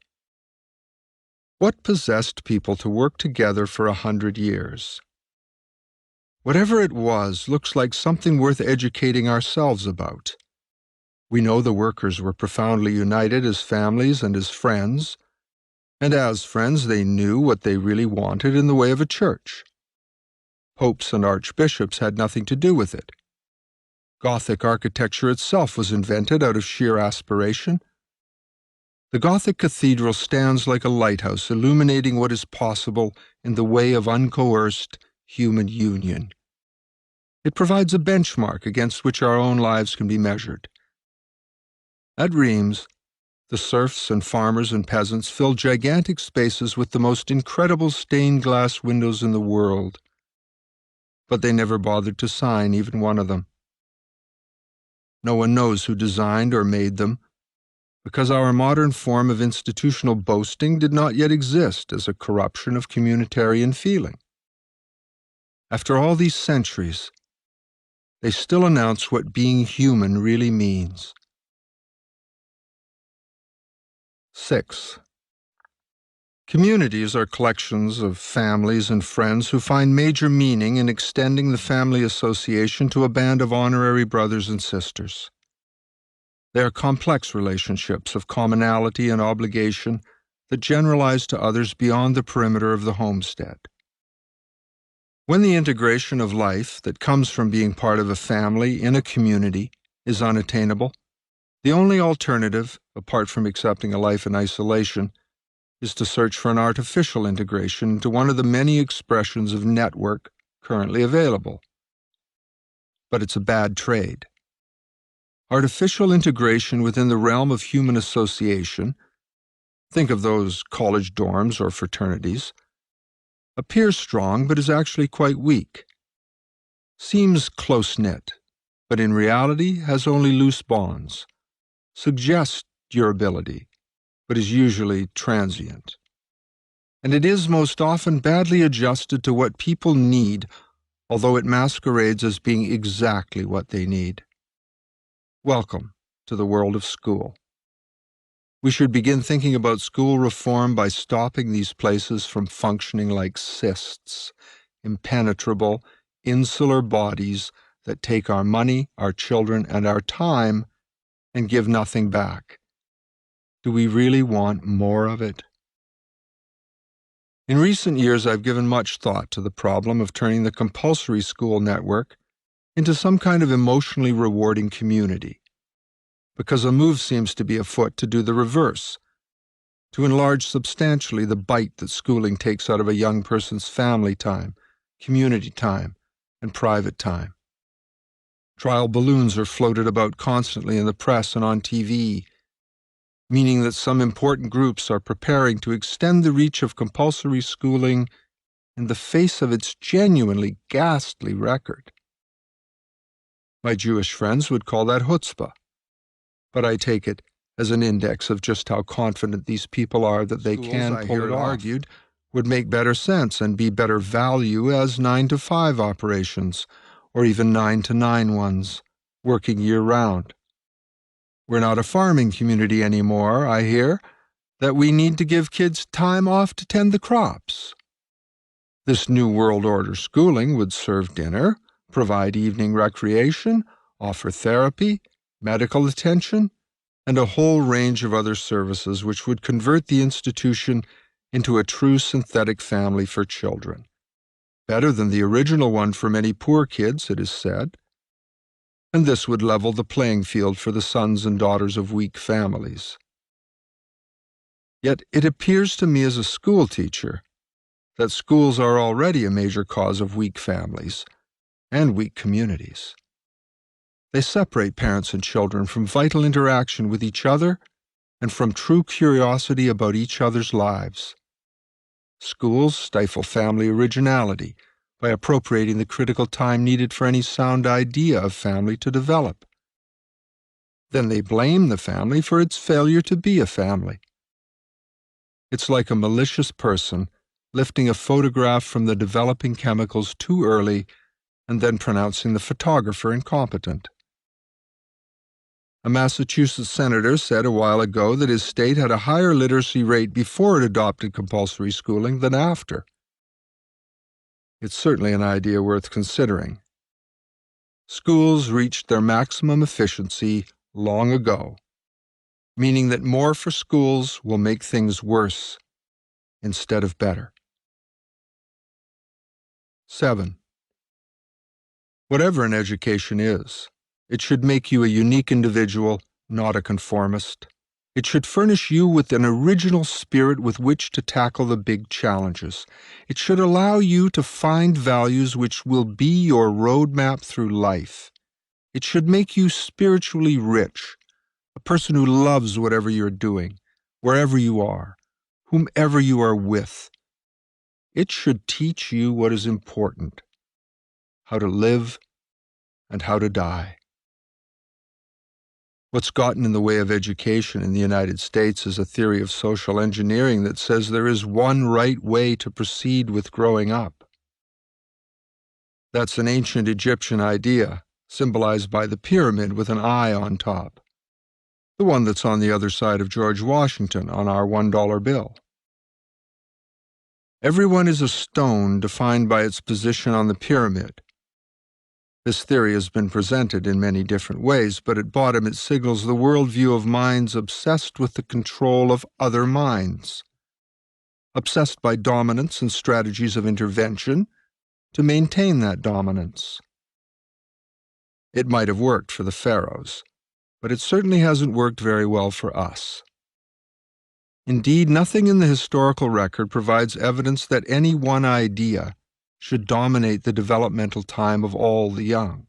What possessed people to work together for 100 years? Whatever it was looks like something worth educating ourselves about. We know the workers were profoundly united as families and as friends, and as friends they knew what they really wanted in the way of a church. Popes and archbishops had nothing to do with it. Gothic architecture itself was invented out of sheer aspiration. The Gothic cathedral stands like a lighthouse illuminating what is possible in the way of uncoerced human union. It provides a benchmark against which our own lives can be measured. At Reims, the serfs and farmers and peasants filled gigantic spaces with the most incredible stained glass windows in the world, but they never bothered to sign even one of them. No one knows who designed or made them, because our modern form of institutional boasting did not yet exist as a corruption of communitarian feeling. After all these centuries, they still announce what being human really means. 6. Communities are collections of families and friends who find major meaning in extending the family association to a band of honorary brothers and sisters. They are complex relationships of commonality and obligation that generalize to others beyond the perimeter of the homestead. When the integration of life that comes from being part of a family in a community is unattainable, the only alternative, apart from accepting a life in isolation, is to search for an artificial integration into one of the many expressions of network currently available. But it's a bad trade. Artificial integration within the realm of human association, think of those college dorms or fraternities, appears strong but is actually quite weak. Seems close-knit, but in reality has only loose bonds. Suggests durability, but is usually transient. And it is most often badly adjusted to what people need, although it masquerades as being exactly what they need. Welcome to the world of school. We should begin thinking about school reform by stopping these places from functioning like cysts, impenetrable, insular bodies that take our money, our children, and our time and give nothing back. Do we really want more of it? In recent years, I've given much thought to the problem of turning the compulsory school network into some kind of emotionally rewarding community, because a move seems to be afoot to do the reverse, to enlarge substantially the bite that schooling takes out of a young person's family time, community time, and private time. Trial balloons are floated about constantly in the press and on TV, meaning that some important groups are preparing to extend the reach of compulsory schooling in the face of its genuinely ghastly record. My Jewish friends would call that chutzpah, but I take it as an index of just how confident these people are that they can pull it off. Argued would make better sense and be better value as 9-to-5 operations, or even 9-to-9 ones, working year-round. We're not a farming community anymore, I hear, that we need to give kids time off to tend the crops. This New World Order schooling would serve dinner, provide evening recreation, offer therapy, medical attention, and a whole range of other services which would convert the institution into a true synthetic family for children. Better than the original one for many poor kids, it is said. And this would level the playing field for the sons and daughters of weak families. Yet it appears to me as a school teacher that schools are already a major cause of weak families and weak communities. They separate parents and children from vital interaction with each other and from true curiosity about each other's lives. Schools stifle family originality by appropriating the critical time needed for any sound idea of family to develop. Then they blame the family for its failure to be a family. It's like a malicious person lifting a photograph from the developing chemicals too early and then pronouncing the photographer incompetent. A Massachusetts senator said a while ago that his state had a higher literacy rate before it adopted compulsory schooling than after. It's certainly an idea worth considering. Schools reached their maximum efficiency long ago, meaning that more for schools will make things worse instead of better. 7. Whatever an education is, it should make you a unique individual, not a conformist. It should furnish you with an original spirit with which to tackle the big challenges. It should allow you to find values which will be your roadmap through life. It should make you spiritually rich, a person who loves whatever you're doing, wherever you are, whomever you are with. It should teach you what is important, how to live and how to die. What's gotten in the way of education in the United States is a theory of social engineering that says there is one right way to proceed with growing up. That's an ancient Egyptian idea, symbolized by the pyramid with an eye on top, the one that's on the other side of George Washington on our $1 bill. Everyone is a stone defined by its position on the pyramid. This theory has been presented in many different ways, but at bottom it signals the worldview of minds obsessed with the control of other minds, obsessed by dominance and strategies of intervention, to maintain that dominance. It might have worked for the pharaohs, but it certainly hasn't worked very well for us. Indeed, nothing in the historical record provides evidence that any one idea should dominate the developmental time of all the young.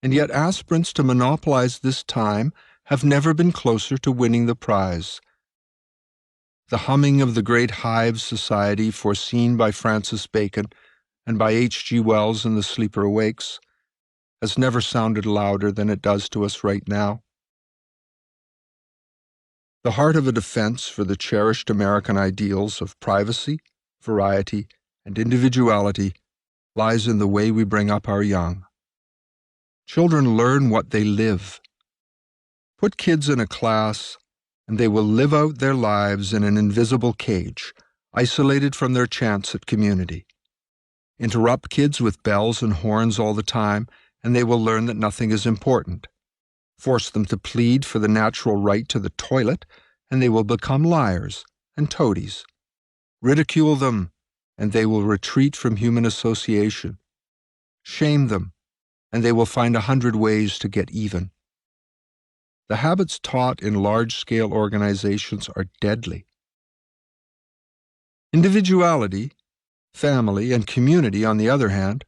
And yet aspirants to monopolize this time have never been closer to winning the prize. The humming of the great hive society foreseen by Francis Bacon and by H.G. Wells in The Sleeper Awakes has never sounded louder than it does to us right now. The heart of a defense for the cherished American ideals of privacy, variety, and individuality lies in the way we bring up our young. Children learn what they live. Put kids in a class, and they will live out their lives in an invisible cage, isolated from their chance at community. Interrupt kids with bells and horns all the time, and they will learn that nothing is important. Force them to plead for the natural right to the toilet, and they will become liars and toadies. Ridicule them, and they will retreat from human association. Shame them, and they will find 100 ways to get even. The habits taught in large-scale organizations are deadly. Individuality, family, and community, on the other hand,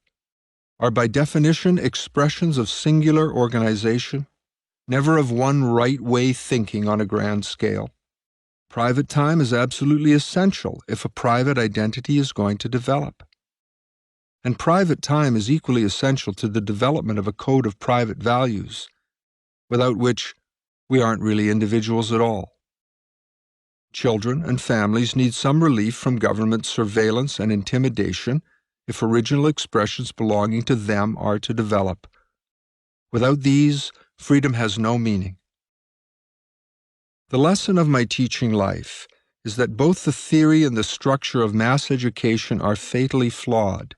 are by definition expressions of singular organization, never of one right-way thinking on a grand scale. Private time is absolutely essential if a private identity is going to develop. And private time is equally essential to the development of a code of private values, without which we aren't really individuals at all. Children and families need some relief from government surveillance and intimidation if original expressions belonging to them are to develop. Without these, freedom has no meaning. The lesson of my teaching life is that both the theory and the structure of mass education are fatally flawed.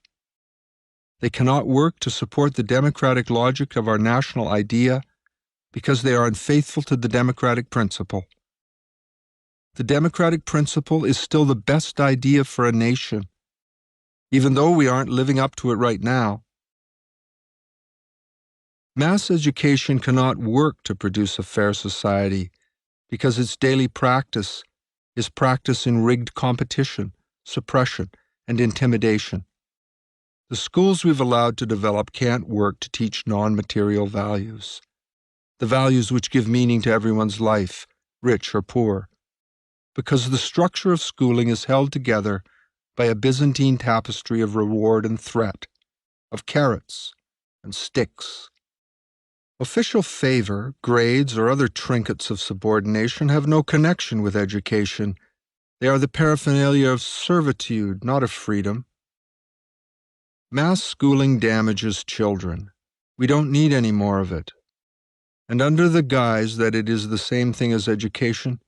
They cannot work to support the democratic logic of our national idea because they are unfaithful to the democratic principle. The democratic principle is still the best idea for a nation, even though we aren't living up to it right now. Mass education cannot work to produce a fair society because its daily practice is practice in rigged competition, suppression, and intimidation. The schools we've allowed to develop can't work to teach non-material values, the values which give meaning to everyone's life, rich or poor, because the structure of schooling is held together by a Byzantine tapestry of reward and threat, of carrots and sticks. Official favor, grades, or other trinkets of subordination have no connection with education. They are the paraphernalia of servitude, not of freedom. Mass schooling damages children. We don't need any more of it. And under the guise that it is the same thing as education,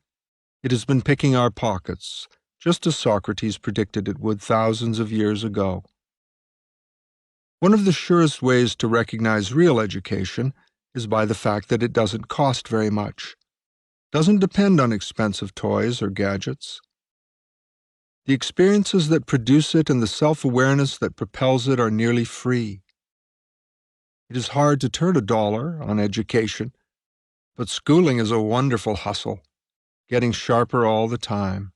it has been picking our pockets, just as Socrates predicted it would thousands of years ago. One of the surest ways to recognize real education is by the fact that it doesn't cost very much, doesn't depend on expensive toys or gadgets. The experiences that produce it and the self-awareness that propels it are nearly free. It is hard to turn $1 on education, but schooling is a wonderful hustle, getting sharper all the time.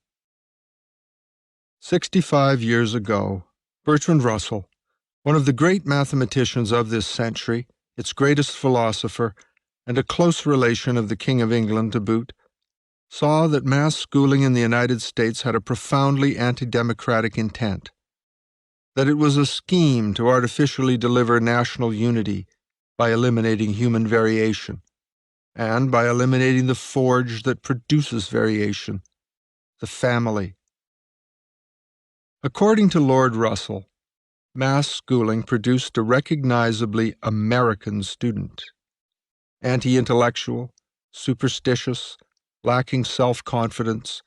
65 years ago, Bertrand Russell, one of the great mathematicians of this century, its greatest philosopher, and a close relation of the King of England to boot, saw that mass schooling in the United States had a profoundly anti-democratic intent, that it was a scheme to artificially deliver national unity by eliminating human variation, and by eliminating the forge that produces variation, the family. According to Lord Russell, mass schooling produced a recognizably American student, anti-intellectual, superstitious, lacking self-confidence,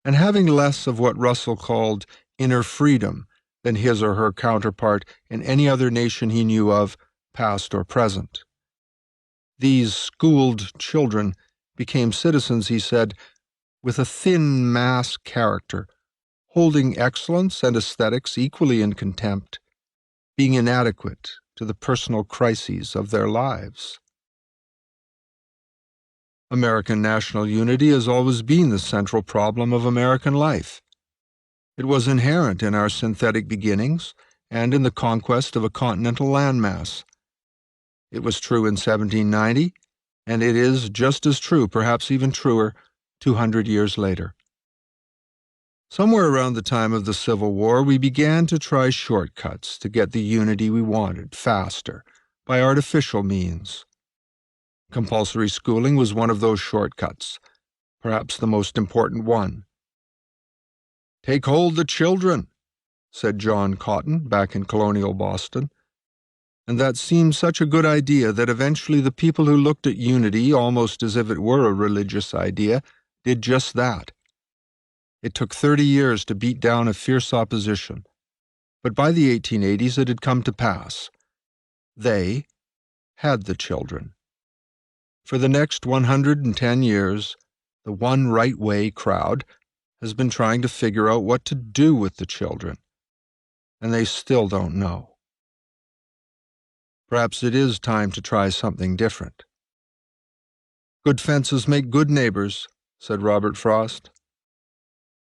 and having less of what Russell called inner freedom than his or her counterpart in any other nation he knew of, past or present. These schooled children became citizens, he said, with a thin mass character, holding excellence and aesthetics equally in contempt, being inadequate to the personal crises of their lives. American national unity has always been the central problem of American life. It was inherent in our synthetic beginnings and in the conquest of a continental landmass. It was true in 1790, and it is just as true, perhaps even truer, 200 years later. Somewhere around the time of the Civil War, we began to try shortcuts to get the unity we wanted faster, by artificial means. Compulsory schooling was one of those shortcuts, perhaps the most important one. "Take hold the children," said John Cotton back in colonial Boston. And that seemed such a good idea that eventually the people who looked at unity almost as if it were a religious idea did just that. It took 30 years to beat down a fierce opposition, but by the 1880s it had come to pass. They had the children. For the next 110 years, the One Right Way crowd has been trying to figure out what to do with the children, and they still don't know. Perhaps it is time to try something different. "Good fences make good neighbors," said Robert Frost.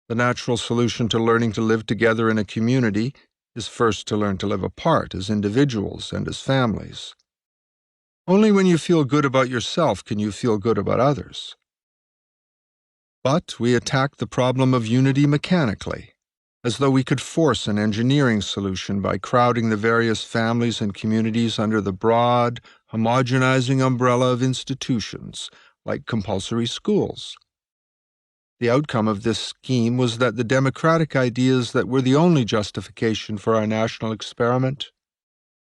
The natural solution to learning to live together in a community is first to learn to live apart as individuals and as families. Only when you feel good about yourself can you feel good about others. But we attack the problem of unity mechanically, as though we could force an engineering solution by crowding the various families and communities under the broad, homogenizing umbrella of institutions, like compulsory schools. The outcome of this scheme was that the democratic ideas that were the only justification for our national experiment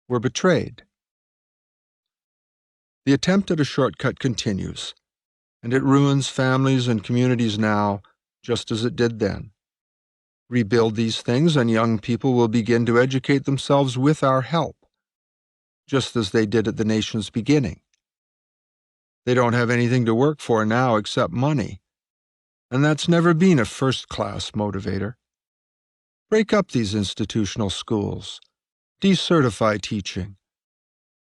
were betrayed. The attempt at a shortcut continues, and it ruins families and communities now, just as it did then. Rebuild these things, and young people will begin to educate themselves with our help, just as they did at the nation's beginning. They don't have anything to work for now except money, and that's never been a first-class motivator. Break up these institutional schools. Decertify teaching.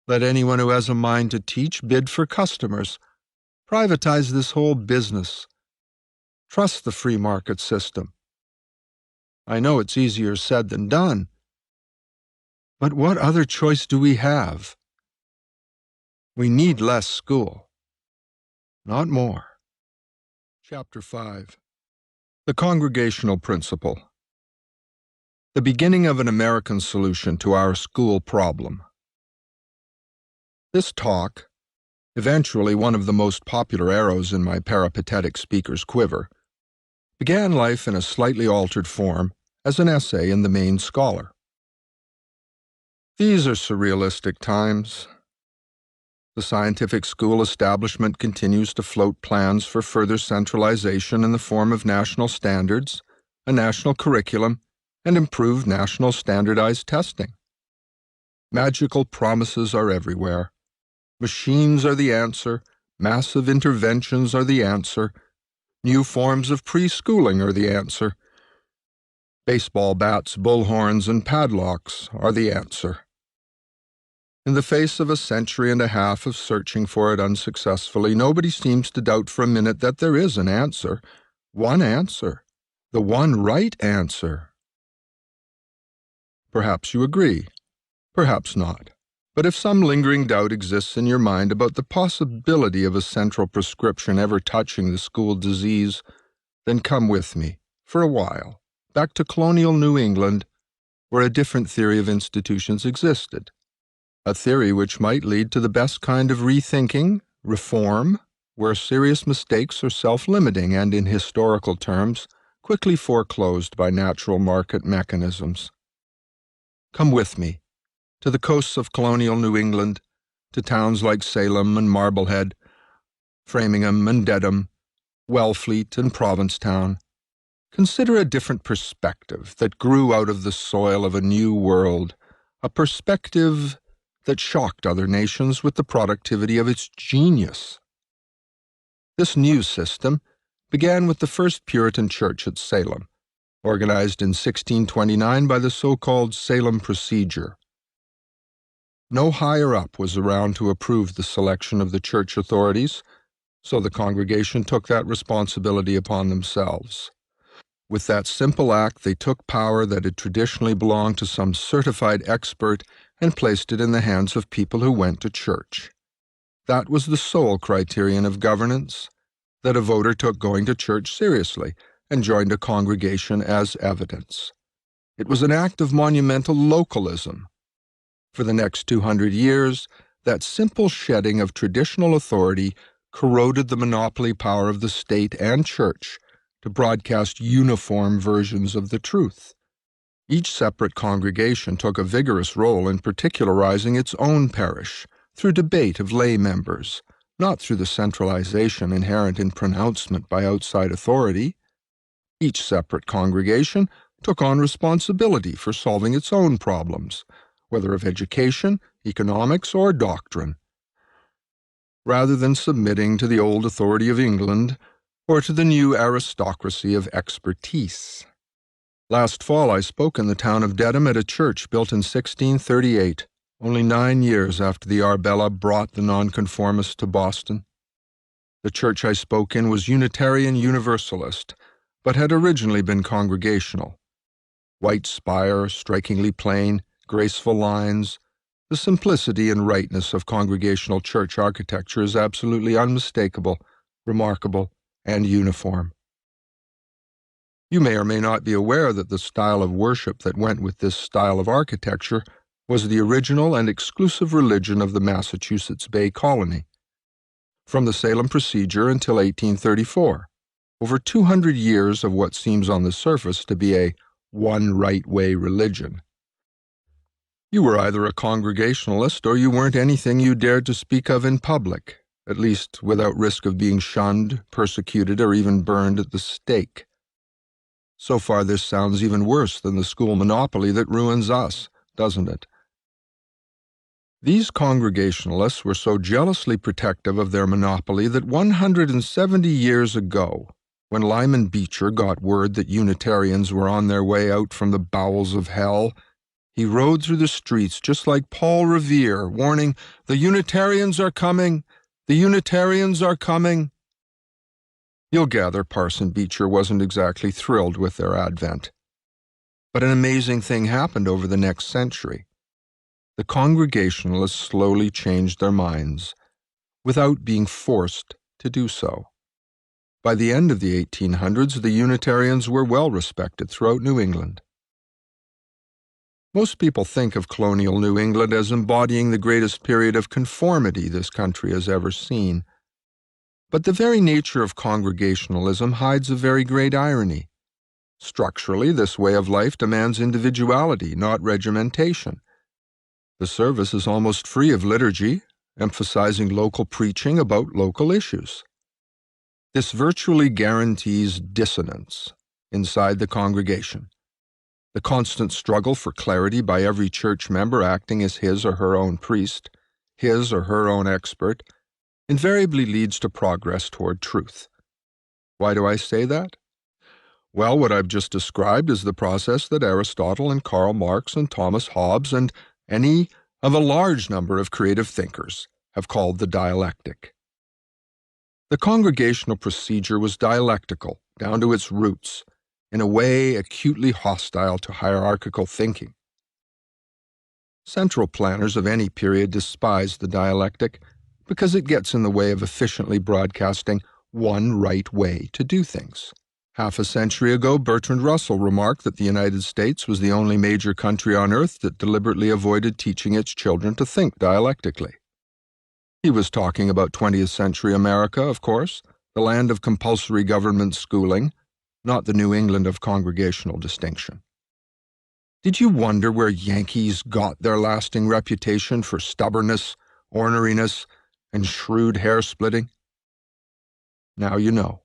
Let anyone who has a mind to teach bid for customers. Privatize this whole business. Trust the free market system. I know it's easier said than done, but what other choice do we have? We need less school, not more. Chapter 5. The Congregational Principle. The beginning of an American solution to our school problem. This talk, eventually one of the most popular arrows in my peripatetic speaker's quiver, began life in a slightly altered form as an essay in the Main Scholar. These are surrealistic times. The scientific school establishment continues to float plans for further centralization in the form of national standards, a national curriculum, and improved national standardized testing. Magical promises are everywhere. Machines are the answer, massive interventions are the answer, new forms of preschooling are the answer. Baseball bats, bullhorns, and padlocks are the answer. In the face of a century and a half of searching for it unsuccessfully, nobody seems to doubt for a minute that there is an answer, the one right answer. Perhaps you agree, perhaps not. But if some lingering doubt exists in your mind about the possibility of a central prescription ever touching the school disease, then come with me, for a while, back to colonial New England, where a different theory of institutions existed. A theory which might lead to the best kind of rethinking, reform, where serious mistakes are self-limiting and, in historical terms, quickly foreclosed by natural market mechanisms. Come with me, to the coasts of colonial New England, to towns like Salem and Marblehead, Framingham and Dedham, Wellfleet and Provincetown. Consider a different perspective that grew out of the soil of a new world, a perspective that shocked other nations with the productivity of its genius. This new system began with the first Puritan church at Salem, organized in 1629 by the so-called Salem Procedure, No higher up was around to approve the selection of the church authorities, so the congregation took that responsibility upon themselves. With that simple act, they took power that had traditionally belonged to some certified expert and placed it in the hands of people who went to church. That was the sole criterion of governance, that a voter took going to church seriously and joined a congregation as evidence. It was an act of monumental localism. For the next 200 years, that simple shedding of traditional authority corroded the monopoly power of the state and church to broadcast uniform versions of the truth. Each separate congregation took a vigorous role in particularizing its own parish through debate of lay members, not through the centralization inherent in pronouncement by outside authority. Each separate congregation took on responsibility for solving its own problems, whether of education, economics, or doctrine, rather than submitting to the old authority of England or to the new aristocracy of expertise. Last fall I spoke in the town of Dedham at a church built in 1638, only 9 years after the Arbella brought the nonconformists to Boston. The church I spoke in was Unitarian Universalist, but had originally been Congregational. White spire, strikingly plain, graceful lines. The simplicity and rightness of Congregational church architecture is absolutely unmistakable, remarkable, and uniform. You may or may not be aware that the style of worship that went with this style of architecture was the original and exclusive religion of the Massachusetts Bay Colony. From the Salem Procedure until 1834, over 200 years of what seems on the surface to be a one right way religion. You were either a Congregationalist or you weren't anything you dared to speak of in public, at least without risk of being shunned, persecuted, or even burned at the stake. So far this sounds even worse than the school monopoly that ruins us, doesn't it? These Congregationalists were so jealously protective of their monopoly that 170 years ago, when Lyman Beecher got word that Unitarians were on their way out from the bowels of hell, he rode through the streets just like Paul Revere, warning, "The Unitarians are coming! The Unitarians are coming!" You'll gather Parson Beecher wasn't exactly thrilled with their advent. But an amazing thing happened over the next century. The Congregationalists slowly changed their minds, without being forced to do so. By the end of the 1800s, the Unitarians were well respected throughout New England. Most people think of colonial New England as embodying the greatest period of conformity this country has ever seen. But the very nature of Congregationalism hides a very great irony. Structurally, this way of life demands individuality, not regimentation. The service is almost free of liturgy, emphasizing local preaching about local issues. This virtually guarantees dissonance inside the congregation. The constant struggle for clarity by every church member acting as his or her own priest, his or her own expert, invariably leads to progress toward truth. Why do I say that? Well, what I've just described is the process that Aristotle and Karl Marx and Thomas Hobbes and any of a large number of creative thinkers have called the dialectic. The Congregational procedure was dialectical, down to its roots, in a way acutely hostile to hierarchical thinking. Central planners of any period despise the dialectic because it gets in the way of efficiently broadcasting one right way to do things. Half a century ago, Bertrand Russell remarked that the United States was the only major country on earth that deliberately avoided teaching its children to think dialectically. He was talking about 20th century America, of course, the land of compulsory government schooling, not the New England of Congregational distinction. Did you wonder where Yankees got their lasting reputation for stubbornness, orneriness, and shrewd hair-splitting? Now you know.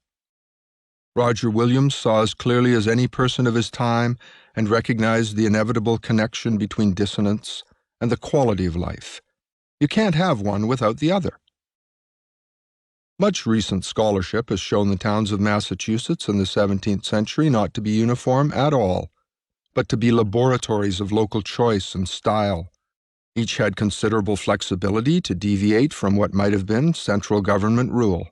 Roger Williams saw as clearly as any person of his time and recognized the inevitable connection between dissonance and the quality of life. You can't have one without the other. Much recent scholarship has shown the towns of Massachusetts in the 17th century not to be uniform at all, but to be laboratories of local choice and style. Each had considerable flexibility to deviate from what might have been central government rule.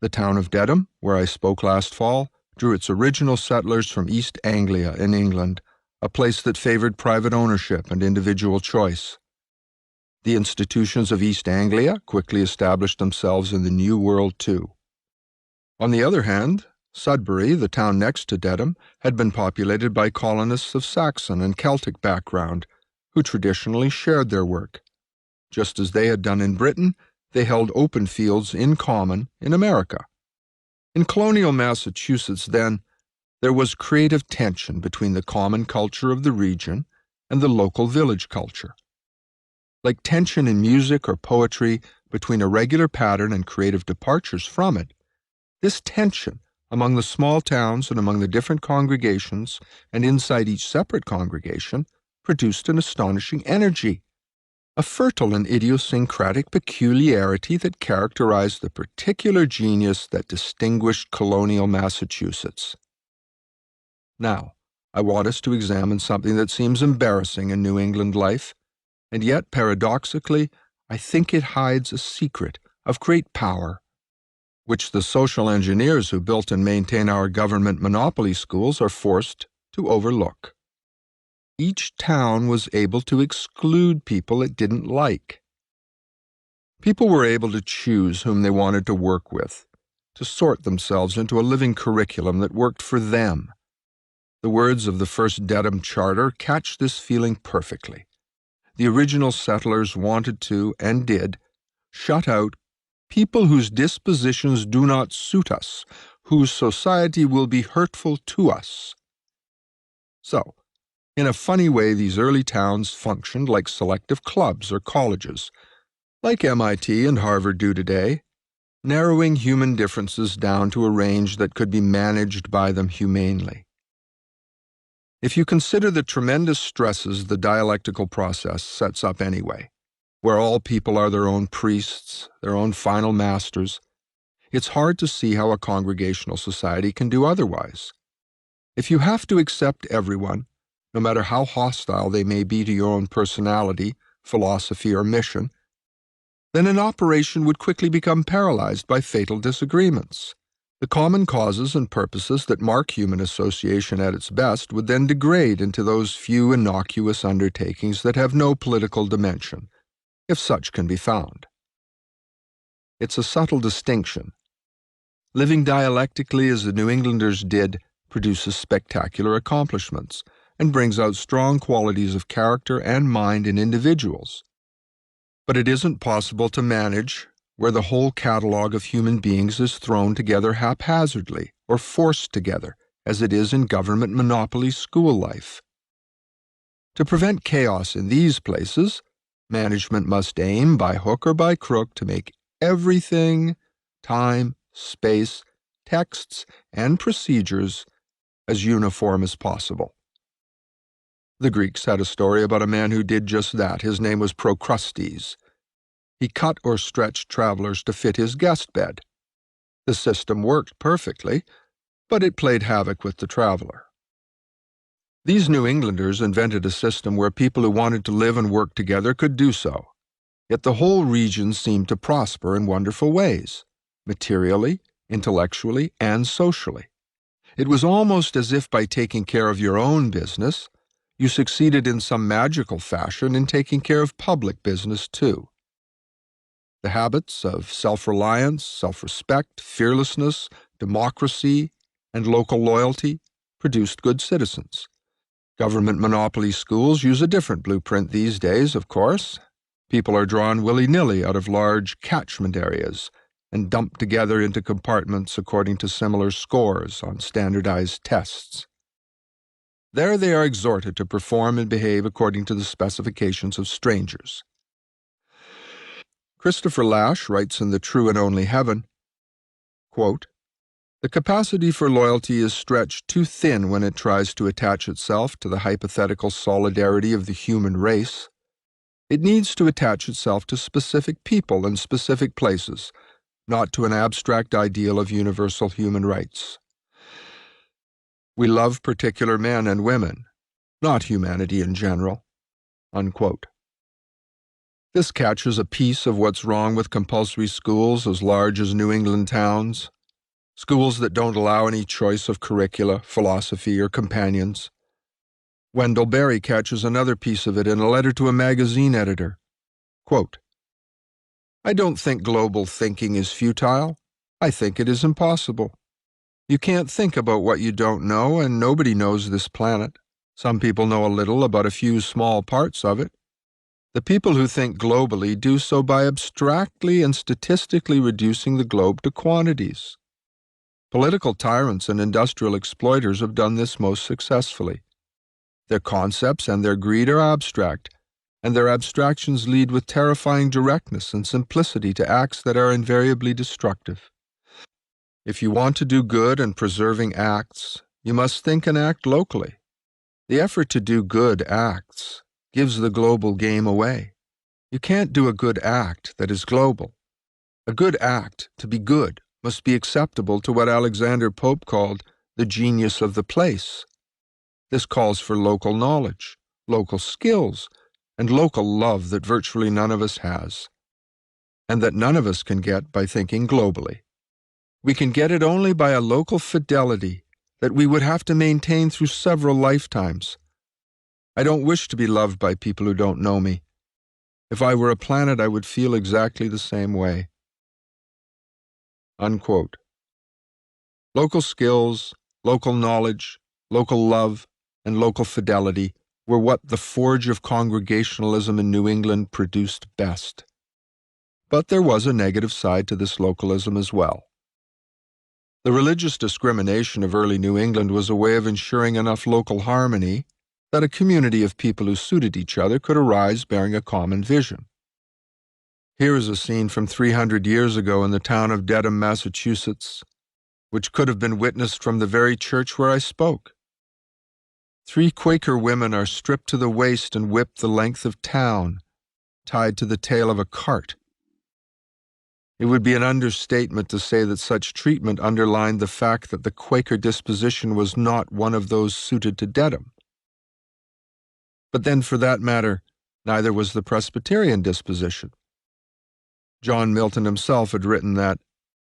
The town of Dedham, where I spoke last fall, drew its original settlers from East Anglia in England, a place that favored private ownership and individual choice. The institutions of East Anglia quickly established themselves in the New World too. On the other hand, Sudbury, the town next to Dedham, had been populated by colonists of Saxon and Celtic background, who traditionally shared their work. Just as they had done in Britain, they held open fields in common in America. In colonial Massachusetts, then, there was creative tension between the common culture of the region and the local village culture. Like tension in music or poetry between a regular pattern and creative departures from it, this tension among the small towns and among the different congregations and inside each separate congregation produced an astonishing energy, a fertile and idiosyncratic peculiarity that characterized the particular genius that distinguished colonial Massachusetts. Now, I want us to examine something that seems embarrassing in New England life, and yet, paradoxically, I think it hides a secret of great power, which the social engineers who built and maintain our government monopoly schools are forced to overlook. Each town was able to exclude people it didn't like. People were able to choose whom they wanted to work with, to sort themselves into a living curriculum that worked for them. The words of the first Dedham Charter catch this feeling perfectly. The original settlers wanted to, and did, shut out people whose dispositions do not suit us, whose society will be hurtful to us. So, in a funny way, these early towns functioned like selective clubs or colleges, like MIT and Harvard do today, narrowing human differences down to a range that could be managed by them humanely. If you consider the tremendous stresses the dialectical process sets up anyway, where all people are their own priests, their own final masters, it's hard to see how a congregational society can do otherwise. If you have to accept everyone, no matter how hostile they may be to your own personality, philosophy, or mission, then an operation would quickly become paralyzed by fatal disagreements. The common causes and purposes that mark human association at its best would then degrade into those few innocuous undertakings that have no political dimension, if such can be found. It's a subtle distinction. Living dialectically as the New Englanders did produces spectacular accomplishments and brings out strong qualities of character and mind in individuals. But it isn't possible to manage where the whole catalog of human beings is thrown together haphazardly or forced together, as it is in government monopoly school life. To prevent chaos in these places, management must aim by hook or by crook to make everything, time, space, texts, and procedures as uniform as possible. The Greeks had a story about a man who did just that. His name was Procrustes. He cut or stretched travelers to fit his guest bed. The system worked perfectly, but it played havoc with the traveler. These New Englanders invented a system where people who wanted to live and work together could do so. Yet the whole region seemed to prosper in wonderful ways, materially, intellectually, and socially. It was almost as if by taking care of your own business, you succeeded in some magical fashion in taking care of public business too. The habits of self-reliance, self-respect, fearlessness, democracy, and local loyalty produced good citizens. Government monopoly schools use a different blueprint these days, of course. People are drawn willy-nilly out of large catchment areas and dumped together into compartments according to similar scores on standardized tests. There they are exhorted to perform and behave according to the specifications of strangers. Christopher Lash writes in The True and Only Heaven, quote, "The capacity for loyalty is stretched too thin when it tries to attach itself to the hypothetical solidarity of the human race. It needs to attach itself to specific people and specific places, not to an abstract ideal of universal human rights. We love particular men and women, not humanity in general." Unquote. This catches a piece of what's wrong with compulsory schools as large as New England towns, schools that don't allow any choice of curricula, philosophy, or companions. Wendell Berry catches another piece of it in a letter to a magazine editor. Quote, "I don't think global thinking is futile. I think it is impossible. You can't think about what you don't know, and nobody knows this planet. Some people know a little about a few small parts of it. The people who think globally do so by abstractly and statistically reducing the globe to quantities. Political tyrants and industrial exploiters have done this most successfully. Their concepts and their greed are abstract, and their abstractions lead with terrifying directness and simplicity to acts that are invariably destructive. If you want to do good and preserving acts, you must think and act locally. The effort to do good acts gives the global game away. You can't do a good act that is global. A good act, to be good, must be acceptable to what Alexander Pope called the genius of the place. This calls for local knowledge, local skills, and local love that virtually none of us has, and that none of us can get by thinking globally. We can get it only by a local fidelity that we would have to maintain through several lifetimes. I don't wish to be loved by people who don't know me. If I were a planet, I would feel exactly the same way." Unquote. Local skills, local knowledge, local love, and local fidelity were what the forge of Congregationalism in New England produced best. But there was a negative side to this localism as well. The religious discrimination of early New England was a way of ensuring enough local harmony that a community of people who suited each other could arise bearing a common vision. Here is a scene from 300 years ago in the town of Dedham, Massachusetts, which could have been witnessed from the very church where I spoke. 3 Quaker women are stripped to the waist and whipped the length of town, tied to the tail of a cart. It would be an understatement to say that such treatment underlined the fact that the Quaker disposition was not one of those suited to Dedham. But then, for that matter, neither was the Presbyterian disposition. John Milton himself had written that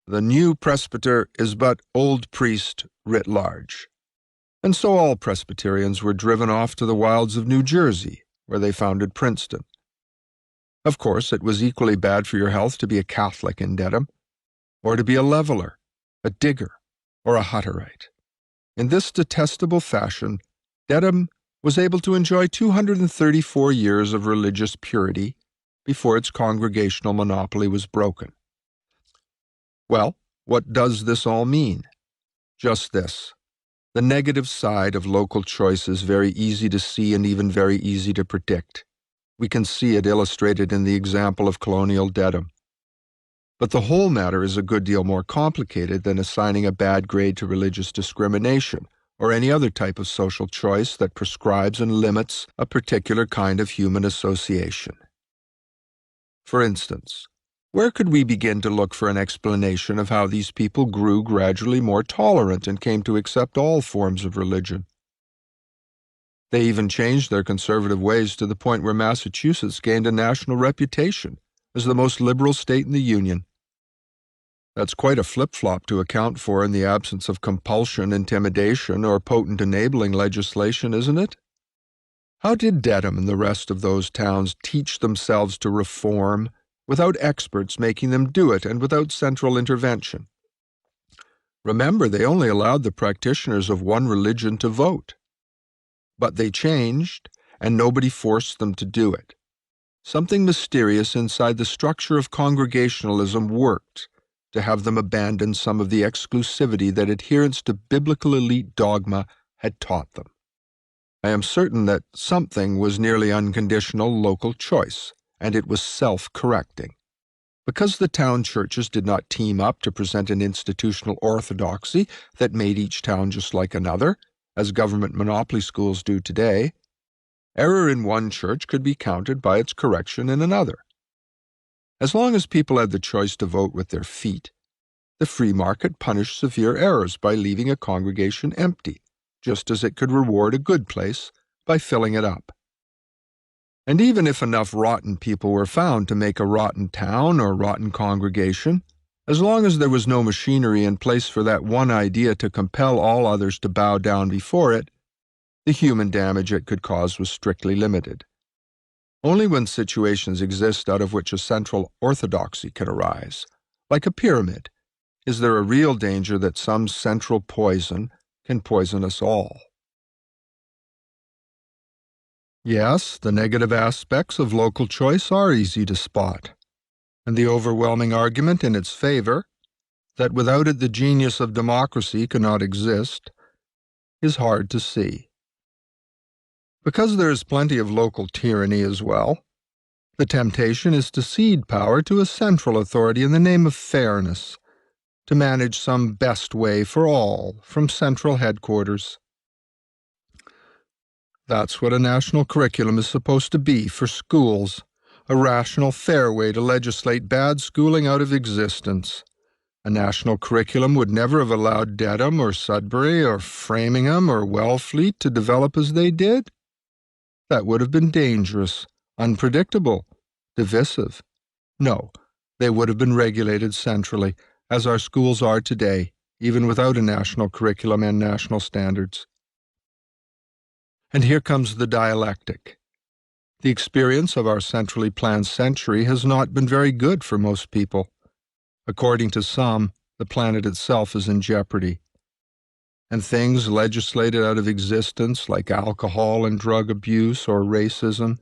the new presbyter is but old priest writ large. And so all Presbyterians were driven off to the wilds of New Jersey, where they founded Princeton. Of course, it was equally bad for your health to be a Catholic in Dedham, or to be a leveler, a digger, or a Hutterite. In this detestable fashion, Dedham was able to enjoy 234 years of religious purity before its congregational monopoly was broken. Well, what does this all mean? Just this. The negative side of local choice is very easy to see and even very easy to predict. We can see it illustrated in the example of colonial Dedham. But the whole matter is a good deal more complicated than assigning a bad grade to religious discrimination or any other type of social choice that prescribes and limits a particular kind of human association. For instance, where could we begin to look for an explanation of how these people grew gradually more tolerant and came to accept all forms of religion? They even changed their conservative ways to the point where Massachusetts gained a national reputation as the most liberal state in the Union. That's quite a flip-flop to account for in the absence of compulsion, intimidation, or potent enabling legislation, isn't it? How did Dedham and the rest of those towns teach themselves to reform without experts making them do it and without central intervention? Remember, they only allowed the practitioners of one religion to vote. But they changed, and nobody forced them to do it. Something mysterious inside the structure of Congregationalism worked to have them abandon some of the exclusivity that adherence to biblical elite dogma had taught them. I am certain that something was nearly unconditional local choice, and it was self-correcting. Because the town churches did not team up to present an institutional orthodoxy that made each town just like another, as government monopoly schools do today, error in one church could be countered by its correction in another. As long as people had the choice to vote with their feet, the free market punished severe errors by leaving a congregation empty, just as it could reward a good place by filling it up. And even if enough rotten people were found to make a rotten town or rotten congregation, as long as there was no machinery in place for that one idea to compel all others to bow down before it, the human damage it could cause was strictly limited. Only when situations exist out of which a central orthodoxy can arise, like a pyramid, is there a real danger that some central poison can poison us all. Yes, the negative aspects of local choice are easy to spot, and the overwhelming argument in its favor, that without it the genius of democracy cannot exist, is hard to see. Because there is plenty of local tyranny as well, the temptation is to cede power to a central authority in the name of fairness, to manage some best way for all from central headquarters. That's what a national curriculum is supposed to be for schools, a rational, fair way to legislate bad schooling out of existence. A national curriculum would never have allowed Dedham or Sudbury or Framingham or Wellfleet to develop as they did. That would have been dangerous, unpredictable, divisive. No, they would have been regulated centrally, as our schools are today, even without a national curriculum and national standards. And here comes the dialectic. The experience of our centrally planned century has not been very good for most people. According to some, the planet itself is in jeopardy. And things legislated out of existence, like alcohol and drug abuse or racism,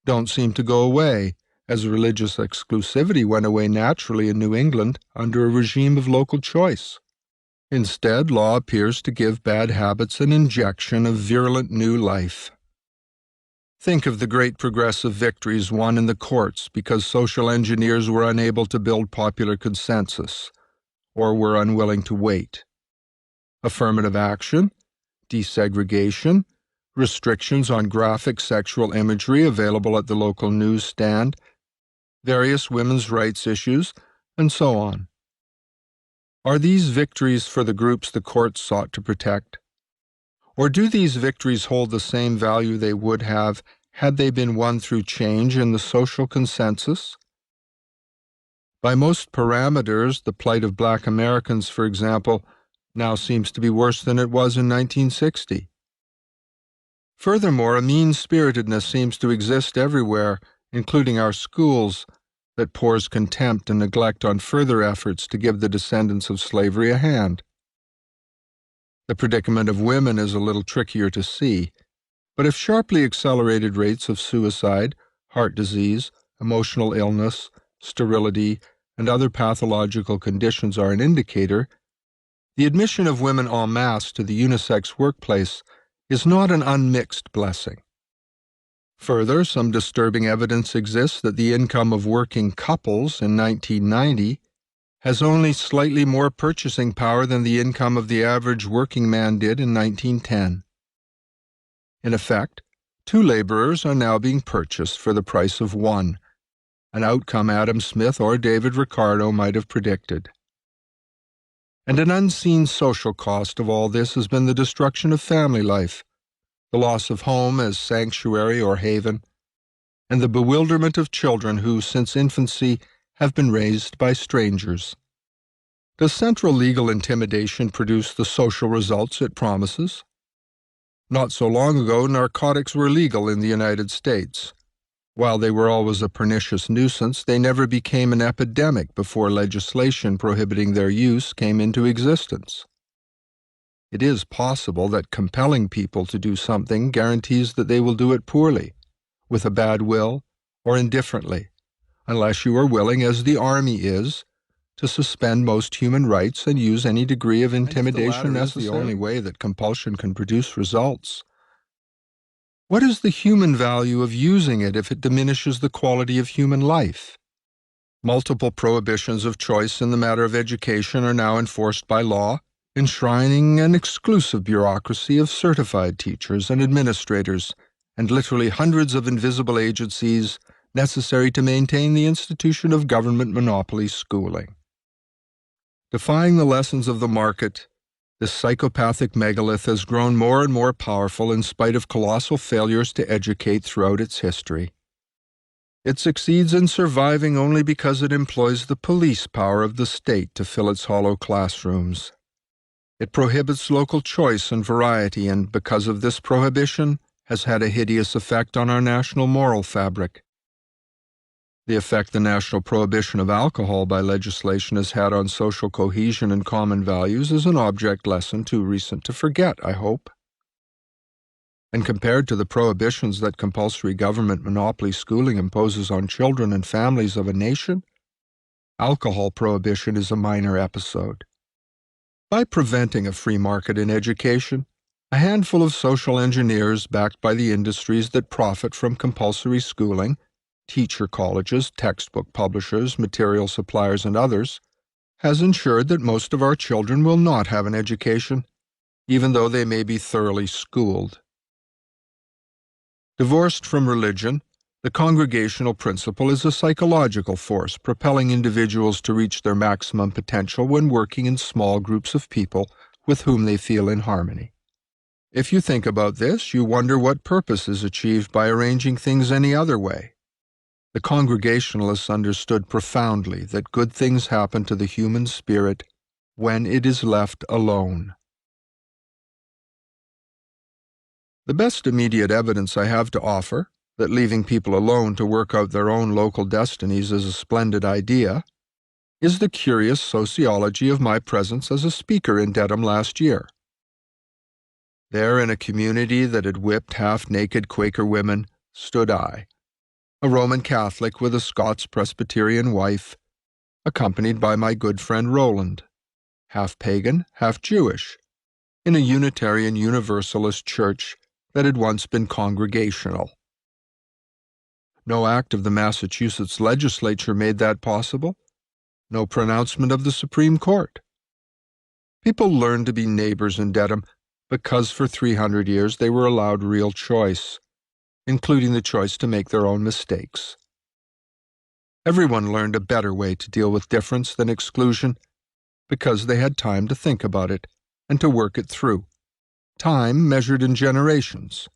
don't seem to go away, as religious exclusivity went away naturally in New England under a regime of local choice. Instead, law appears to give bad habits an injection of virulent new life. Think of the great progressive victories won in the courts because social engineers were unable to build popular consensus, or were unwilling to wait. Affirmative action, desegregation, restrictions on graphic sexual imagery available at the local newsstand, various women's rights issues, and so on. Are these victories for the groups the courts sought to protect? Or do these victories hold the same value they would have had they been won through change in the social consensus? By most parameters, the plight of Black Americans, for example, now seems to be worse than it was in 1960. Furthermore, a mean-spiritedness seems to exist everywhere, including our schools, that pours contempt and neglect on further efforts to give the descendants of slavery a hand. The predicament of women is a little trickier to see, but if sharply accelerated rates of suicide, heart disease, emotional illness, sterility, and other pathological conditions are an indicator, the admission of women en masse to the unisex workplace is not an unmixed blessing. Further, some disturbing evidence exists that the income of working couples in 1990 has only slightly more purchasing power than the income of the average working man did in 1910. In effect, two laborers are now being purchased for the price of one, an outcome Adam Smith or David Ricardo might have predicted. And an unseen social cost of all this has been the destruction of family life, the loss of home as sanctuary or haven, and the bewilderment of children who, since infancy, have been raised by strangers. Does central legal intimidation produce the social results it promises? Not so long ago, narcotics were legal in the United States. While they were always a pernicious nuisance, they never became an epidemic before legislation prohibiting their use came into existence. It is possible that compelling people to do something guarantees that they will do it poorly, with a bad will, or indifferently, unless you are willing, as the Army is, to suspend most human rights and use any degree of intimidation as the only way that compulsion can produce results. What is the human value of using it if it diminishes the quality of human life? Multiple prohibitions of choice in the matter of education are now enforced by law, enshrining an exclusive bureaucracy of certified teachers and administrators, and literally hundreds of invisible agencies necessary to maintain the institution of government monopoly schooling. Defying the lessons of the market, This psychopathic megalith has grown more and more powerful in spite of colossal failures to educate throughout its history. It succeeds in surviving only because it employs the police power of the state to fill its hollow classrooms. It prohibits local choice and variety, and because of this prohibition, has had a hideous effect on our national moral fabric. The effect the national prohibition of alcohol by legislation has had on social cohesion and common values is an object lesson too recent to forget, I hope. And compared to the prohibitions that compulsory government monopoly schooling imposes on children and families of a nation, alcohol prohibition is a minor episode. By preventing a free market in education, a handful of social engineers backed by the industries that profit from compulsory schooling, teacher colleges, textbook publishers, material suppliers, and others, has ensured that most of our children will not have an education, even though they may be thoroughly schooled. Divorced from religion, the congregational principle is a psychological force propelling individuals to reach their maximum potential when working in small groups of people with whom they feel in harmony. If you think about this, you wonder what purpose is achieved by arranging things any other way. The Congregationalists understood profoundly that good things happen to the human spirit when it is left alone. The best immediate evidence I have to offer that leaving people alone to work out their own local destinies is a splendid idea is the curious sociology of my presence as a speaker in Dedham last year. There, in a community that had whipped half-naked Quaker women, stood I, a Roman Catholic with a Scots Presbyterian wife, accompanied by my good friend Roland, half pagan, half Jewish, in a Unitarian Universalist church that had once been congregational. No act of the Massachusetts legislature made that possible, no pronouncement of the Supreme Court. People learned to be neighbors in Dedham because for 300 years they were allowed real choice, including the choice to make their own mistakes. Everyone learned a better way to deal with difference than exclusion because they had time to think about it and to work it through. Time measured in generations.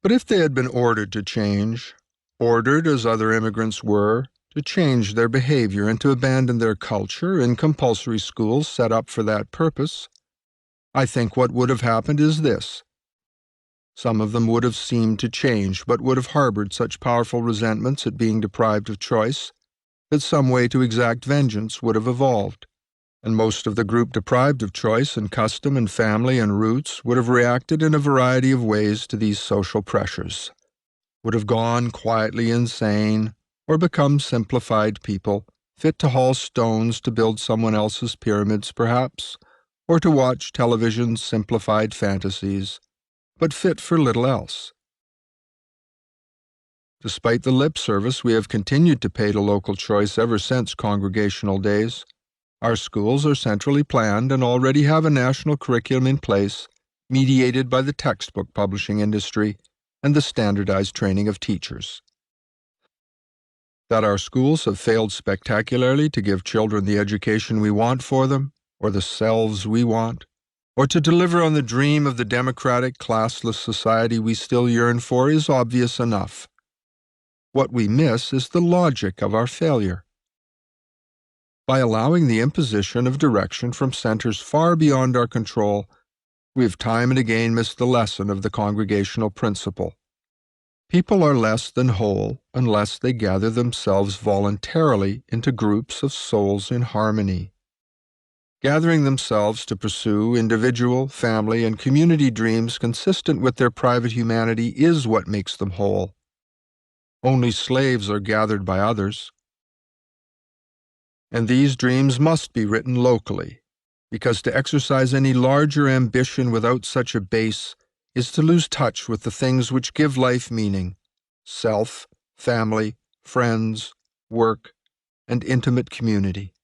But if they had been ordered to change, ordered as other immigrants were, to change their behavior and to abandon their culture in compulsory schools set up for that purpose, I think what would have happened is this. Some of them would have seemed to change, but would have harbored such powerful resentments at being deprived of choice that some way to exact vengeance would have evolved. And most of the group deprived of choice and custom and family and roots would have reacted in a variety of ways to these social pressures, would have gone quietly insane, or become simplified people, fit to haul stones to build someone else's pyramids perhaps, or to watch television's simplified fantasies, but fit for little else. Despite the lip service we have continued to pay to local choice ever since congregational days, our schools are centrally planned and already have a national curriculum in place, mediated by the textbook publishing industry and the standardized training of teachers. That our schools have failed spectacularly to give children the education we want for them, or the selves we want, or to deliver on the dream of the democratic, classless society we still yearn for is obvious enough. What we miss is the logic of our failure. By allowing the imposition of direction from centers far beyond our control, we have time and again missed the lesson of the congregational principle. People are less than whole unless they gather themselves voluntarily into groups of souls in harmony. Gathering themselves to pursue individual, family, and community dreams consistent with their private humanity is what makes them whole. Only slaves are gathered by others. And these dreams must be written locally, because to exercise any larger ambition without such a base is to lose touch with the things which give life meaning: self, family, friends, work, and intimate community.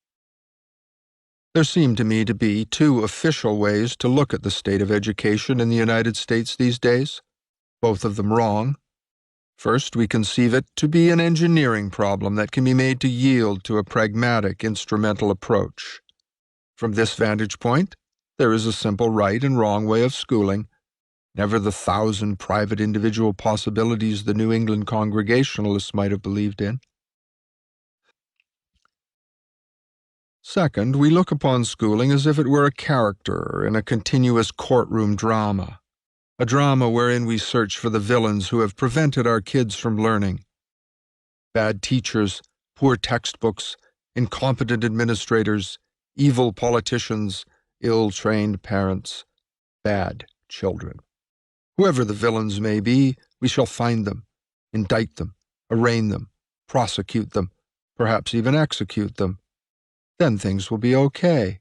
There seem to me to be two official ways to look at the state of education in the United States these days, both of them wrong. First, we conceive it to be an engineering problem that can be made to yield to a pragmatic, instrumental approach. From this vantage point, There is a simple right and wrong way of schooling, never the 1,000 private individual possibilities the New England Congregationalists might have believed in. Second, we look upon schooling as if it were a character in a continuous courtroom drama, a drama wherein we search for the villains who have prevented our kids from learning. Bad teachers, poor textbooks, incompetent administrators, evil politicians, ill-trained parents, bad children. Whoever the villains may be, we shall find them, indict them, arraign them, prosecute them, perhaps even execute them. Then things will be okay.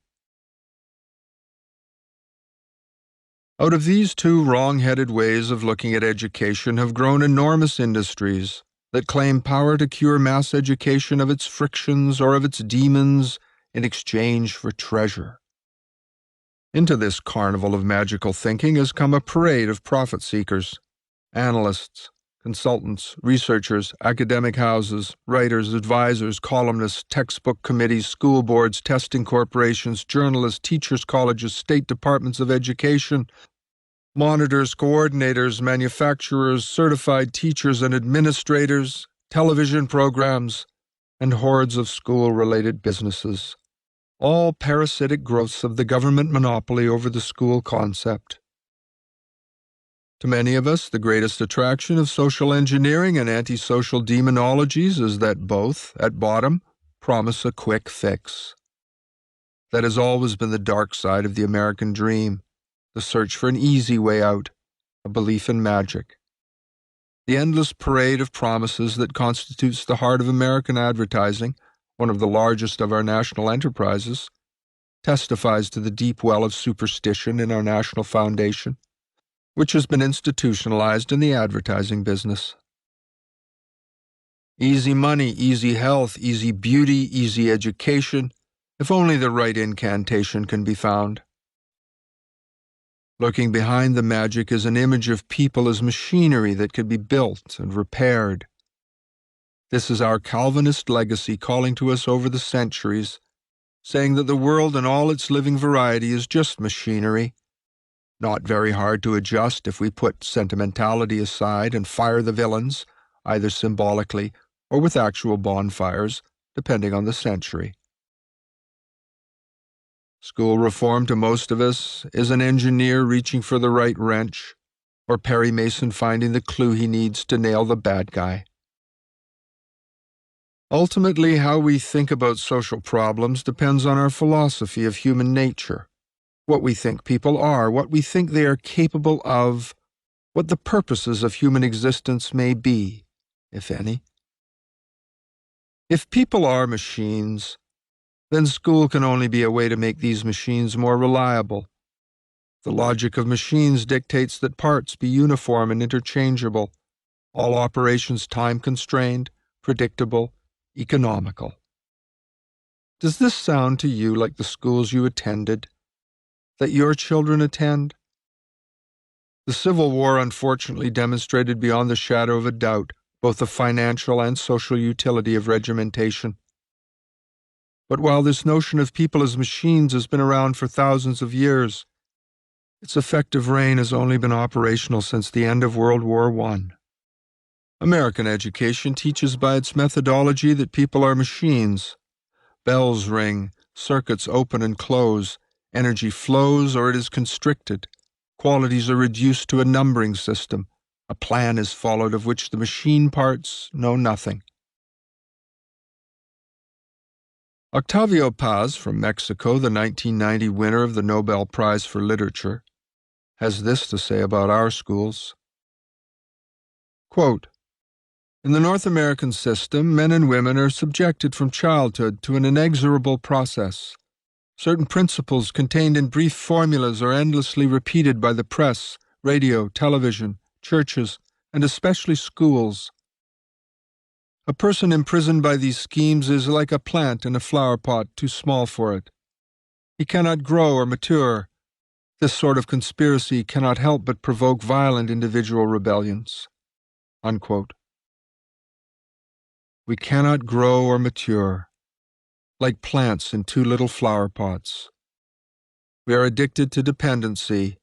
Out of these two wrong-headed ways of looking at education have grown enormous industries that claim power to cure mass education of its frictions or of its demons in exchange for treasure. Into this carnival of magical thinking has come a parade of profit-seekers, analysts, consultants, researchers, academic houses, writers, advisors, columnists, textbook committees, school boards, testing corporations, journalists, teachers' colleges, state departments of education, monitors, coordinators, manufacturers, certified teachers and administrators, television programs, and hordes of school-related businesses, all parasitic growths of the government monopoly over the school concept. To many of us, the greatest attraction of social engineering and antisocial demonologies is that both, at bottom, promise a quick fix. That has always been the dark side of the American dream, the search for an easy way out, a belief in magic. The endless parade of promises that constitutes the heart of American advertising, one of the largest of our national enterprises, testifies to the deep well of superstition in our national foundation, which has been institutionalized in the advertising business. Easy money, easy health, easy beauty, easy education, if only the right incantation can be found. Lurking behind the magic is an image of people as machinery that could be built and repaired. This is our Calvinist legacy calling to us over the centuries, saying that the world in all its living variety is just machinery, not very hard to adjust if we put sentimentality aside and fire the villains, either symbolically or with actual bonfires, depending on the century. School reform to most of us is an engineer reaching for the right wrench, or Perry Mason finding the clue he needs to nail the bad guy. Ultimately, how we think about social problems depends on our philosophy of human nature, what we think people are, what we think they are capable of, what the purposes of human existence may be, if any. If people are machines, then school can only be a way to make these machines more reliable. The logic of machines dictates that parts be uniform and interchangeable, all operations time-constrained, predictable, economical. Does this sound to you like the schools you attended, that your children attend? The Civil War unfortunately demonstrated beyond the shadow of a doubt both the financial and social utility of regimentation. But while this notion of people as machines has been around for thousands of years, its effective reign has only been operational since the end of World War I. American education teaches by its methodology that people are machines. Bells ring, circuits open and close, energy flows or it is constricted, qualities are reduced to a numbering system, a plan is followed of which the machine parts know nothing. Octavio Paz from Mexico, the 1990 winner of the Nobel Prize for Literature, has this to say about our schools. Quote, "In the North American system, men and women are subjected from childhood to an inexorable process. Certain principles contained in brief formulas are endlessly repeated by the press, radio, television, churches, and especially schools. A person imprisoned by these schemes is like a plant in a flower pot too small for it. He cannot grow or mature. This sort of conspiracy cannot help but provoke violent individual rebellions." Unquote. We cannot grow or mature, like plants in too little flower pots. We are addicted to dependency.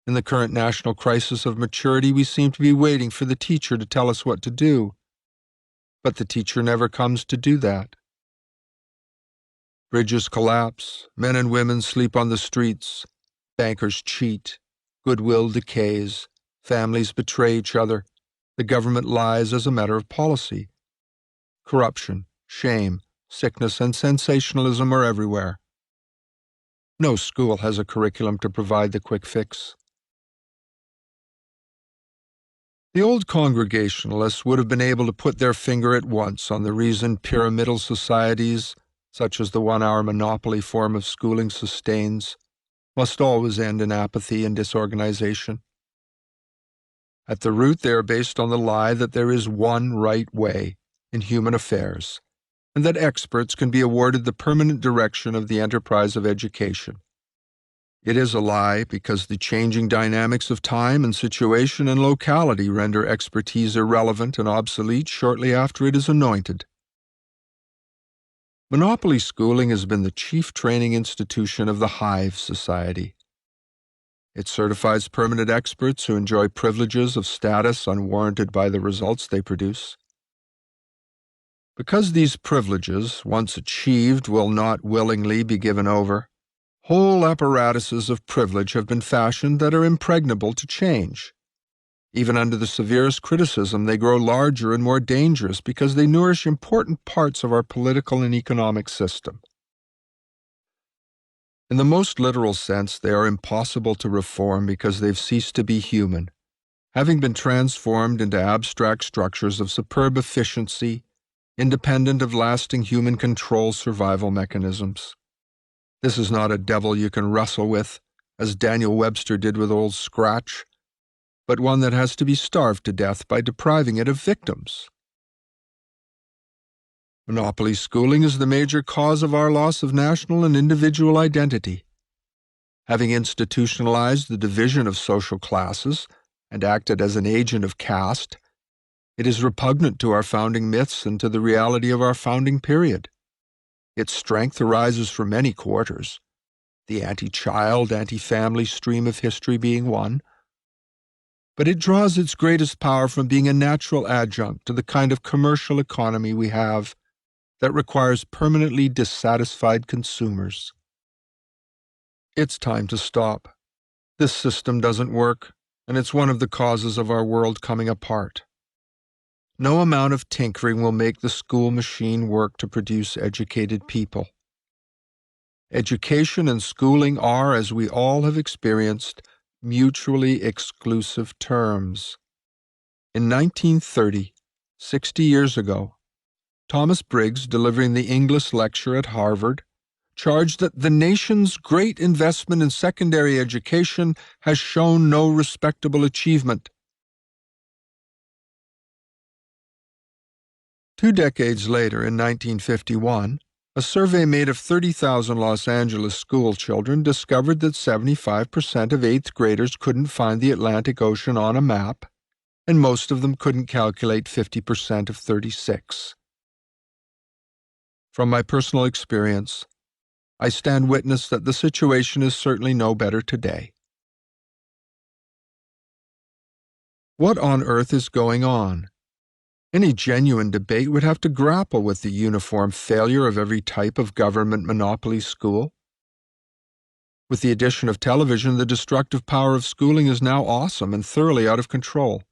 In the current national crisis of maturity, we seem to be waiting for the teacher to tell us what to do. But the teacher never comes to do that. Bridges collapse, men and women sleep on the streets, bankers cheat, goodwill decays, families betray each other, the government lies as a matter of policy. Corruption, shame, sickness, and sensationalism are everywhere. No school has a curriculum to provide the quick fix. The old Congregationalists would have been able to put their finger at once on the reason pyramidal societies, such as the one-hour monopoly form of schooling sustains, must always end in apathy and disorganization. At the root, they are based on the lie that there is one right way in human affairs, and that experts can be awarded the permanent direction of the enterprise of education. It is a lie because the changing dynamics of time and situation and locality render expertise irrelevant and obsolete shortly after it is anointed. Monopoly schooling has been the chief training institution of the Hive Society. It certifies permanent experts who enjoy privileges of status unwarranted by the results they produce. Because these privileges, once achieved, will not willingly be given over, whole apparatuses of privilege have been fashioned that are impregnable to change. Even under the severest criticism, they grow larger and more dangerous because they nourish important parts of our political and economic system. In the most literal sense, they are impossible to reform because they've ceased to be human, having been transformed into abstract structures of superb efficiency, independent of lasting human control survival mechanisms. This is not a devil you can wrestle with, as Daniel Webster did with Old Scratch, but one that has to be starved to death by depriving it of victims. Monopoly schooling is the major cause of our loss of national and individual identity. Having institutionalized the division of social classes and acted as an agent of caste, it is repugnant to our founding myths and to the reality of our founding period. Its strength arises from many quarters, the anti-child, anti-family stream of history being one, but it draws its greatest power from being a natural adjunct to the kind of commercial economy we have that requires permanently dissatisfied consumers. It's time to stop. This system doesn't work, and it's one of the causes of our world coming apart. No amount of tinkering will make the school machine work to produce educated people. Education and schooling are, as we all have experienced, mutually exclusive terms. In 1930, 60 years ago, Thomas Briggs, delivering the English lecture at Harvard, charged that the nation's great investment in secondary education has shown no respectable achievement. 2 decades later, in 1951, a survey made of 30,000 Los Angeles school children discovered that 75% of 8th graders couldn't find the Atlantic Ocean on a map, and most of them couldn't calculate 50% of 36. From my personal experience, I stand witness that the situation is certainly no better today. What on earth is going on? Any genuine debate would have to grapple with the uniform failure of every type of government monopoly school. With the addition of television, the destructive power of schooling is now awesome and thoroughly out of control.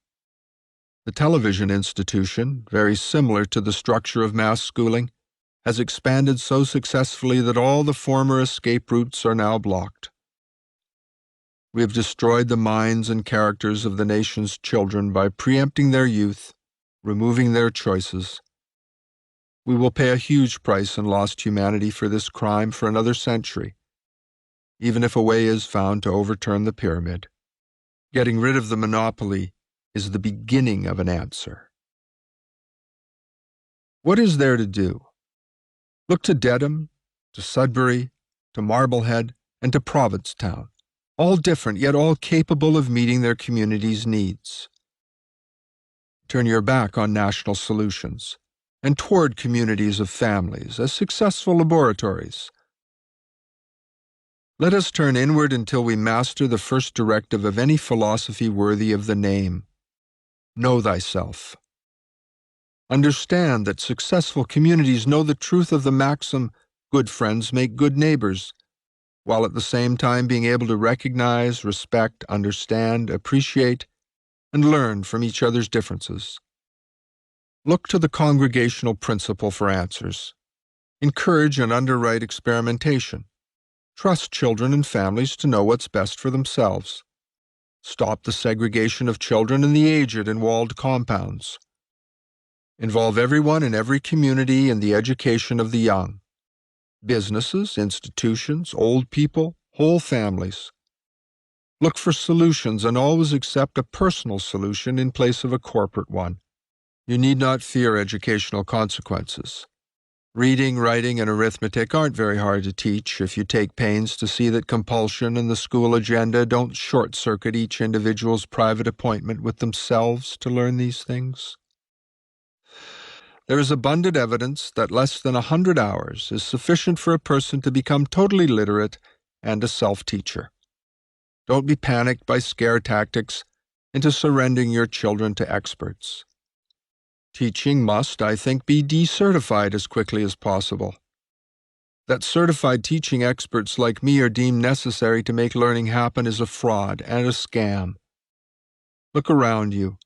The television institution, very similar to the structure of mass schooling, has expanded so successfully that all the former escape routes are now blocked. We have destroyed the minds and characters of the nation's children by preempting their youth, removing their choices. We will pay a huge price in lost humanity for this crime for another century, even if a way is found to overturn the pyramid. Getting rid of the monopoly is the beginning of an answer. What is there to do? Look to Dedham, to Sudbury, to Marblehead, and to Provincetown, all different yet all capable of meeting their community's needs. Turn your back on national solutions and toward communities of families as successful laboratories. Let us turn inward until we master the first directive of any philosophy worthy of the name. Know thyself. Understand that successful communities know the truth of the maxim, good friends make good neighbors, while at the same time being able to recognize, respect, understand, appreciate, and learn from each other's differences. Look to the congregational principle for answers. Encourage and underwrite experimentation. Trust children and families to know what's best for themselves. Stop the segregation of children and the aged in walled compounds. Involve everyone in every community in the education of the young. Businesses, institutions, old people, whole families. Look for solutions and always accept a personal solution in place of a corporate one. You need not fear educational consequences. Reading, writing, and arithmetic aren't very hard to teach if you take pains to see that compulsion and the school agenda don't short-circuit each individual's private appointment with themselves to learn these things. There is abundant evidence that less than 100 hours is sufficient for a person to become totally literate and a self-teacher. Don't be panicked by scare tactics into surrendering your children to experts. Teaching must, I think, be decertified as quickly as possible. That certified teaching experts like me are deemed necessary to make learning happen is a fraud and a scam. Look around you.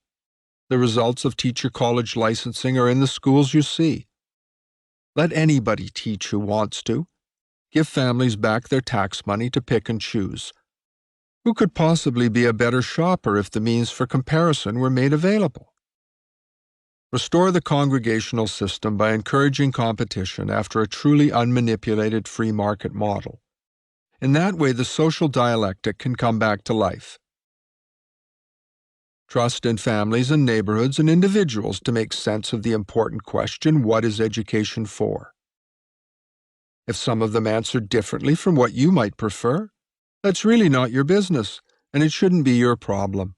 The results of teacher college licensing are in the schools you see. Let anybody teach who wants to. Give families back their tax money to pick and choose. Who could possibly be a better shopper if the means for comparison were made available? Restore the congregational system by encouraging competition after a truly unmanipulated free market model. In that way, the social dialectic can come back to life. Trust in families and neighborhoods and individuals to make sense of the important question, what is education for? If some of them answer differently from what you might prefer, that's really not your business, and it shouldn't be your problem.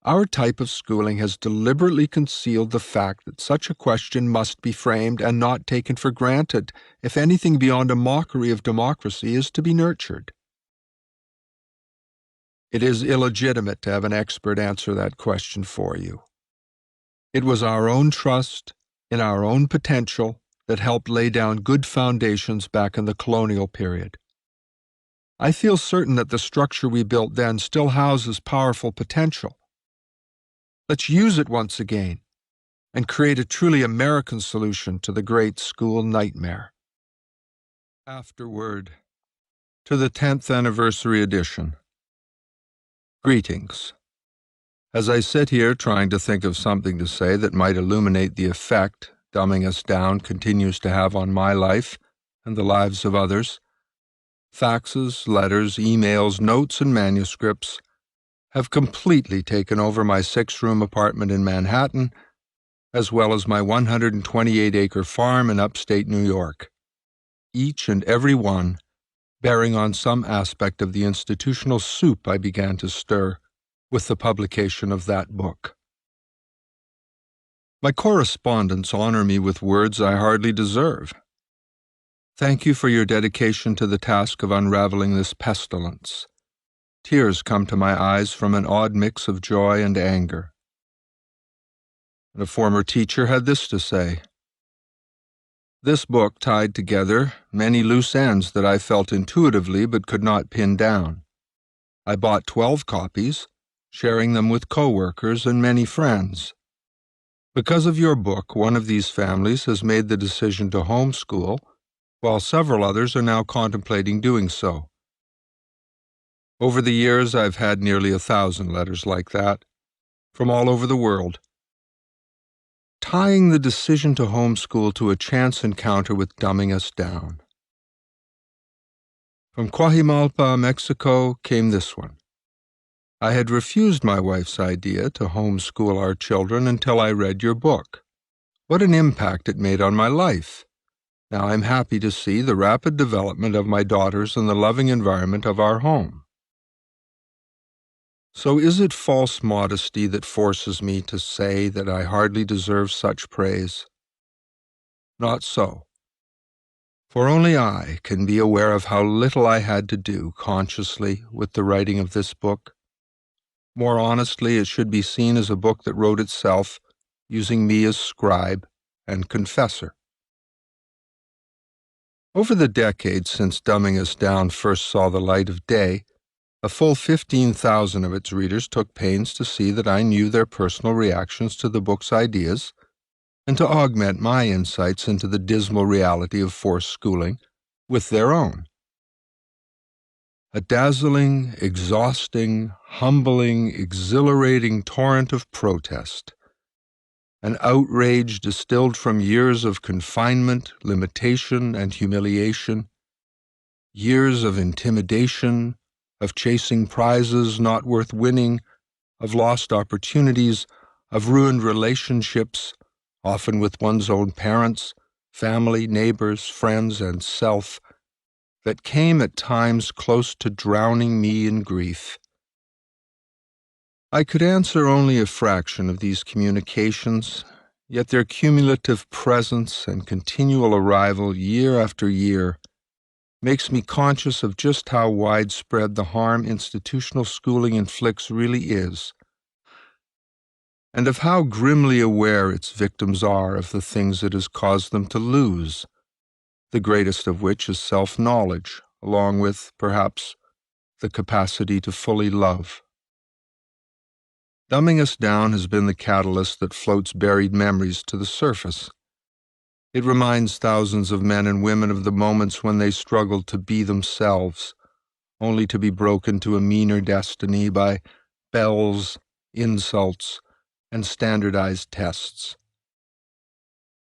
Our type of schooling has deliberately concealed the fact that such a question must be framed and not taken for granted if anything beyond a mockery of democracy is to be nurtured. It is illegitimate to have an expert answer that question for you. It was our own trust in our own potential that helped lay down good foundations back in the colonial period. I feel certain that the structure we built then still houses powerful potential. Let's use it once again and create a truly American solution to the great school nightmare. Afterword, to the 10th anniversary edition. Greetings. As I sit here trying to think of something to say that might illuminate the effect dumbing us down continues to have on my life and the lives of others, faxes, letters, emails, notes, and manuscripts have completely taken over my 6-room apartment in Manhattan, as well as my 128-acre farm in upstate New York, each and every one bearing on some aspect of the institutional soup I began to stir with the publication of that book. My correspondents honor me with words I hardly deserve. Thank you for your dedication to the task of unraveling this pestilence. Tears come to my eyes from an odd mix of joy and anger. And a former teacher had this to say. This book tied together many loose ends that I felt intuitively but could not pin down. I bought 12 copies, sharing them with co-workers and many friends. Because of your book, one of these families has made the decision to homeschool, while several others are now contemplating doing so. Over the years, I've had nearly 1,000 letters like that, from all over the world. Tying the decision to homeschool to a chance encounter with dumbing us down. From Coajimalpa, Mexico, came this one. I had refused my wife's idea to homeschool our children until I read your book. What an impact it made on my life. Now I'm happy to see the rapid development of my daughters and the loving environment of our home. So is it false modesty that forces me to say that I hardly deserve such praise? Not so. For only I can be aware of how little I had to do consciously with the writing of this book. More honestly, it should be seen as a book that wrote itself, using me as scribe and confessor. Over the decades since Dumbing Us Down first saw the light of day, a full 15,000 of its readers took pains to see that I knew their personal reactions to the book's ideas, and to augment my insights into the dismal reality of forced schooling with their own. A dazzling, exhausting, humbling, exhilarating torrent of protest. An outrage distilled from years of confinement, limitation, and humiliation. Years of intimidation, of chasing prizes not worth winning, of lost opportunities, of ruined relationships, often with one's own parents, family, neighbors, friends, and self, that came at times close to drowning me in grief. I could answer only a fraction of these communications, yet their cumulative presence and continual arrival year after year makes me conscious of just how widespread the harm institutional schooling inflicts really is, and of how grimly aware its victims are of the things it has caused them to lose, the greatest of which is self-knowledge, along with, perhaps, the capacity to fully love. Dumbing Us Down has been the catalyst that floats buried memories to the surface. It reminds thousands of men and women of the moments when they struggled to be themselves, only to be broken to a meaner destiny by bells, insults, and standardized tests.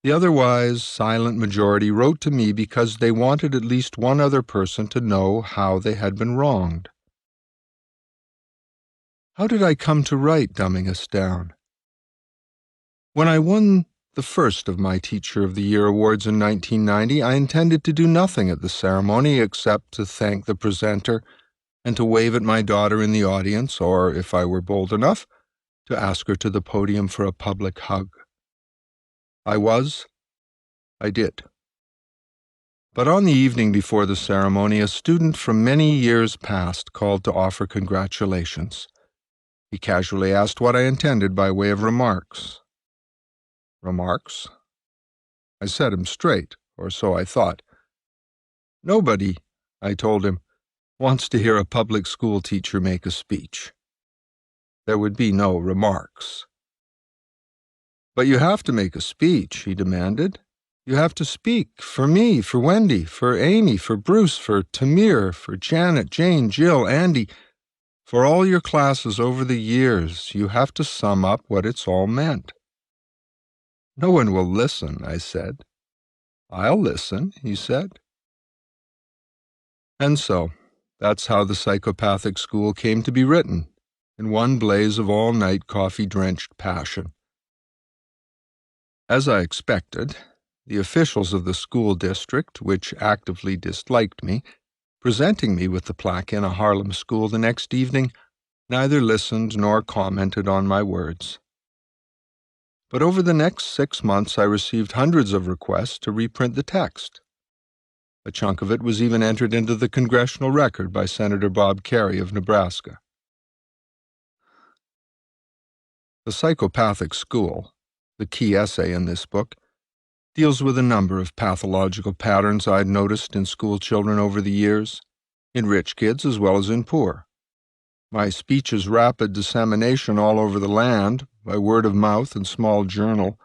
The otherwise silent majority wrote to me because they wanted at least one other person to know how they had been wronged. How did I come to write Dumbing Us Down? When I won the first of my Teacher of the Year awards in 1990, I intended to do nothing at the ceremony except to thank the presenter and to wave at my daughter in the audience, or, if I were bold enough, to ask her to the podium for a public hug. I did. But on the evening before the ceremony, a student from many years past called to offer congratulations. He casually asked what I intended by way of remarks. Remarks? I set him straight, or so I thought. Nobody, I told him, wants to hear a public school teacher make a speech. There would be no remarks. But you have to make a speech, he demanded. You have to speak for me, for Wendy, for Amy, for Bruce, for Tamir, for Janet, Jane, Jill, Andy. For all your classes over the years, you have to sum up what it's all meant. No one will listen, I said. I'll listen, he said. And so, that's how the psychopathic school came to be written, in one blaze of all-night coffee-drenched passion. As I expected, the officials of the school district, which actively disliked me, presenting me with the plaque in a Harlem school the next evening, neither listened nor commented on my words. But over the next 6 months I received hundreds of requests to reprint the text. A chunk of it was even entered into the congressional record by Senator Bob Kerrey of Nebraska. The Psychopathic School, the key essay in this book, deals with a number of pathological patterns I'd noticed in school children over the years, in rich kids as well as in poor. My speech's rapid dissemination all over the land, by word of mouth and small journal,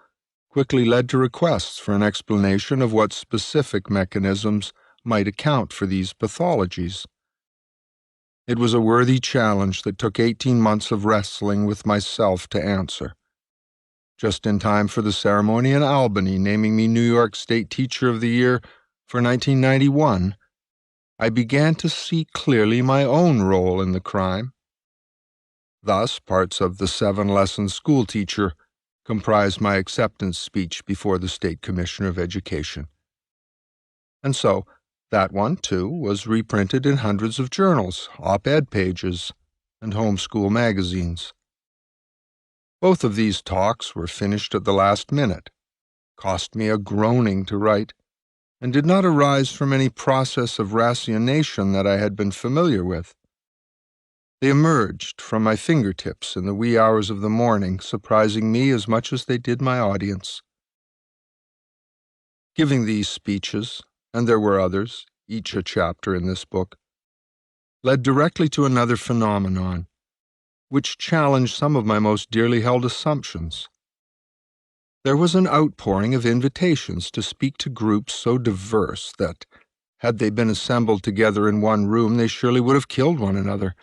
quickly led to requests for an explanation of what specific mechanisms might account for these pathologies. It was a worthy challenge that took 18 months of wrestling with myself to answer. Just in time for the ceremony in Albany naming me New York State Teacher of the Year for 1991, I began to see clearly my own role in the crime. Thus, parts of the 7-lesson school teacher comprised my acceptance speech before the State Commissioner of Education. And so, that one, too, was reprinted in hundreds of journals, op-ed pages, and homeschool magazines. Both of these talks were finished at the last minute, cost me a groaning to write, and did not arise from any process of ratiocination that I had been familiar with. They emerged from my fingertips in the wee hours of the morning, surprising me as much as they did my audience. Giving these speeches, and there were others, each a chapter in this book, led directly to another phenomenon, which challenged some of my most dearly held assumptions. There was an outpouring of invitations to speak to groups so diverse that, had they been assembled together in one room, they surely would have killed one another.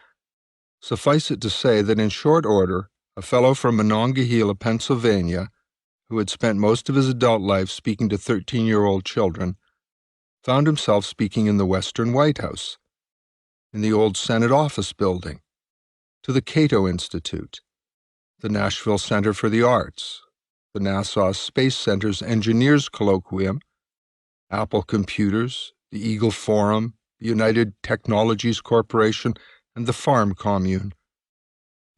Suffice it to say that in short order, a fellow from Monongahela, Pennsylvania, who had spent most of his adult life speaking to 13-year-old children, found himself speaking in the Western White House, in the old Senate office building, to the Cato Institute, the Nashville Center for the Arts, the Nassau Space Center's Engineers Colloquium, Apple Computers, the Eagle Forum, the United Technologies Corporation, and the Farm Commune,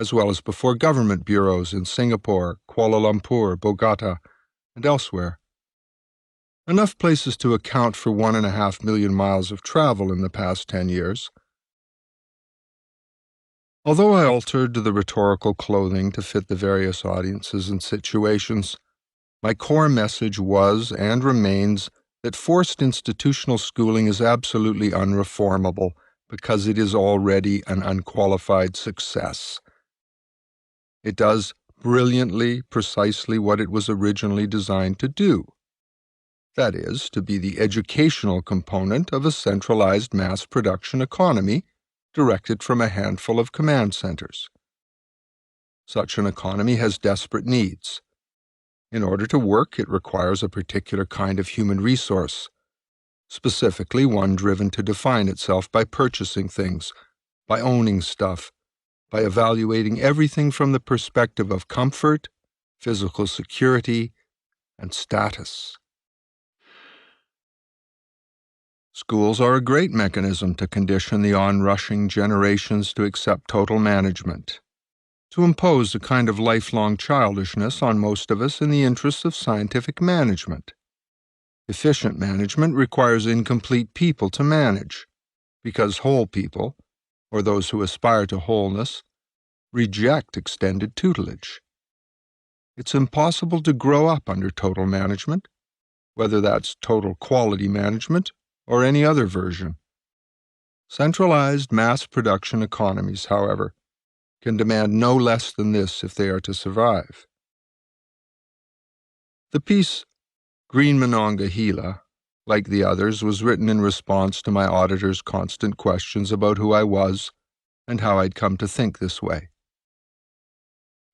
as well as before government bureaus in Singapore, Kuala Lumpur, Bogota, and elsewhere. Enough places to account for 1.5 million miles of travel in the past 10 years. Although I altered the rhetorical clothing to fit the various audiences and situations, my core message was and remains that forced institutional schooling is absolutely unreformable because it is already an unqualified success. It does brilliantly precisely what it was originally designed to do. That is, to be the educational component of a centralized mass production economy directed from a handful of command centers. Such an economy has desperate needs. In order to work, it requires a particular kind of human resource, specifically one driven to define itself by purchasing things, by owning stuff, by evaluating everything from the perspective of comfort, physical security, and status. Schools are a great mechanism to condition the onrushing generations to accept total management, to impose a kind of lifelong childishness on most of us in the interests of scientific management. Efficient management requires incomplete people to manage, because whole people, or those who aspire to wholeness, reject extended tutelage. It's impossible to grow up under total management, whether that's total quality management or any other version. Centralized mass production economies, however, can demand no less than this if they are to survive. The piece Green Monongahela, like the others, was written in response to my auditor's constant questions about who I was and how I'd come to think this way.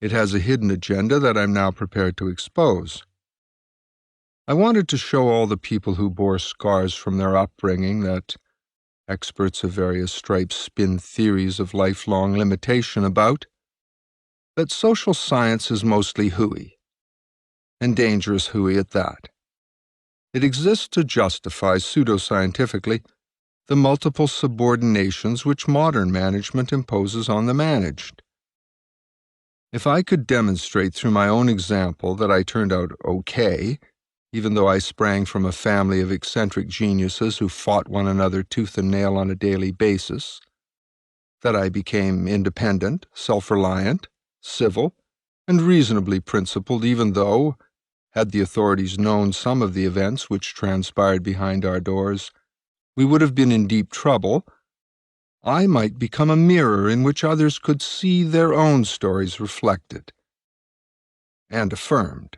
It has a hidden agenda that I'm now prepared to expose. I wanted to show all the people who bore scars from their upbringing that experts of various stripes spin theories of lifelong limitation about, that social science is mostly hooey, and dangerous hooey at that. It exists to justify pseudoscientifically the multiple subordinations which modern management imposes on the managed. If I could demonstrate through my own example that I turned out okay, even though I sprang from a family of eccentric geniuses who fought one another tooth and nail on a daily basis, that I became independent, self-reliant, civil, and reasonably principled, even though, had the authorities known some of the events which transpired behind our doors, we would have been in deep trouble, I might become a mirror in which others could see their own stories reflected and affirmed.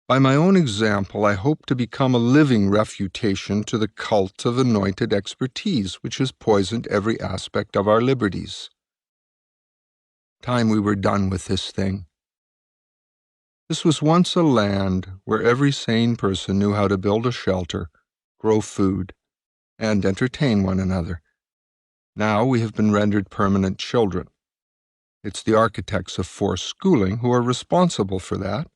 By my own example, I hope to become a living refutation to the cult of anointed expertise which has poisoned every aspect of our liberties. Time we were done with this thing. This was once a land where every sane person knew how to build a shelter, grow food, and entertain one another. Now we have been rendered permanent children. It's the architects of forced schooling who are responsible for that.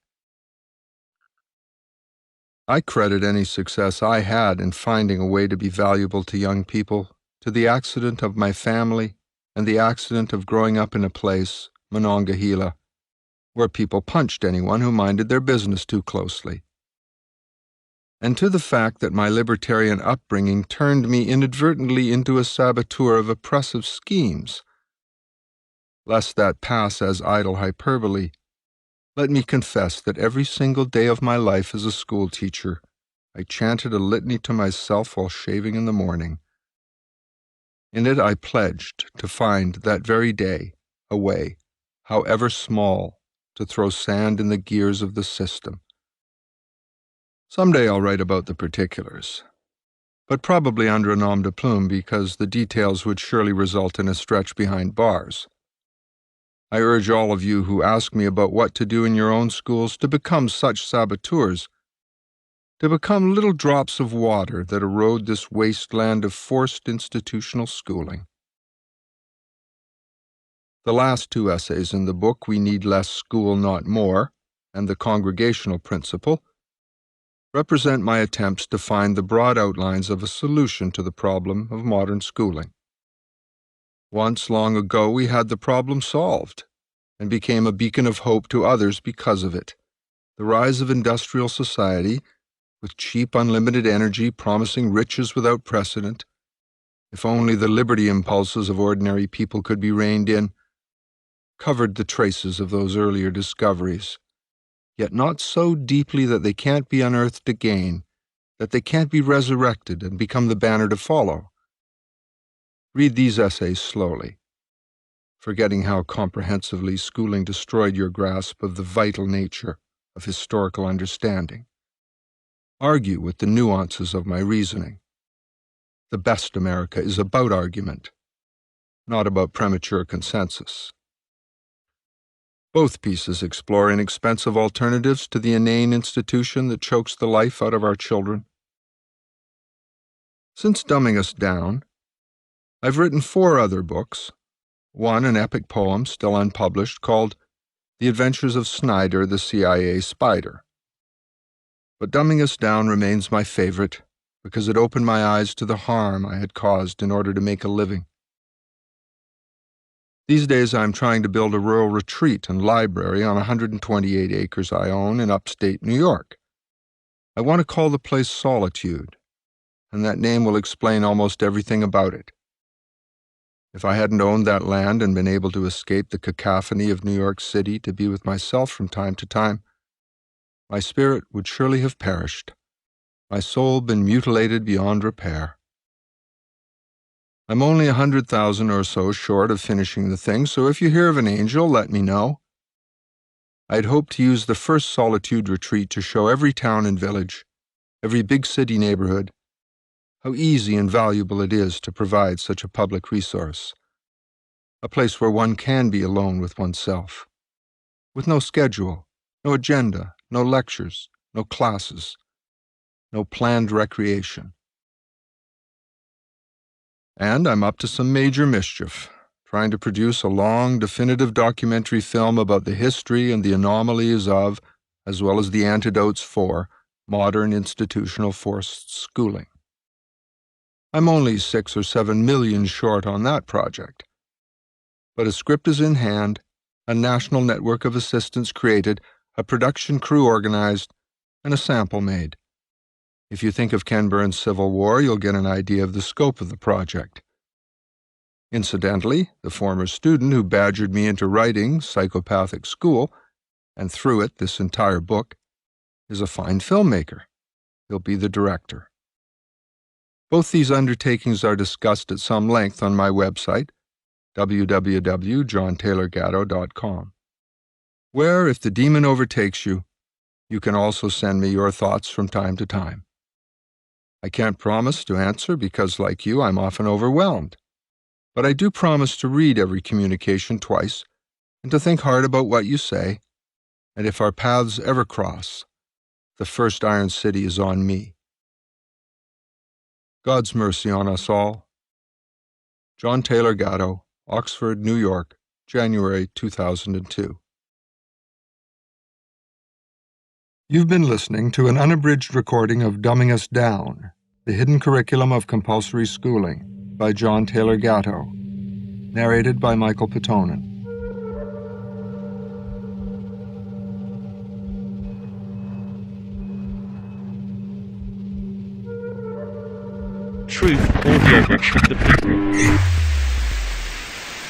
I credit any success I had in finding a way to be valuable to young people to the accident of my family and the accident of growing up in a place, Monongahela, where people punched anyone who minded their business too closely. and to the fact that my libertarian upbringing turned me inadvertently into a saboteur of oppressive schemes. Lest that pass as idle hyperbole, let me confess that every single day of my life as a schoolteacher, I chanted a litany to myself while shaving in the morning. In it I pledged to find that very day a way, however small, to throw sand in the gears of the system. Someday I'll write about the particulars, but probably under a nom de plume because the details would surely result in a stretch behind bars. I urge all of you who ask me about what to do in your own schools to become such saboteurs, to become little drops of water that erode this wasteland of forced institutional schooling. The last two essays in the book, We Need Less School, Not More, and The Congregational Principle, represent my attempts to find the broad outlines of a solution to the problem of modern schooling. Once, long ago, we had the problem solved and became a beacon of hope to others because of it. The rise of industrial society, with cheap, unlimited energy promising riches without precedent, if only the liberty impulses of ordinary people could be reined in, covered the traces of those earlier discoveries, yet not so deeply that they can't be unearthed again, that they can't be resurrected and become the banner to follow. Read these essays slowly, forgetting how comprehensively schooling destroyed your grasp of the vital nature of historical understanding. Argue with the nuances of my reasoning. The best America is about argument, not about premature consensus. Both pieces explore inexpensive alternatives to the inane institution that chokes the life out of our children. Since Dumbing Us Down, I've written 4 other books, one an epic poem still unpublished called The Adventures of Snyder, the CIA Spider. But Dumbing Us Down remains my favorite because it opened my eyes to the harm I had caused in order to make a living. These days I'm trying to build a rural retreat and library on 128 acres I own in upstate New York. I want to call the place Solitude, and that name will explain almost everything about it. If I hadn't owned that land and been able to escape the cacophony of New York City to be with myself from time to time, my spirit would surely have perished, my soul been mutilated beyond repair. I'm only 100,000 or so short of finishing the thing, so if you hear of an angel, let me know. I'd hoped to use the first Solitude retreat to show every town and village, every big city neighborhood, how easy and valuable it is to provide such a public resource, a place where one can be alone with oneself, with no schedule, no agenda, no lectures, no classes, no planned recreation. And I'm up to some major mischief, trying to produce a long, definitive documentary film about the history and the anomalies of, as well as the antidotes for, modern institutional forced schooling. I'm only 6 or 7 million short on that project. But a script is in hand, a national network of assistants created, a production crew organized, and a sample made. If you think of Ken Burns' Civil War, you'll get an idea of the scope of the project. Incidentally, the former student who badgered me into writing Psychopathic School, and through it this entire book, is a fine filmmaker. He'll be the director. Both these undertakings are discussed at some length on my website, www.johntaylorgatto.com, where, if the demon overtakes you, you can also send me your thoughts from time to time. I can't promise to answer because, like you, I'm often overwhelmed. But I do promise to read every communication twice and to think hard about what you say, and if our paths ever cross, the first Iron City is on me. God's mercy on us all. John Taylor Gatto, Oxford, New York, January 2002. You've been listening to an unabridged recording of Dumbing Us Down, The Hidden Curriculum of Compulsory Schooling, by John Taylor Gatto, narrated by Michael Petonin. Truth, audiobooks for the people.